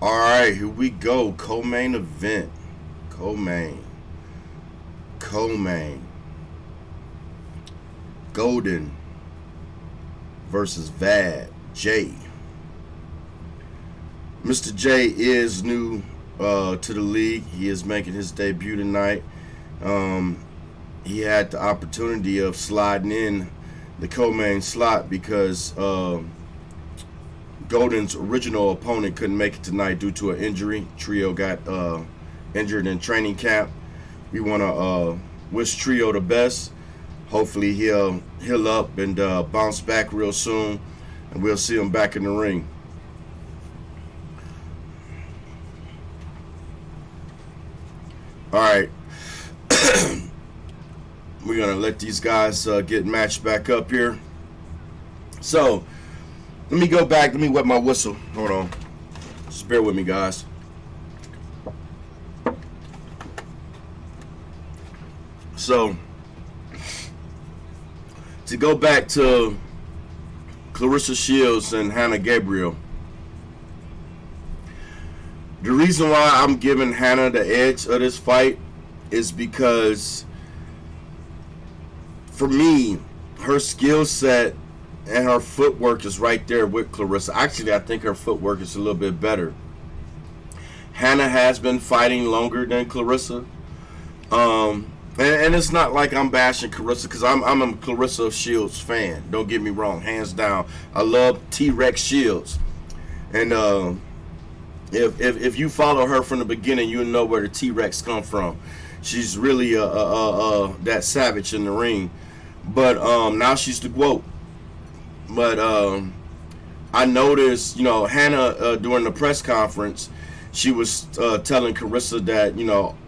All right, here we go. Co-main event. Co-main. Golden versus Vad J. Mr. J is new to the league. He is making his debut tonight. He had the opportunity of sliding in the co-main slot because Golden's original opponent couldn't make it tonight due to an injury. Trio got injured in training camp. We want to wish Trio the best. Hopefully he'll heal up and bounce back real soon, and we'll see him back in the ring. All right. We're going to let these guys get matched back up here. So, let me go back. Let me wet my whistle. Hold on. Just bear with me, guys. So, to go back to Claressa Shields and Hannah Gabriel, the reason why I'm giving Hannah the edge of this fight is because, for me, her skill set and her footwork is right there with Claressa. Actually, I think her footwork is a little bit better. Hannah has been fighting longer than Claressa. And it's not like I'm bashing Claressa, because I'm a Claressa Shields fan. Don't get me wrong, hands down. I love T-Rex Shields. And if you follow her from the beginning, you'll know where the T-Rex come from. She's really that savage in the ring. But now she's the Gwuap. But I noticed, Hannah during the press conference, she was telling Claressa that,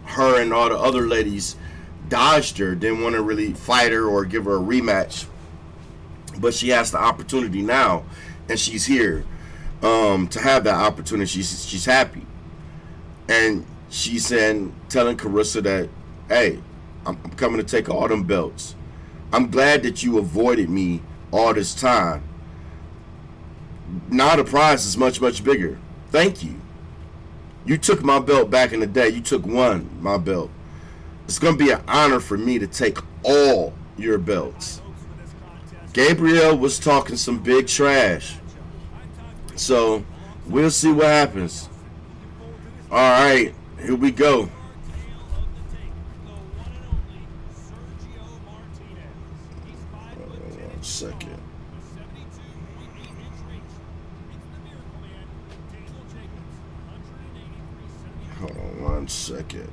her and all the other ladies dodged her, didn't want to really fight her or give her a rematch. But she has the opportunity now, and she's here to have that opportunity. She's happy. And she's telling Claressa that, hey, I'm coming to take all them belts. I'm glad that you avoided me all this time. Now the prize is much, much bigger. Thank you. You took my belt back in the day. You took my belt. It's going to be an honor for me to take all your belts. Gabriel was talking some big trash. So, we'll see what happens. All right, here we go. One second. Hold on one second.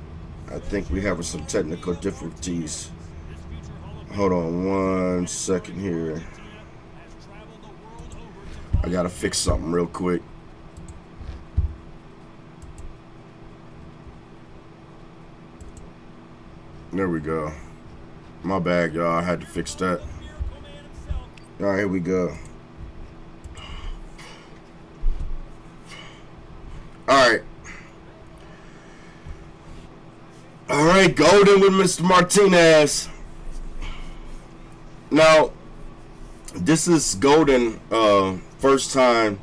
I think we're having some technical difficulties. Hold on one second here. I gotta fix something real quick. There we go. My bad, y'all. I had to fix that. All right, here we go. All right. All right, Golden with Mr. Martinez. Now, this is Golden first time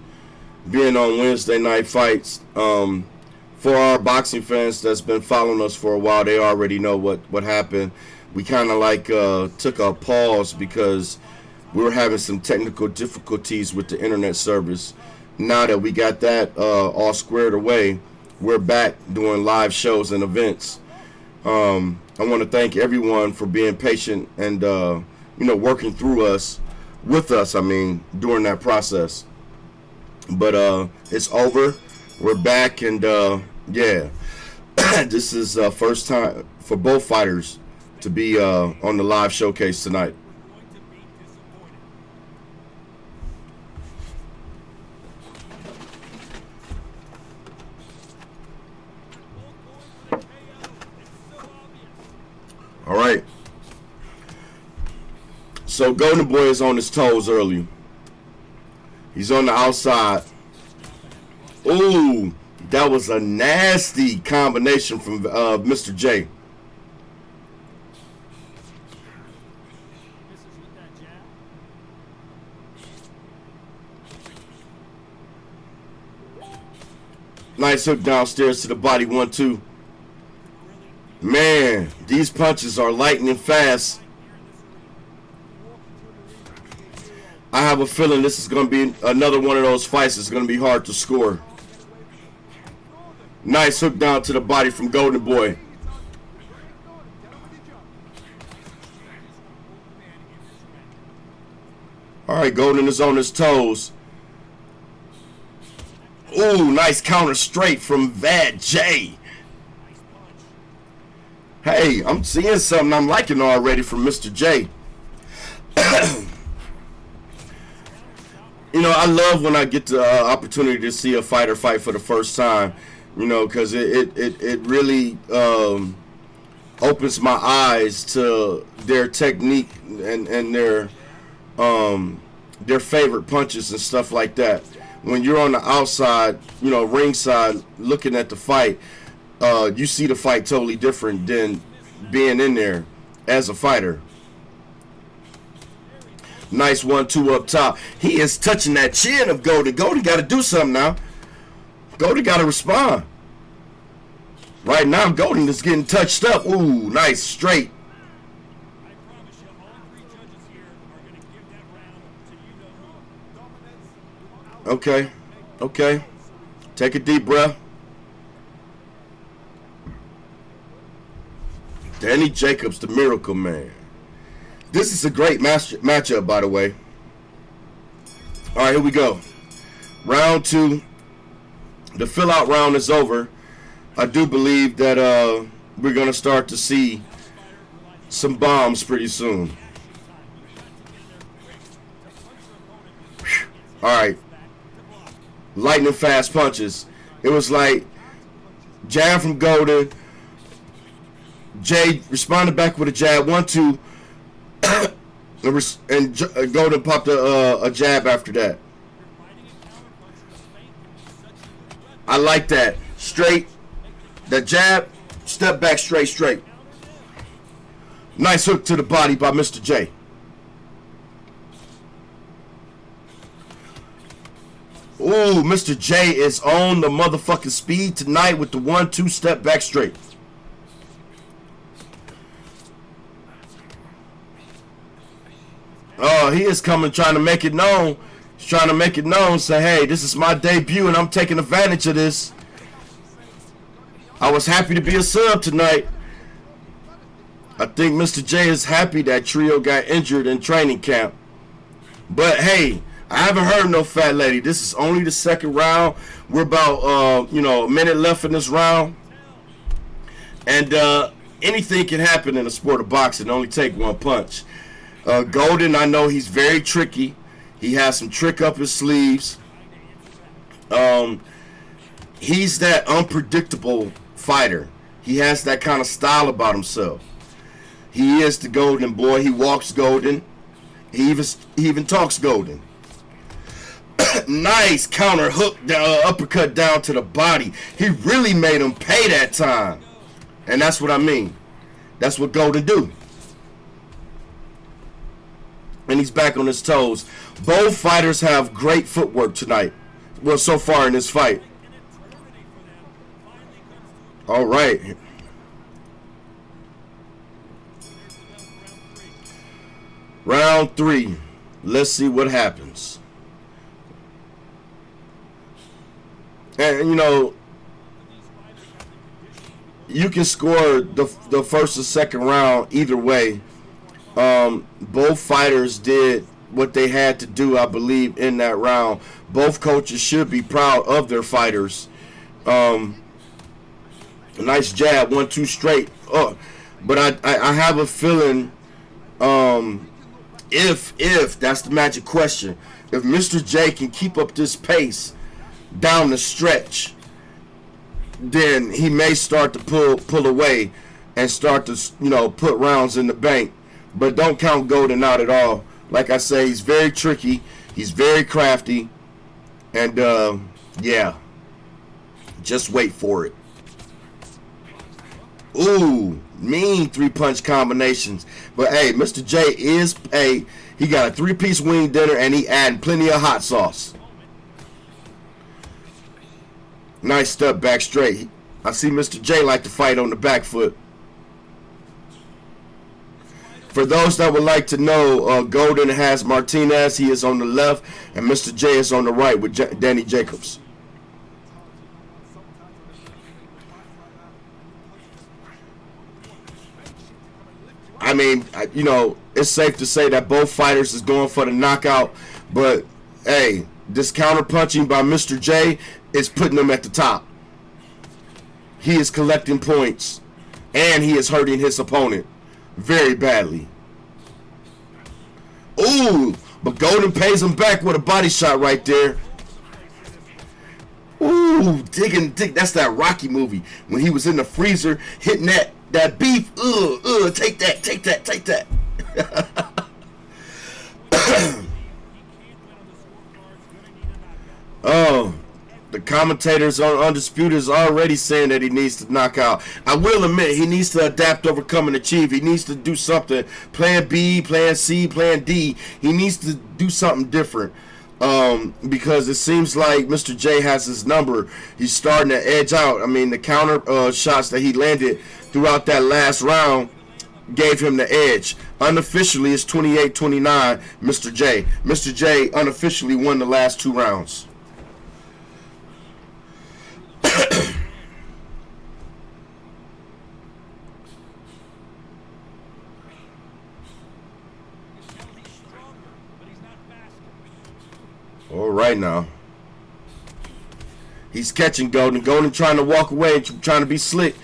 being on Wednesday Night Fights. For our boxing fans that's been following us for a while, they already know what happened. We kind of like took a pause because we were having some technical difficulties with the internet service. Now that we got that all squared away, we're back doing live shows and events. I want to thank everyone for being patient and working with us, during that process. But it's over. We're back, and this is first time for both fighters to be on the live showcase tonight. All right. So Golden Boy is on his toes early. He's on the outside. Ooh, that was a nasty combination from Mr. J. Nice hook downstairs to the body, 1-2. Man, these punches are lightning fast. I have a feeling this is going to be another one of those fights that's going to be hard to score. Nice hook down to the body from Golden Boy. All right, Golden is on his toes. Ooh, nice counter straight from Vad J. Hey, I'm seeing something I'm liking already from Mr. J. You know, I love when I get the opportunity to see a fighter fight for the first time, you know, because it really opens my eyes to their technique and their favorite punches and stuff like that. When you're on the outside, you know, ringside, looking at the fight, you see the fight totally different than being in there as a fighter. Nice 1-2 up top. He is touching that chin of Golden. Golden got to do something now. Golden got to respond. Right now, Golden is getting touched up. Ooh, nice straight. Okay. Okay. Take a deep breath. Danny Jacobs, the Miracle Man. This is a great matchup, by the way. All right, here we go. Round 2. The fill-out round is over. I do believe that we're going to start to see some bombs pretty soon. Whew. All right. Lightning fast punches. It was like jab from Golden. Jay responded back with a jab. 1-2. and Golden popped a jab after that. I like that. Straight. That jab. Step back straight. Nice hook to the body by Mr. J. Ooh, Mr. J is on the motherfucking speed tonight with the 1-2 step back straight. Oh, he is coming, trying to make it known. He's trying to make it known, say, hey, this is my debut and I'm taking advantage of this. I was happy to be a sub tonight. I think Mr. J is happy that Trio got injured in training camp. But hey, I haven't heard no fat lady. This is only the second round. We're about a minute left in this round. And anything can happen in the sport of boxing. Only take one punch. Golden, I know he's very tricky. He has some trick up his sleeves. He's that unpredictable fighter. He has that kind of style about himself. He is the Golden Boy. He walks Golden. He even talks Golden. Nice counter hook, uppercut down to the body. He really made him pay that time. And that's what I mean. That's what Golden do. And he's back on his toes. Both fighters have great footwork tonight. Well, so far in this fight. All right. Round 3. Let's see what happens. And, you know, you can score the first or second round either way. Both fighters did what they had to do, I believe, in that round. Both coaches should be proud of their fighters. A nice jab, 1-2 straight. But I have a feeling, if that's the magic question, if Mr. J can keep up this pace down the stretch, then he may start to pull away and start to put rounds in the bank. But don't count Golden out at all. Like I say, he's very tricky. He's very crafty. And, yeah. Just wait for it. Ooh, mean 3-punch combinations. But, hey, Mr. J is he got a 3-piece wing dinner, and he adding plenty of hot sauce. Nice step back straight. I see Mr. J like to fight on the back foot. For those that would like to know, Golden has Martinez. He is on the left, and Mr. J is on the right with Danny Jacobs. I mean, you know, it's safe to say that both fighters is going for the knockout, but hey, this counter punching by Mr. J is putting him at the top. He is collecting points, and he is hurting his opponent very badly. Ooh, but Golden pays him back with a body shot right there. Ooh, digging. That's that Rocky movie when he was in the freezer hitting that beef. Take that. Oh, the commentators on Undisputed is already saying that he needs to knock out. I will admit, he needs to adapt, overcome, and achieve. He needs to do something. Plan B, plan C, plan D. He needs to do something different. Because it seems like Mr. J has his number. He's starting to edge out. I mean, the counter shots that he landed throughout that last round gave him the edge. Unofficially, it's 28-29, Mr. J. Mr. J unofficially won the last 2 rounds. All right now. He's catching Golden. Golden trying to walk away, trying to be slick.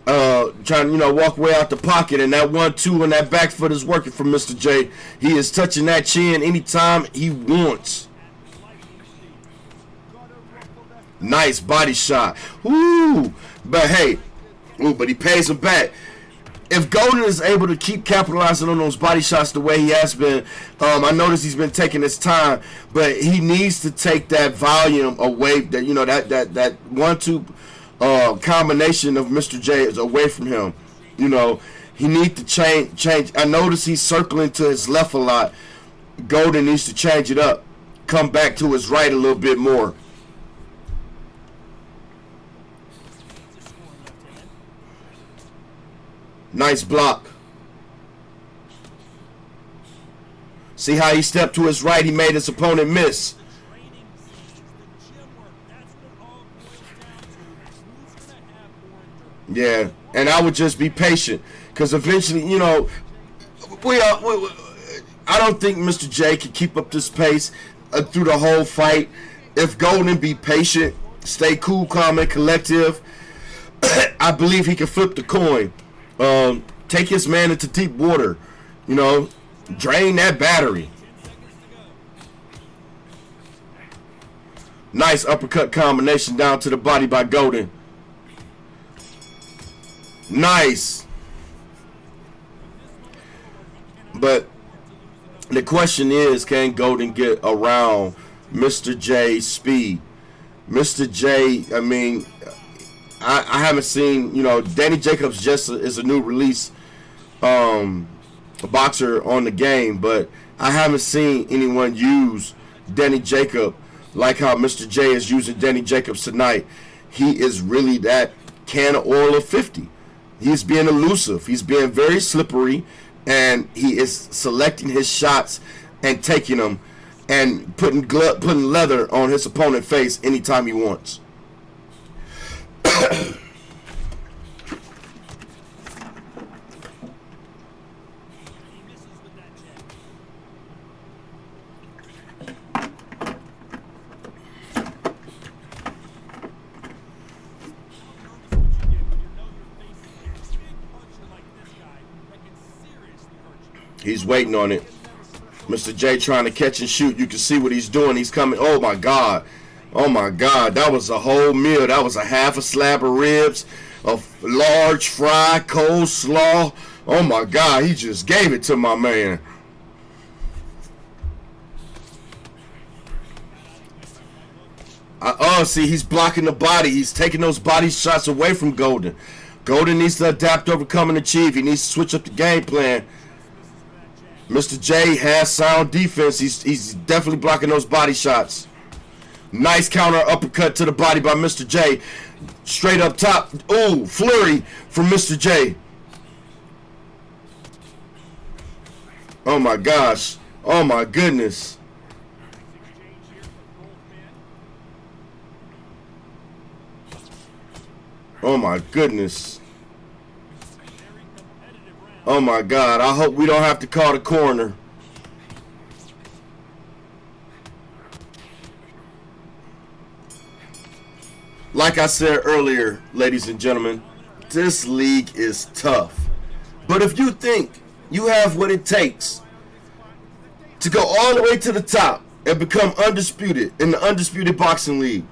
Trying to, you know, walk away out the pocket. And that 1-2 and that back foot is working for Mr. J. He is touching that chin anytime he wants. Nice body shot. Ooh. But hey, but he pays him back. If Golden is able to keep capitalizing on those body shots the way he has been, I notice he's been taking his time, but he needs to take that volume away. That, you know, that 1-2 combination of Mr. J is away from him. You know, he needs to change. I notice he's circling to his left a lot. Golden needs to change it up, come back to his right a little bit more. Nice block. See how he stepped to his right? He made his opponent miss. Yeah, and I would just be patient, because eventually, you know, I don't think Mr. J can keep up this pace through the whole fight. If Golden be patient, stay cool, calm, and collective, I believe he can flip the coin. Take his man into deep water, you know, drain that battery. Nice uppercut combination down to the body by Golden. Nice. But the question is, can Golden get around Mr. J's speed? Mr. J, I mean, I haven't seen, you know, Danny Jacobs just is a new release boxer on the game, but I haven't seen anyone use Danny Jacobs like how Mr. J is using Danny Jacobs tonight. He is really that can of oil of 50. He's being elusive. He's being very slippery, and he is selecting his shots and taking them and putting leather on his opponent's face anytime he wants. He's waiting on it. Mr. J trying to catch and shoot. You can see what he's doing. He's coming. Oh my God. Oh my God. That was a whole meal. That was a half a slab of ribs, a large fry, coleslaw. Oh my God. He just gave it to my man. See, he's blocking the body. He's taking those body shots away from Golden. Golden needs to adapt, overcome, and achieve. He needs to switch up the game plan. Mr. J has sound defense. He's definitely blocking those body shots. Nice counter uppercut to the body by Mr. J. Straight up top. Ooh, flurry from Mr. J. Oh my gosh. Oh my goodness. Oh my goodness. Oh my God. I hope we don't have to call the coroner. Like I said earlier, ladies and gentlemen, this league is tough. But if you think you have what it takes to go all the way to the top and become undisputed in the Undisputed Boxing League,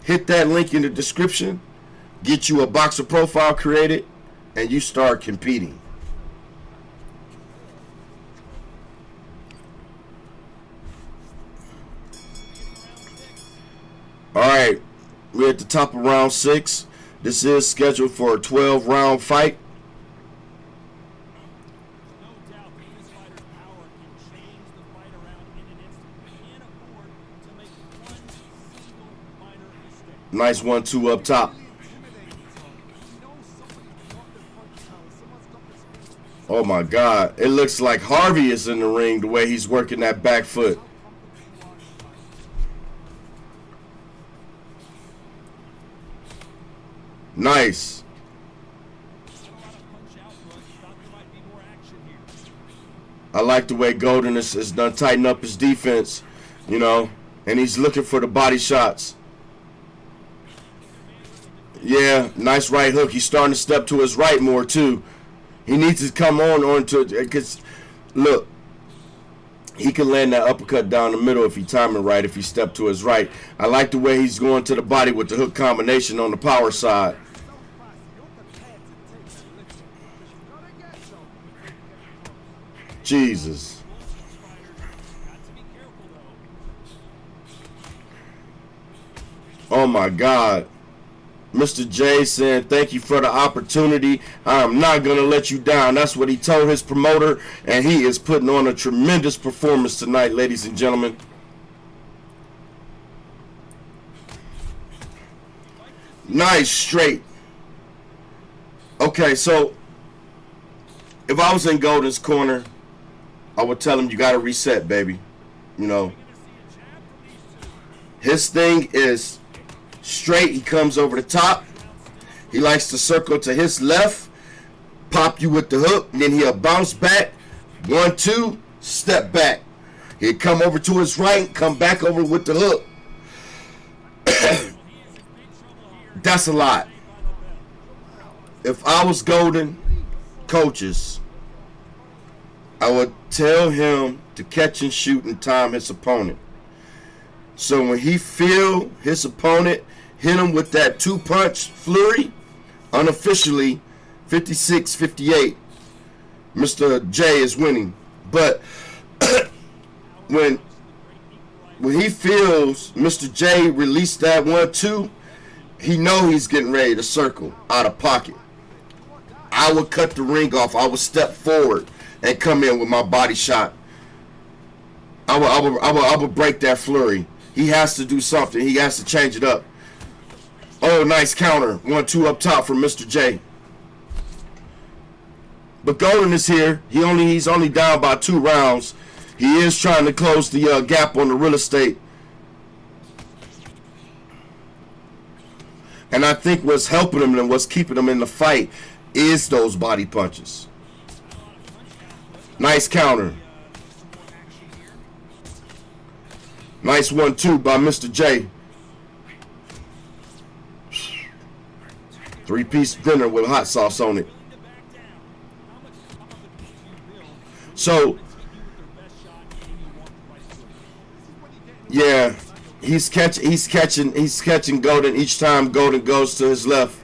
hit that link in the description, get you a boxer profile created, and you start competing. All right. We're at the top of round 6. This is scheduled for a 12-round fight. No doubt that this fighter's power can change the fight around in an instant. We can't afford to make one single minor mistake. Nice 1-2 up top. Oh my God. It looks like Harvey is in the ring the way he's working that back foot. Nice. I like the way Golden is done tighten up his defense, you know, and he's looking for the body shots. Yeah, nice right hook. He's starting to step to his right more too. He needs to come on to it because look, he can land that uppercut down the middle if he time it right, if he step to his right. I like the way he's going to the body with the hook combination on the power side. Jesus. Oh my God. Mr. J saying thank you for the opportunity. I am not going to let you down. That's what he told his promoter, and he is putting on a tremendous performance tonight, ladies and gentlemen. Nice straight. Okay, so if I was in Golden's corner, I would tell him you got to reset, baby. You know, his thing is straight. He comes over the top. He likes to circle to his left, pop you with the hook, and then he'll bounce back. 1-2, step back. He'll come over to his right, come back over with the hook. That's a lot. If I was Golden coaches, I would tell him to catch and shoot and time his opponent. So when he feel his opponent hit him with that 2-punch flurry, unofficially 56-58, Mr. J is winning. But when he feels Mr. J release that 1-2, he know he's getting ready to circle out of pocket. I would cut the ring off. I would step forward and come in with my body shot. I would break that flurry. He has to do something. He has to change it up. Oh, nice counter. 1-2 up top from Mr. J. But Golden is here. He's only down by 2 rounds. He is trying to close the gap on the real estate. And I think what's helping him and what's keeping him in the fight is those body punches. Nice counter. Nice 1-2 by Mr. J. 3-piece dinner with hot sauce on it. So, yeah, he's catching Golden each time Golden goes to his left.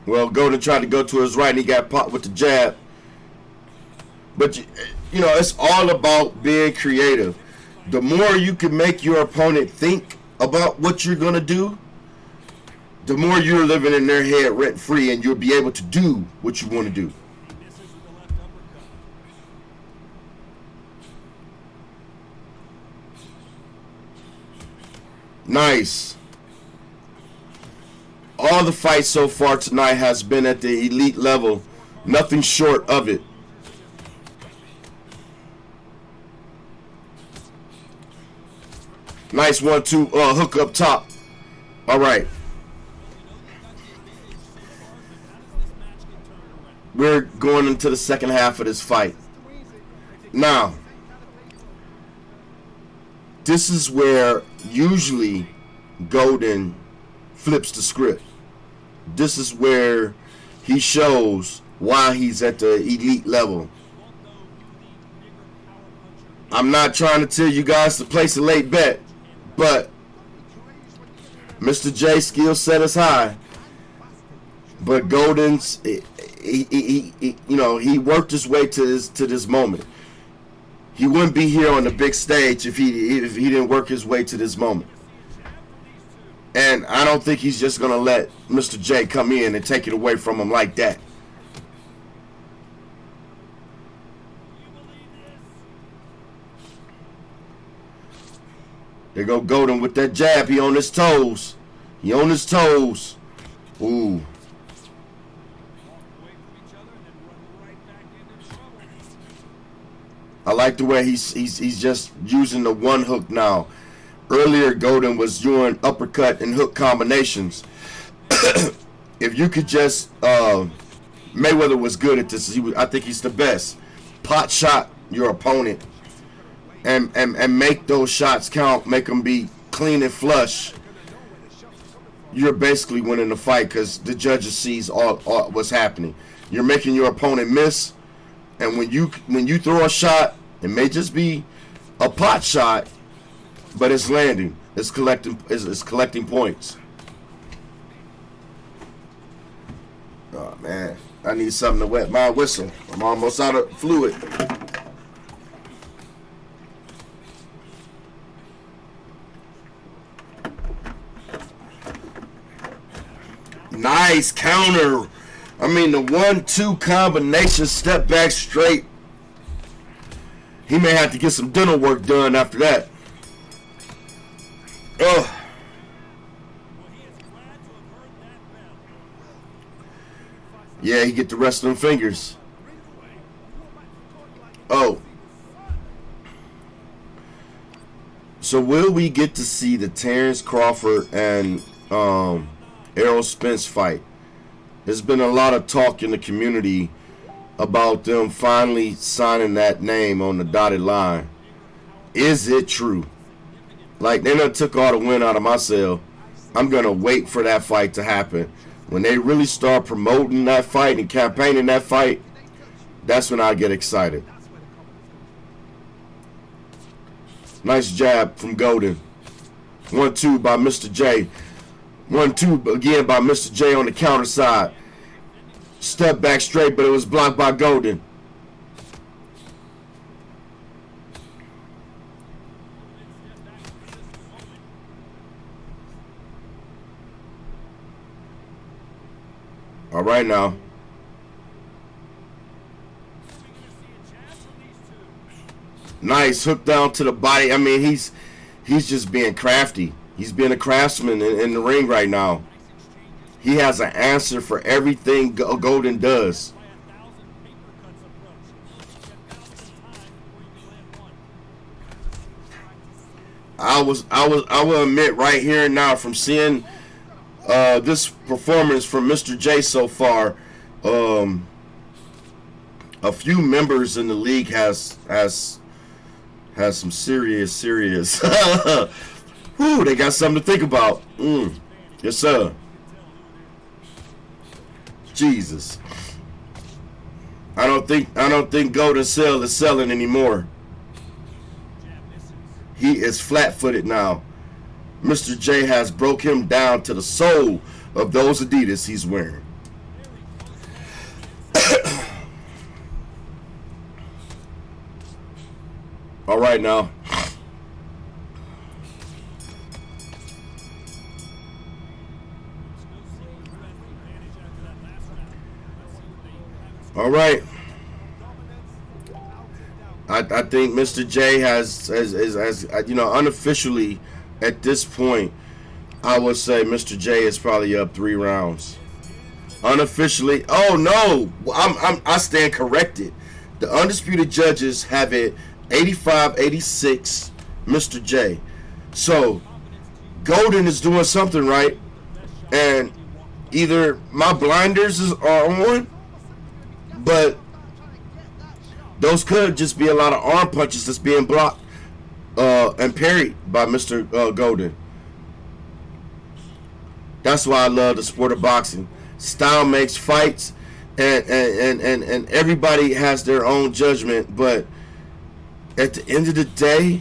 Well, Golden tried to go to his right and he got popped with the jab. But, you know, it's all about being creative. The more you can make your opponent think about what you're going to do, the more you're living in their head rent-free and you'll be able to do what you want to do. Nice. All the fights so far tonight has been at the elite level. Nothing short of it. Nice 1-2 hook up top. All right. We're going into the second half of this fight. Now, this is where usually Golden flips the script. This is where he shows why he's at the elite level. I'm not trying to tell you guys to place a late bet, but Mr. J skill set is high. But Golden's, he worked his way to this moment. He wouldn't be here on the big stage if he didn't work his way to this moment. And I don't think he's just going to let Mr. J come in and take it away from him like that. There go Golden with that jab. He on his toes. He on his toes. Ooh. I like the way he's just using the one hook now. Earlier, Golden was doing uppercut and hook combinations. If you could just, Mayweather was good at this. I think he's the best. Pot shot your opponent and make those shots count. Make them be clean and flush. You're basically winning the fight because the judges sees all what's happening. You're making your opponent miss, and when you throw a shot, it may just be a pot shot, but it's landing. It's collecting points. Oh man, I need something to wet my whistle. I'm almost out of fluid. Nice counter. I mean, the 1-2 combination, step back straight. He may have to get some dental work done after that. Ugh. Yeah, he get the rest of them fingers. Oh. So will we get to see the Terrence Crawford and Errol Spence fight? There's been a lot of talk in the community about them finally signing that name on the dotted line. Is it true? Like, they done took all the wind out of my sail. I'm going to wait for that fight to happen. When they really start promoting that fight and campaigning that fight, that's when I get excited. Nice jab from Golden. 1-2 by Mr. J. 1-2 again by Mr. J on the counter side. Step back straight, but it was blocked by Golden. All right now. Nice hook down to the body. I mean, he's just being crafty. He's being a craftsman in the ring right now. He has an answer for everything Golden does. I will admit right here and now, from seeing this performance from Mr. J so far, a few members in the league has some serious. Whew, they got something to think about. Yes, sir. Jesus. I don't think Golden Cell is selling anymore. He is flat-footed now. Mr. J has broke him down to the sole of those Adidas he's wearing. All right now. All right. I think Mr. J has you know, unofficially at this point, I would say Mr. J is probably up 3 rounds. Unofficially, oh no, I stand corrected. The Undisputed judges have it 85-86, Mr. J. So Golden is doing something right, and either my blinders are on, but those could just be a lot of arm punches that's being blocked and parried by Mr. Golden. That's why I love the sport of boxing. Style makes fights, and everybody has their own judgment, but at the end of the day,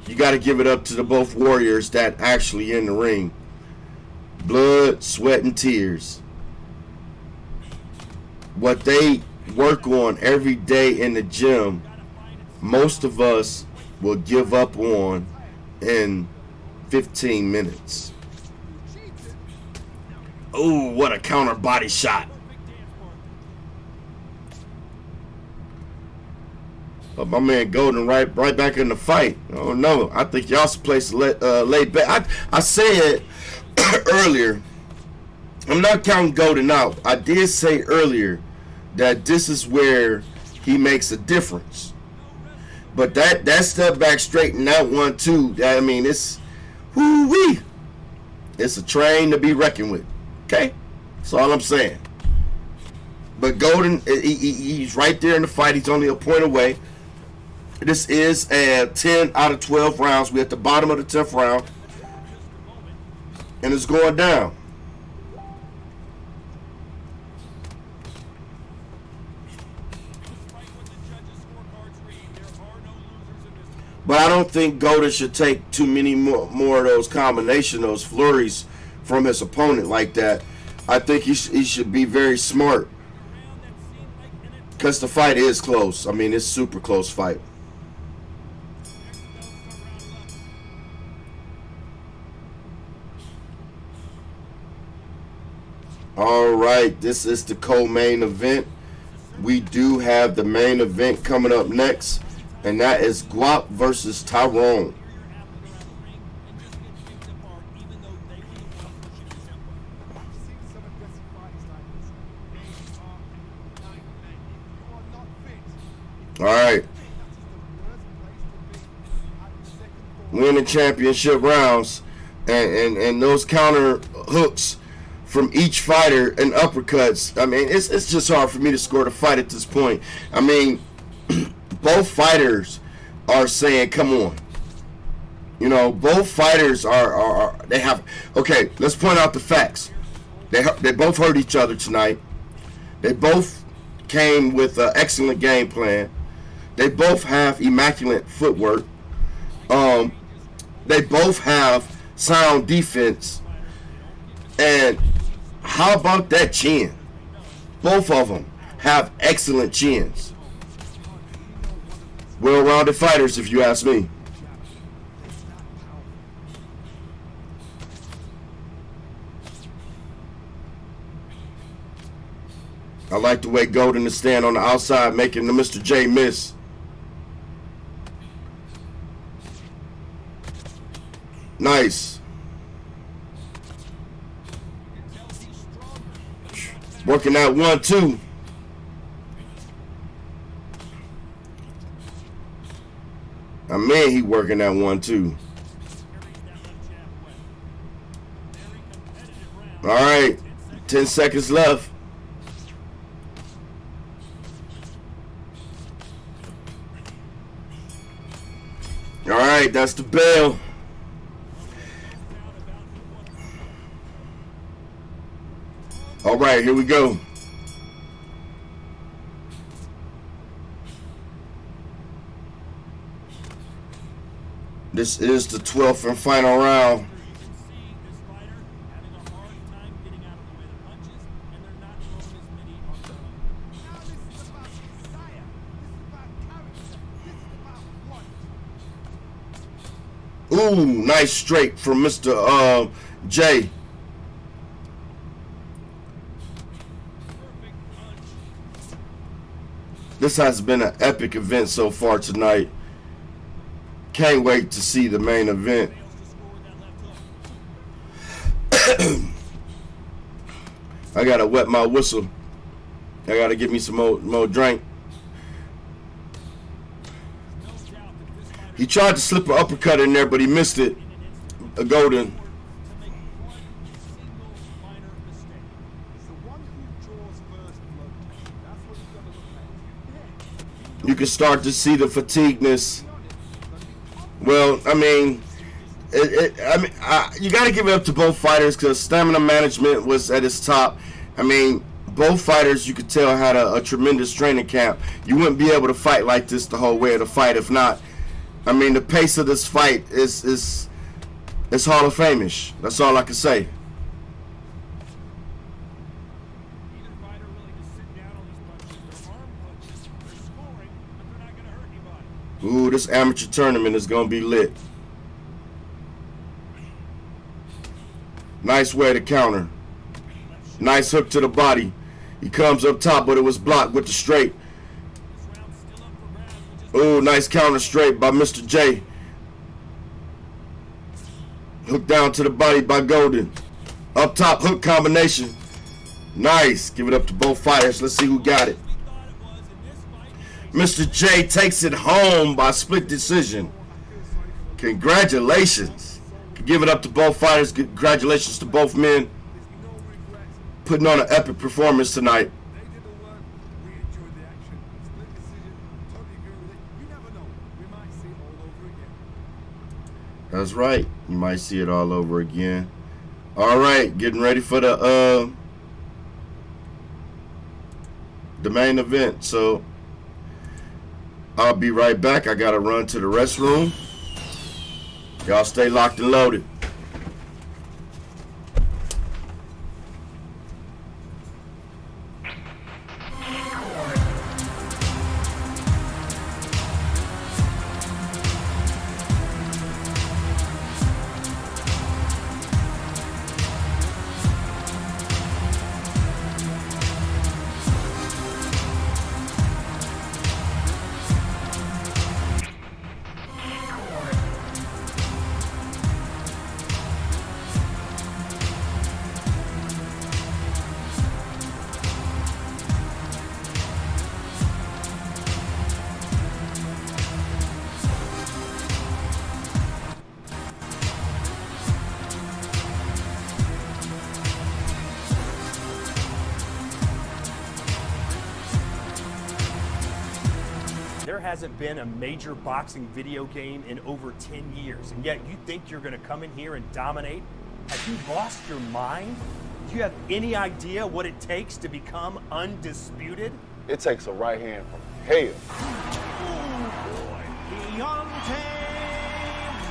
you got to give it up to the both warriors that actually in the ring. Blood, sweat, and tears. What they work on every day in the gym, most of us will give up on in 15 minutes. Oh, what a counter body shot. But my man Golden right back in the fight. Oh no, I think y'all supposed to lay back. I said earlier, I'm not counting Golden out. I did say earlier that this is where he makes a difference. But that step back straight in that one too, I mean, it's whoo-wee. It's a train to be reckoned with. Okay? That's all I'm saying. But Golden, he's right there in the fight. He's only a point away. This is 10 out of 12 rounds. We're at the bottom of the 10th round. And it's going down. But I don't think Golden should take too many more of those combinations, those flurries from his opponent like that. I think he should be very smart. Because the fight is close. I mean, it's a super close fight. All right, this is the co-main event. We do have the main event coming up next, and that is Gwuap versus Tyrone. All right. Winning championship rounds, and those counter hooks from each fighter and uppercuts. I mean, it's just hard for me to score the fight at this point. I mean, both fighters are saying, come on. You know, both fighters are they have, okay, let's point out the facts. They both hurt each other tonight. They both came with an excellent game plan. They both have immaculate footwork. They both have sound defense. And how about that chin? Both of them have excellent chins. Well-rounded fighters, if you ask me. I like the way Golden is standing on the outside, making the Mr. J miss. Nice. Working that 1-2. I mean, he working that 1-2. All right, 10 seconds left. All right, that's the bell. All right, here we go. This is the 12th and final round. Ooh, nice straight from Mr. J. This has been an epic event so far tonight. Can't wait to see the main event. I gotta wet my whistle. I gotta get me some more drink. He tried to slip an uppercut in there, but he missed it. A golden. You can start to see the fatigueness. Well, I mean, you got to give it up to both fighters because stamina management was at its top. I mean, both fighters, you could tell, had a tremendous training camp. You wouldn't be able to fight like this the whole way of the fight if not. I mean, the pace of this fight is Hall of Fame-ish. That's all I can say. Ooh, this amateur tournament is going to be lit. Nice way to counter. Nice hook to the body. He comes up top, but it was blocked with the straight. Ooh, nice counter straight by Mr. J. Hook down to the body by Golden. Up top, hook combination. Nice. Give it up to both fighters. Let's see who got it. Mr. J takes it home by split decision. Congratulations. Give it up to both fighters. Congratulations to both men. Putting on an epic performance tonight. That's right. You might see it all over again. All right. Getting ready for the main event. So I'll be right back. I got to run to the restroom. Y'all stay locked and loaded. There hasn't been a major boxing video game in over 10 years, and yet you think you're going to come in here and dominate? Have you lost your mind? Do you have any idea what it takes to become undisputed? It takes a right hand from hell.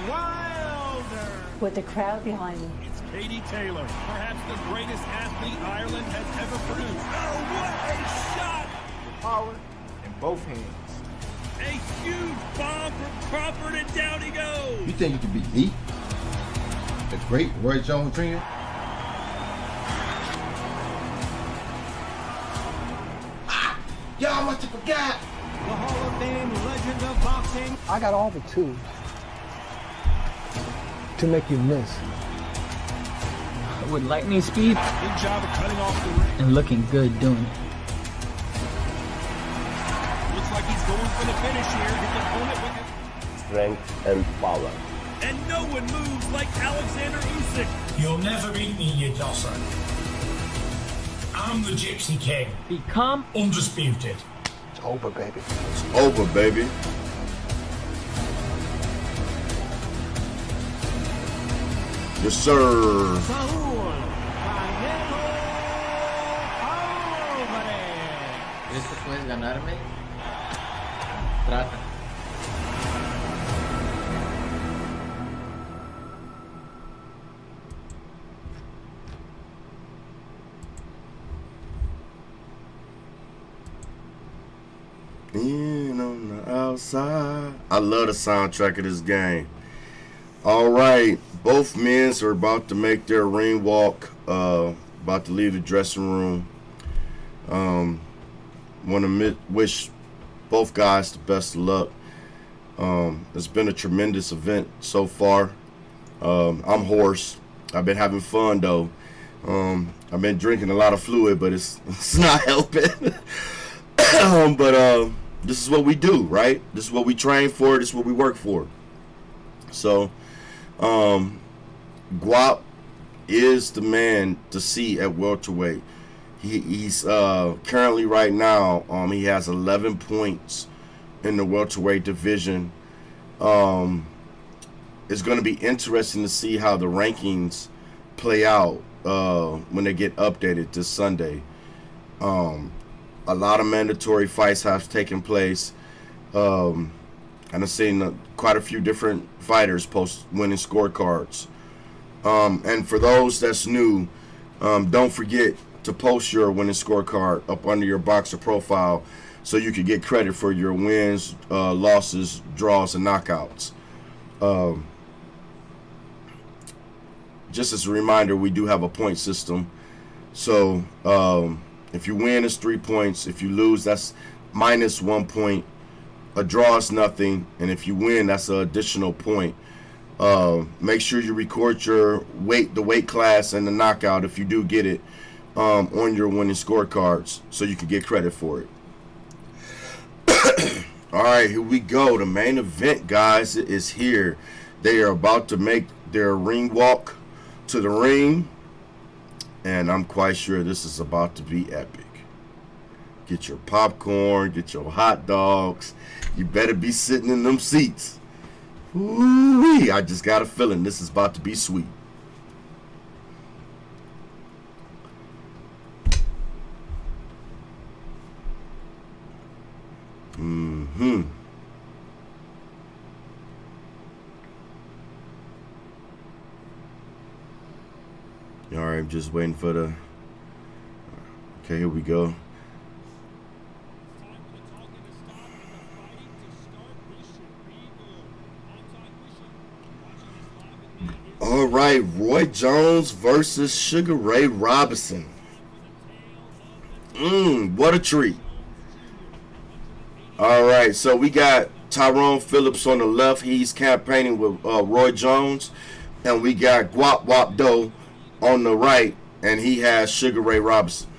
Wilder. With the crowd behind me. It's Katie Taylor, perhaps the greatest athlete Ireland has ever produced. Oh, what a shot! With power in both hands. A huge bomb from Crawford, and down he goes. You think you can beat me? The great Roy Jones Jr.? Y'all must have forgot. The Hall of Fame legend of boxing. I got all the tools to make you miss. With lightning speed. Good job of cutting off the ring. And looking good doing it. Looks like he's going for the finish here. His opponent with it. Strength and power. And no one moves like Alexander Usyk. You'll never beat me, you dosser. I'm the Gypsy King. Become undisputed. It's over, baby. It's over, baby. Yes, sir. ¿Crees que puedes ganarme? Trata. In on the outside. I love the soundtrack of this game. All right, both men are about to make their ring walk. About to leave the dressing room. Want to wish both guys the best of luck. It's been a tremendous event so far. I'm hoarse. I've been having fun though. I've been drinking a lot of fluid, but it's not helping. But this is what we do, right? This is what we train for. This is what we work for. So, Gwuap is the man to see at welterweight. He's currently right now, he has 11 points in the welterweight division. It's going to be interesting to see how the rankings play out when they get updated this Sunday. A lot of mandatory fights have taken place. And I've seen quite a few different fighters post winning scorecards. And for those that's new, don't forget to post your winning scorecard up under your boxer profile so you can get credit for your wins, losses, draws, and knockouts. Just as a reminder, we do have a point system. So if you win, it's 3 points. If you lose, that's minus 1 point. A draw is nothing. And if you win, that's an additional point. Make sure you record your weight, the weight class, and the knockout if you do get it on your winning scorecards so you can get credit for it. All right, here we go. The main event, guys, is here. They are about to make their ring walk to the ring, and I'm quite sure this is about to be epic. Get your popcorn, get your hot dogs. You better be sitting in them seats. Ooh-wee, I just got a feeling this is about to be sweet. All right, I'm just waiting for the... Okay, here we go. All right, Roy Jones versus Sugar Ray Robinson. What a treat. All right, so we got Tyrone Phillips on the left. He's campaigning with Roy Jones. And we got Gwuap Do on the right, and he has Sugar Ray Robinson.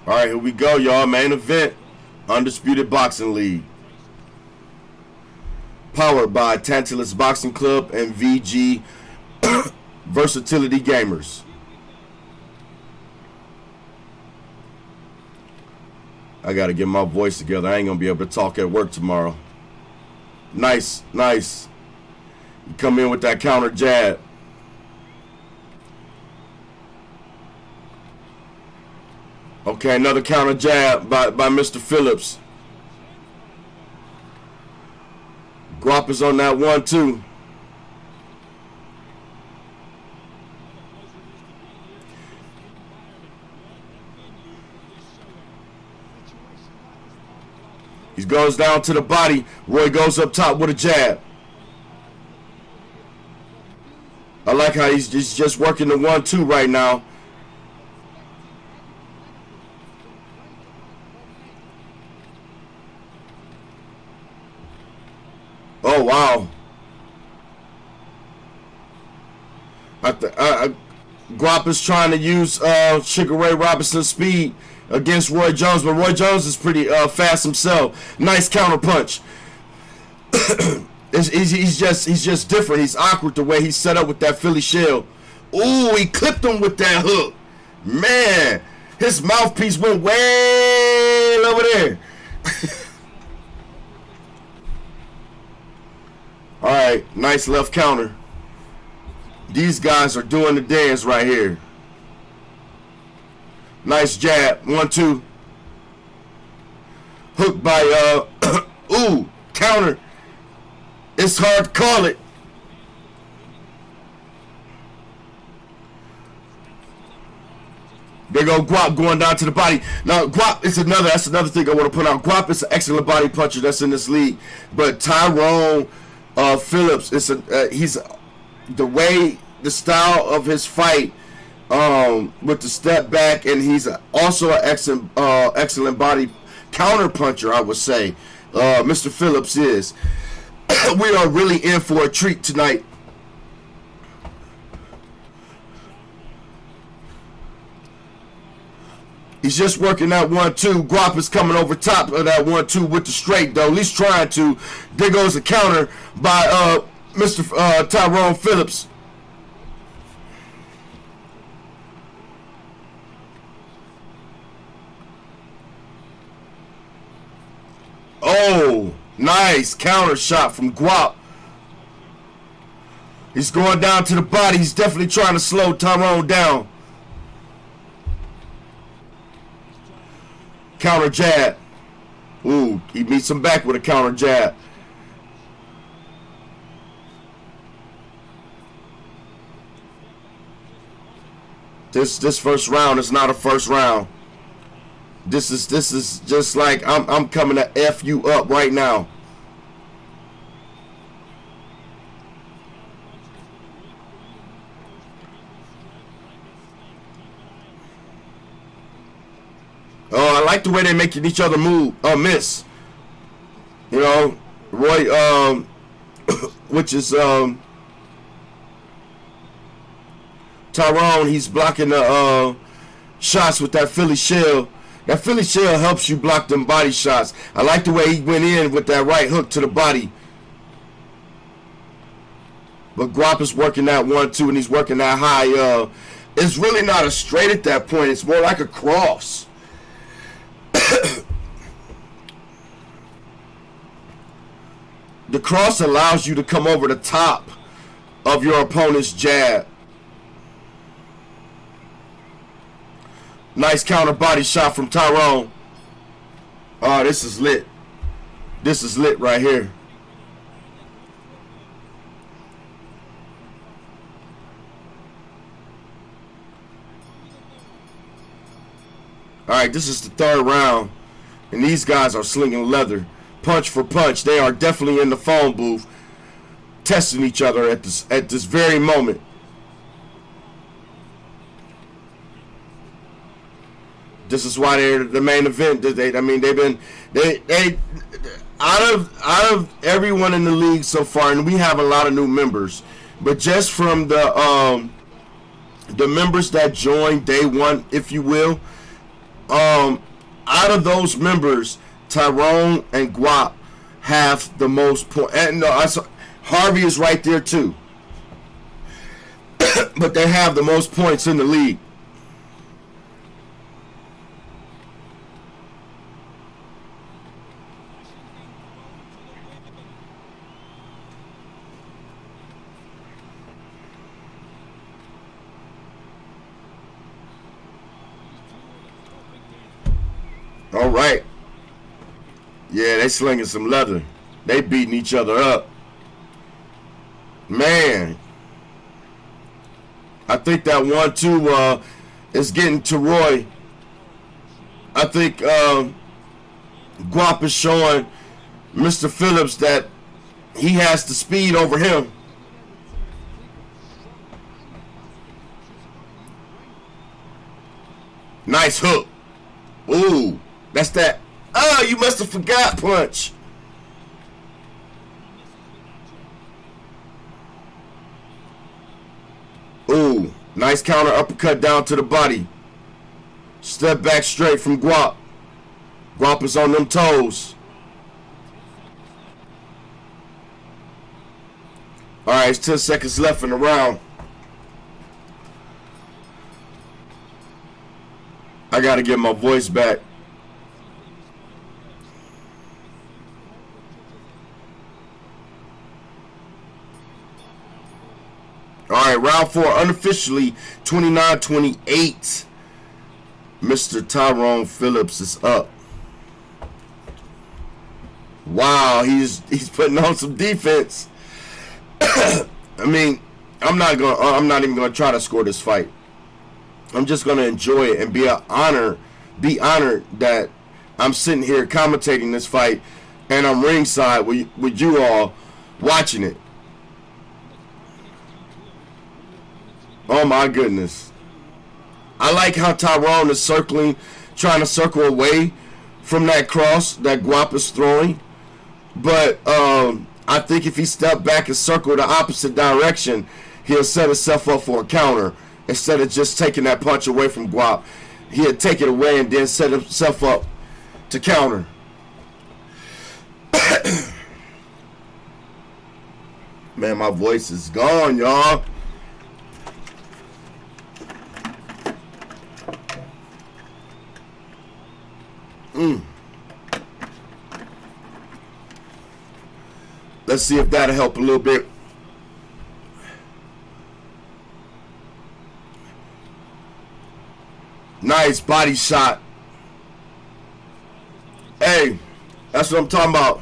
All right, here we go, y'all. Main event, Undisputed Boxing League. Powered by Tantalus Boxing Club and VG Versatility Gamers. I got to get my voice together. I ain't going to be able to talk at work tomorrow. Nice, nice. You come in with that counter jab. Okay, another counter jab by Mr. Phillips. Gwuap is on that 1-2. He goes down to the body. Roy goes up top with a jab. I like how he's just working the 1-2 right now. Oh, wow. Gwuap is trying to use Sugar Ray Robinson's speed against Roy Jones, but Roy Jones is pretty fast himself. Nice counter punch. he's just different. He's awkward the way he's set up with that Philly shell. Ooh, he clipped him with that hook. Man, his mouthpiece went way over there. All right, nice left counter. These guys are doing the dance right here. Nice jab, 1-2. Hook by, ooh, counter. It's hard to call it. There go Gwuap going down to the body. Now, Gwuap is that's another thing I want to put out. Gwuap is an excellent body puncher that's in this league. But Tyrone Phillips, he's the way, the style of his fight, with the step back, and he's also an excellent body counter puncher, I would say. Mr. Phillips is. We are really in for a treat tonight. He's just working that 1-2. Gwuap is coming over top of that 1-2 with the straight, though. At least trying to. There goes a counter by Mr. Tyrone Phillips. Oh, nice counter shot from Gwuap. He's going down to the body. He's definitely trying to slow Tyrone down. Counter jab. Ooh, he beats him back with a counter jab. This first round is not a first round. This is just like I'm coming to F you up right now. Oh, I like the way they're making each other miss. You know, Roy, which is Tyrone. He's blocking the shots with that Philly shell. That Philly shell helps you block them body shots. I like the way he went in with that right hook to the body. But Gwuap is working that 1-2, and he's working that high. It's really not a straight at that point. It's more like a cross. The cross allows you to come over the top of your opponent's jab. Nice counter body shot from Tyrone. Oh, this is lit. This is lit right here. All right, this is the third round, and these guys are slinging leather. Punch for punch. They are definitely in the phone booth testing each other at this very moment. This is why they're the main event. They out of everyone in the league so far, and we have a lot of new members, but just from the members that joined day one, if you will, out of those members, Tyrone and Gwuap have the most points. And Harvey is right there too, but they have the most points in the league. All right. Yeah, they slinging some leather. They beating each other up. Man. I think that 1-2 is getting to Roy. I think Gwuap is showing Mr. Phillips that he has the speed over him. Nice hook. Ooh. That's that. Oh, you must have forgot punch. Ooh, nice counter uppercut down to the body. Step back straight from Gwuap. Gwuap is on them toes. All right, it's 10 seconds left in the round. I got to get my voice back. All right, round 4, unofficially 29-28. Mr. Tyrone Phillips is up. Wow, he's putting on some defense. I mean, I'm not even gonna try to score this fight. I'm just gonna enjoy it and be honored that I'm sitting here commentating this fight, and I'm ringside with you all watching it. Oh my goodness. I like how Tyrone is trying to circle away from that cross that Gwuap is throwing. But I think if he stepped back and circled the opposite direction, he'll set himself up for a counter instead of just taking that punch away from Gwuap. He'll take it away and then set himself up to counter. Man, my voice is gone, y'all. Let's see if that'll help a little bit. Nice body shot. Hey, that's what I'm talking about.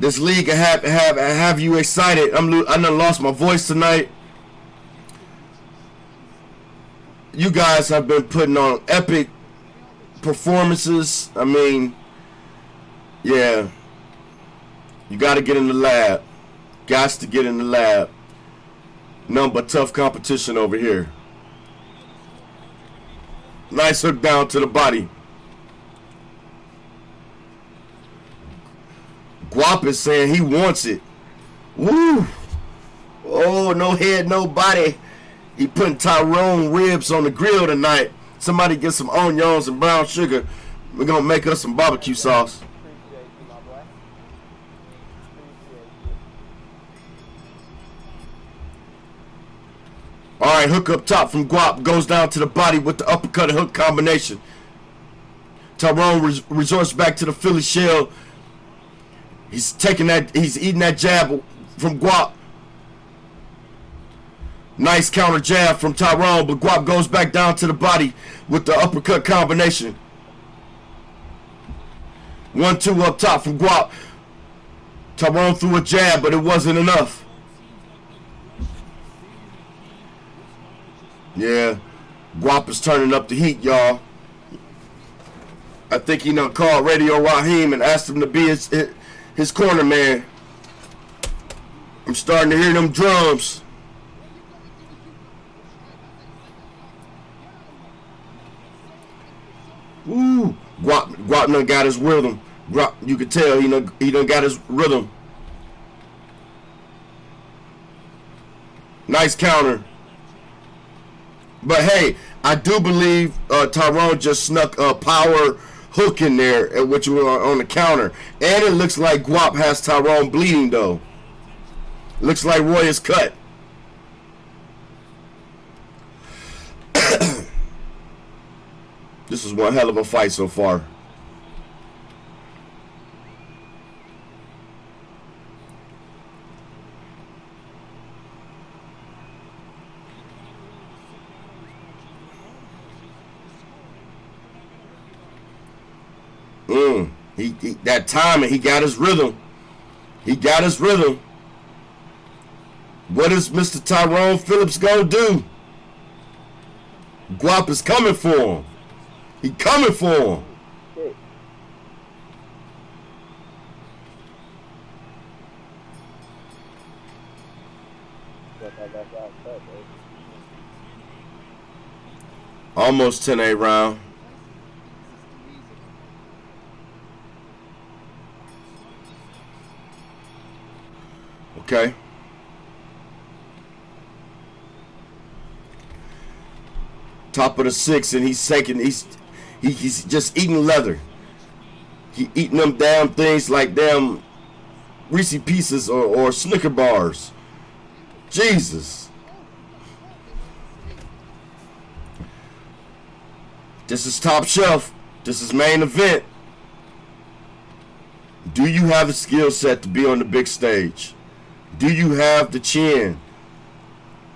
This league can have you excited. I done lost my voice tonight. You guys have been putting on epic performances. I mean, yeah. You got to get in the lab. Got to get in the lab. Nothing but tough competition over here. Nice hook down to the body. Gwuap is saying he wants it. Woo! Oh, no head, no body. He putting Tyrone ribs on the grill tonight. Somebody get some onions and brown sugar. We're going to make us some barbecue sauce. All right, hook up top from Gwuap. Goes down to the body with the uppercut and hook combination. Tyrone resorts back to the Philly shell. He's eating that jab from Gwuap. Nice counter jab from Tyrone, but Gwuap goes back down to the body with the uppercut combination. 1-2 up top from Gwuap. Tyrone threw a jab, but it wasn't enough. Yeah, Gwuap is turning up the heat, y'all. I think he done called Radio Raheem and asked him to be his corner man. I'm starting to hear them drums. Woo! Gwuap done got his rhythm. You can tell he done got his rhythm. Nice counter. But hey, I do believe Tyrone just snuck a power hook in there, which was on the counter. And it looks like Gwuap has Tyrone bleeding, though. Looks like Roy is cut. This is one hell of a fight so far. That timing, he got his rhythm. He got his rhythm. What is Mr. Tyrone Phillips gonna do? Gwuap is coming for him. He coming for him. Almost 10-8 round. Okay. Top of the 6, and he's just eating leather. He eating them damn things like damn Reese Pieces or Snicker bars. Jesus. This is top shelf. This is main event. Do you have the skill set to be on the big stage? Do you have the chin,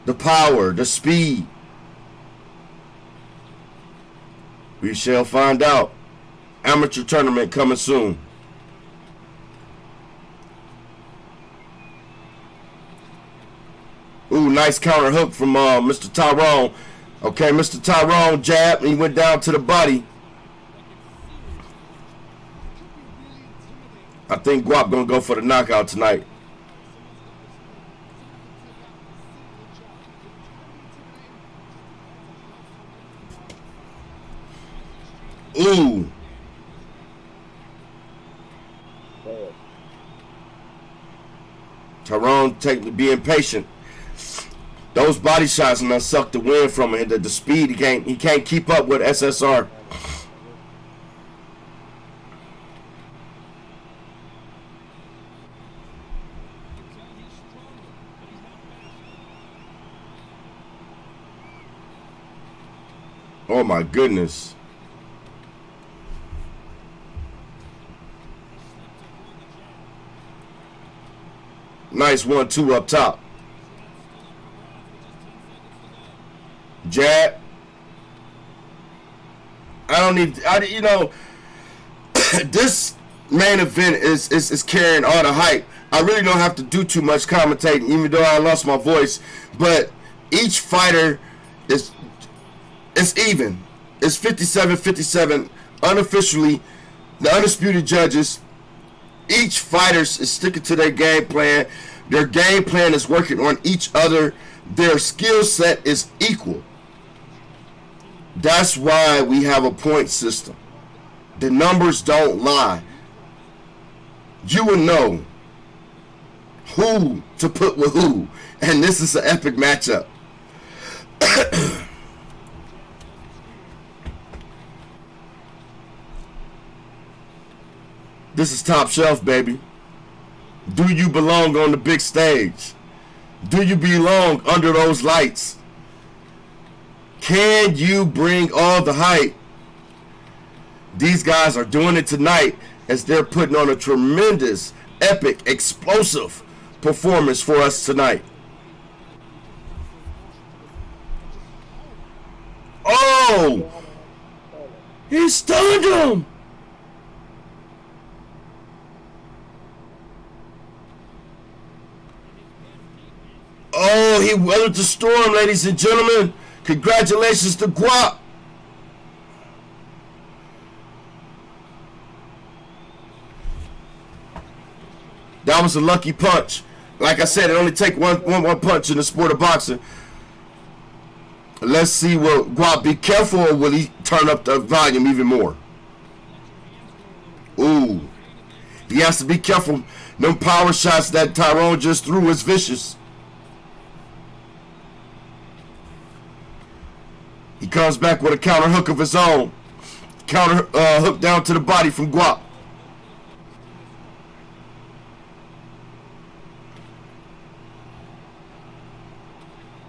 the power, the speed? We shall find out. Amateur tournament coming soon. Ooh, nice counter hook from Mr. Tyrone. Okay, Mr. Tyrone jab, and he went down to the body. I think Gwuap gonna go for the knockout tonight. Ooh. Tyrone being patient. Those body shots and suck the wind from him. The speed, he can't keep up with SSR. Oh my goodness. Nice 1-2 up top. Jab. You know, this main event is carrying all the hype. I really don't have to do too much commentating, even though I lost my voice. But each fighter it's even. It's 57-57. Unofficially, the Undisputed judges, each fighter is sticking to their game plan. Their game plan is working on each other. Their skill set is equal. That's why we have a point system. The numbers don't lie. You will know who to put with who. And this is an epic matchup. This is top shelf, baby. Do you belong on the big stage? Do you belong under those lights? Can you bring all the hype? These guys are doing it tonight as they're putting on a tremendous, epic, explosive performance for us tonight. Oh! He stunned him! Oh, he weathered the storm, ladies and gentlemen. Congratulations to Gwuap. That was a lucky punch. Like I said, it only takes one punch in the sport of boxing. Let's see what Gwuap. Be careful, or will he turn up the volume even more? Ooh. He has to be careful. Them power shots that Tyrone just threw is vicious. He comes back with a counter hook of his own. Counter hook down to the body from Gwuap.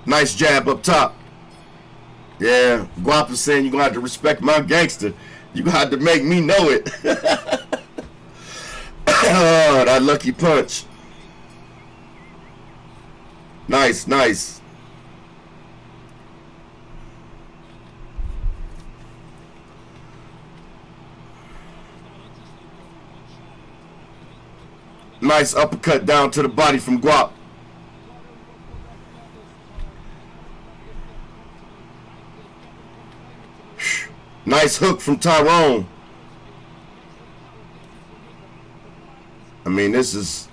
Nice jab up top. Yeah, Gwuap is saying you're going to have to respect my gangster. You're going to have to make me know it. Oh, that lucky punch. Nice, nice. Nice uppercut down to the body from Gwuap. Nice hook from Tyrone. I mean, this is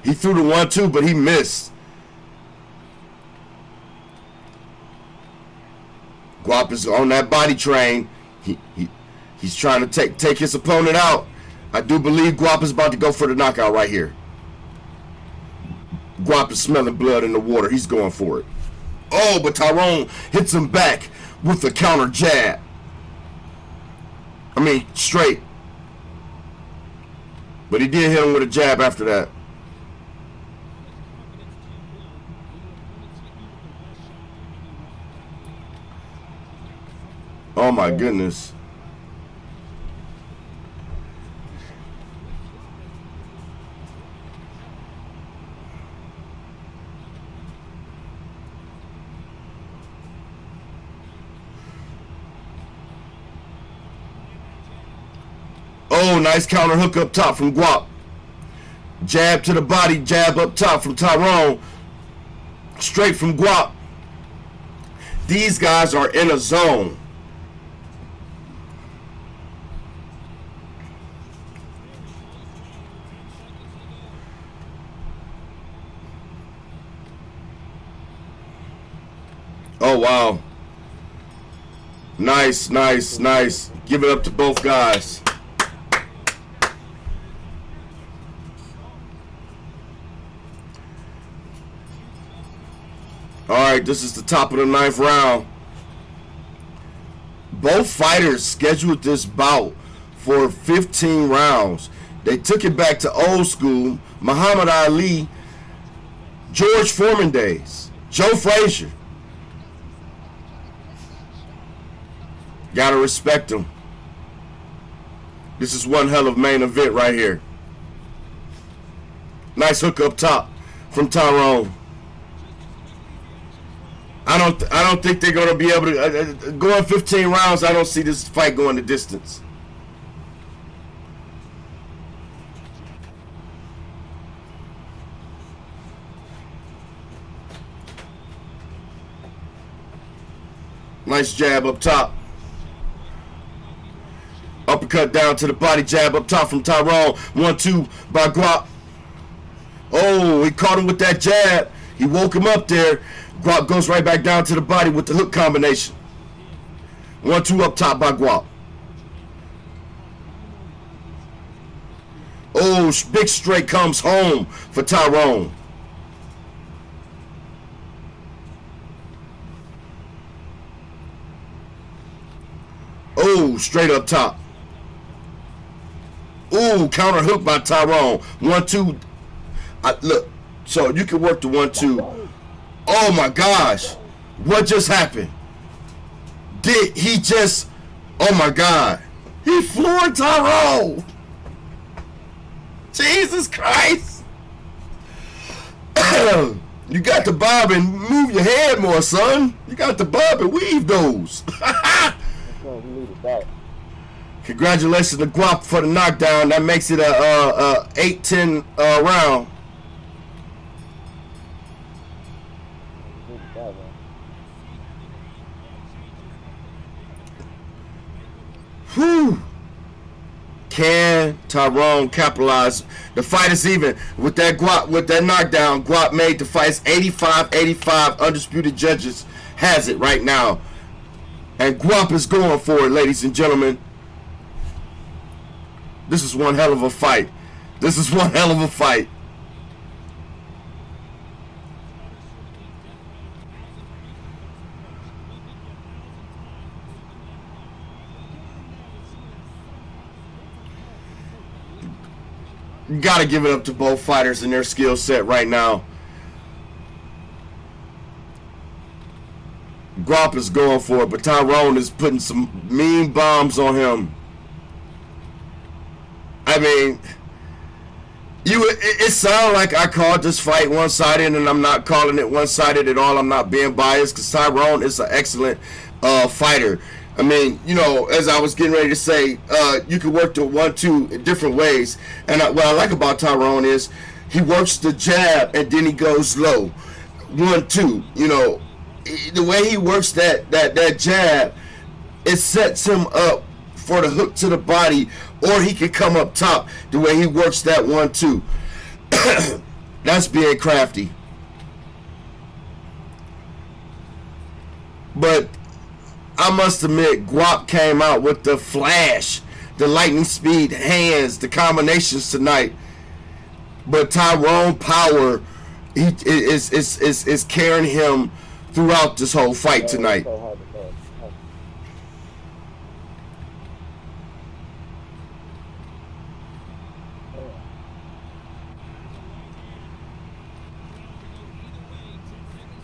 he threw the 1-2, but he missed. Gwuap is on that body train. He's trying to take his opponent out. I do believe Gwuap is about to go for the knockout right here. Gwuap is smelling blood in the water. He's going for it. Oh, but Tyrone hits him back with a counter jab. I mean, straight. But he did hit him with a jab after that. Oh my goodness. Oh, nice counter hook up top from Gwuap. Jab to the body, jab up top from Tyrone. Straight from Gwuap. These guys are in a zone. Oh, wow. Nice, nice, nice. Give it up to both guys. All right, this is the top of the 9th round. Both fighters scheduled this bout for 15 rounds. They took it back to old school, Muhammad Ali, George Foreman days, Joe Frazier. Gotta respect them. This is one hell of main event right here. Nice hook up top from Tyrone. I don't think they're gonna be able to going 15 rounds. I don't see this fight going the distance. Nice jab up top. Uppercut down to the body, jab up top from Tyrone. 1-2 by Gwuap. Oh, he caught him with that jab. He woke him up there. Gwuap goes right back down to the body with the hook combination. 1-2 up top by Gwuap. Oh, big straight comes home for Tyrone. Oh, straight up top. Ooh, counter hook by Tyrone. 1-2. Look, so you can work the 1-2. Oh my gosh. What just happened? Did he just... Oh my God. He floored Tyrone. Jesus Christ. You got to bob and move your head more, son. You got to bob and weave those. Congratulations to Gwuap for the knockdown. That makes it a 8-10 round. Whew. Can Tyrone capitalize? The fight is even with that Gwuap, with that knockdown. Gwuap made the fights 85-85. Undisputed judges has it right now. And Gwuap is going for it, ladies and gentlemen. This is one hell of a fight. This is one hell of a fight. You gotta give it up to both fighters and their skill set right now. Gwuap is going for it, but Tyrone is putting some mean bombs on him. I mean, it sounds like I called this fight one-sided, and I'm not calling it one-sided at all. I'm not being biased because Tyrone is an excellent fighter. I mean, you know, as I was getting ready to say, you can work the 1-2 in different ways. And what I like about Tyrone is he works the jab and then he goes low. 1-2, you know, the way he works that jab, it sets him up for the hook to the body, or he can come up top the way he works that 1-2. That's being crafty. But I must admit, Gwuap came out with the flash, the lightning speed hands, the combinations tonight. But Tyrone power, he is carrying him throughout this whole fight tonight.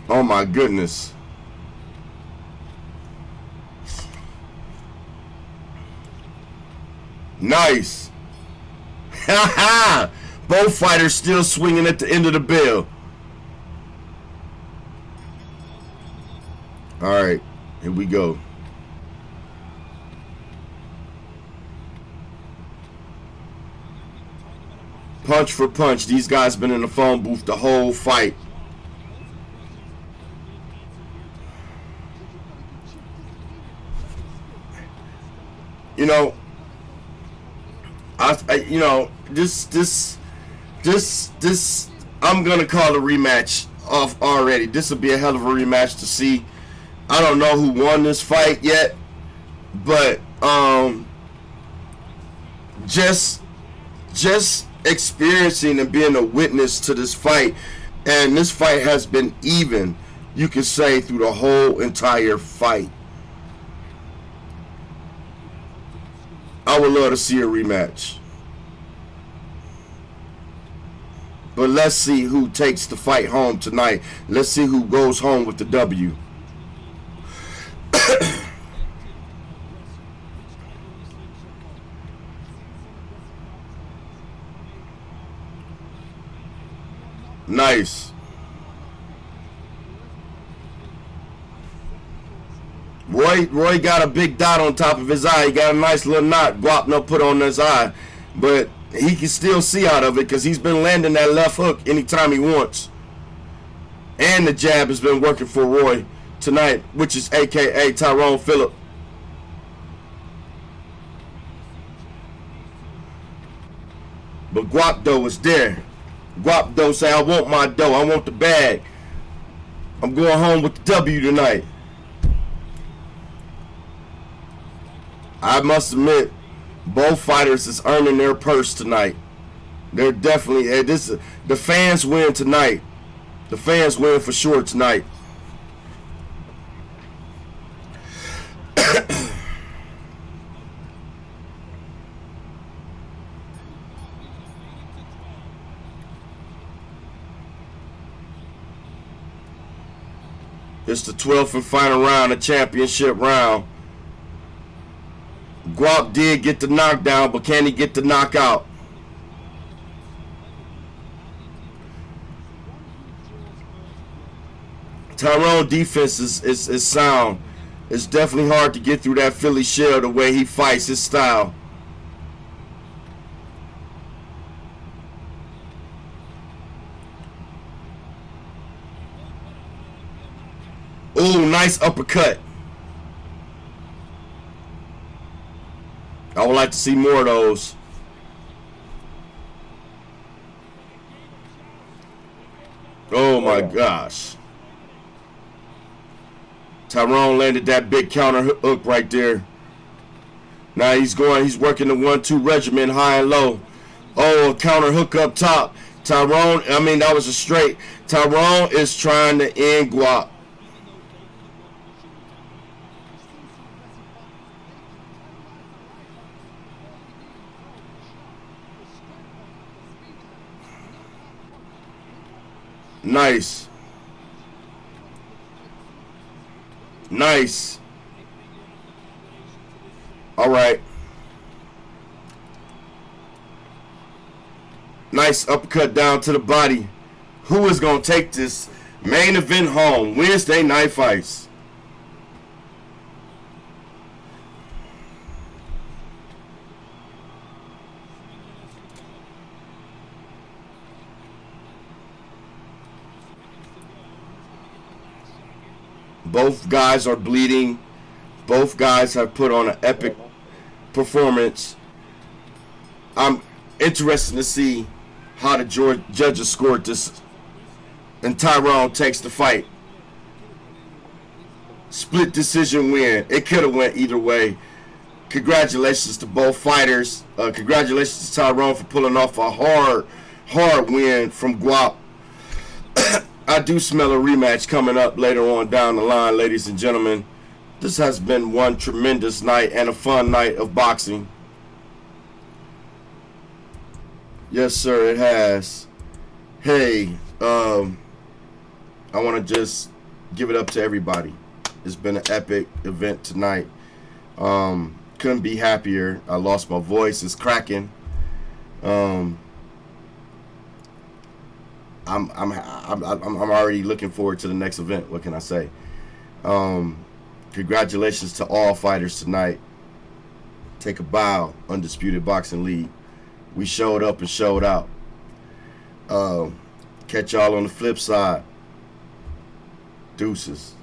Oh my goodness. Nice. Ha ha. Both fighters still swinging at the end of the bell. All right, here we go. Punch for punch. These guys been in the phone booth the whole fight. You know, you know, this, I'm gonna call a rematch off already. This will be a hell of a rematch to see. I don't know who won this fight yet, But just experiencing and being a witness to this fight, and this fight has been even, you could say, through the whole entire fight. I would love to see a rematch. But let's see who takes the fight home tonight. Let's see who goes home with the W. Nice. Roy got a big dot on top of his eye. He got a nice little knot Gwuap no put on his eye. But he can still see out of it because he's been landing that left hook anytime he wants. And the jab has been working for Roy tonight, which is a.k.a. Tyrone Phillip. But Gwuap though was there. Gwuap though say, I want my dough. I want the bag. I'm going home with the W tonight. I must admit, both fighters is earning their purse tonight. They're definitely, the fans win tonight. The fans win for sure tonight. It's the 12th and final round, the championship round. Gwuap did get the knockdown, but can he get the knockout? Tyrone defense is sound. It's definitely hard to get through that Philly shell the way he fights, his style. Ooh, nice uppercut. I would like to see more of those. Oh my gosh. Tyrone landed that big counter hook right there. Now he's working the 1-2 regimen high and low. Oh, a counter hook up top. Tyrone, that was a straight. Tyrone is trying to end Gwuap. Nice. Nice. All right. Nice uppercut down to the body. Who is going to take this main event home? Wednesday night fights. Both guys are bleeding. Both guys have put on an epic performance. I'm interested to see how the judges scored this. And Tyrone takes the fight. Split decision win. It could have went either way. Congratulations to both fighters. Congratulations to Tyrone for pulling off a hard win from Gwuap. I do smell a rematch coming up later on down the line, ladies and gentlemen. This has been one tremendous night and a fun night of boxing. Yes, sir, it has. Hey, I want to just give it up to everybody. It's been an epic event tonight. Couldn't be happier. I lost my voice. It's cracking. I'm already looking forward to the next event. What can I say? Congratulations to all fighters tonight. Take a bow, Undisputed Boxing League. We showed up and showed out. Catch y'all on the flip side. Deuces.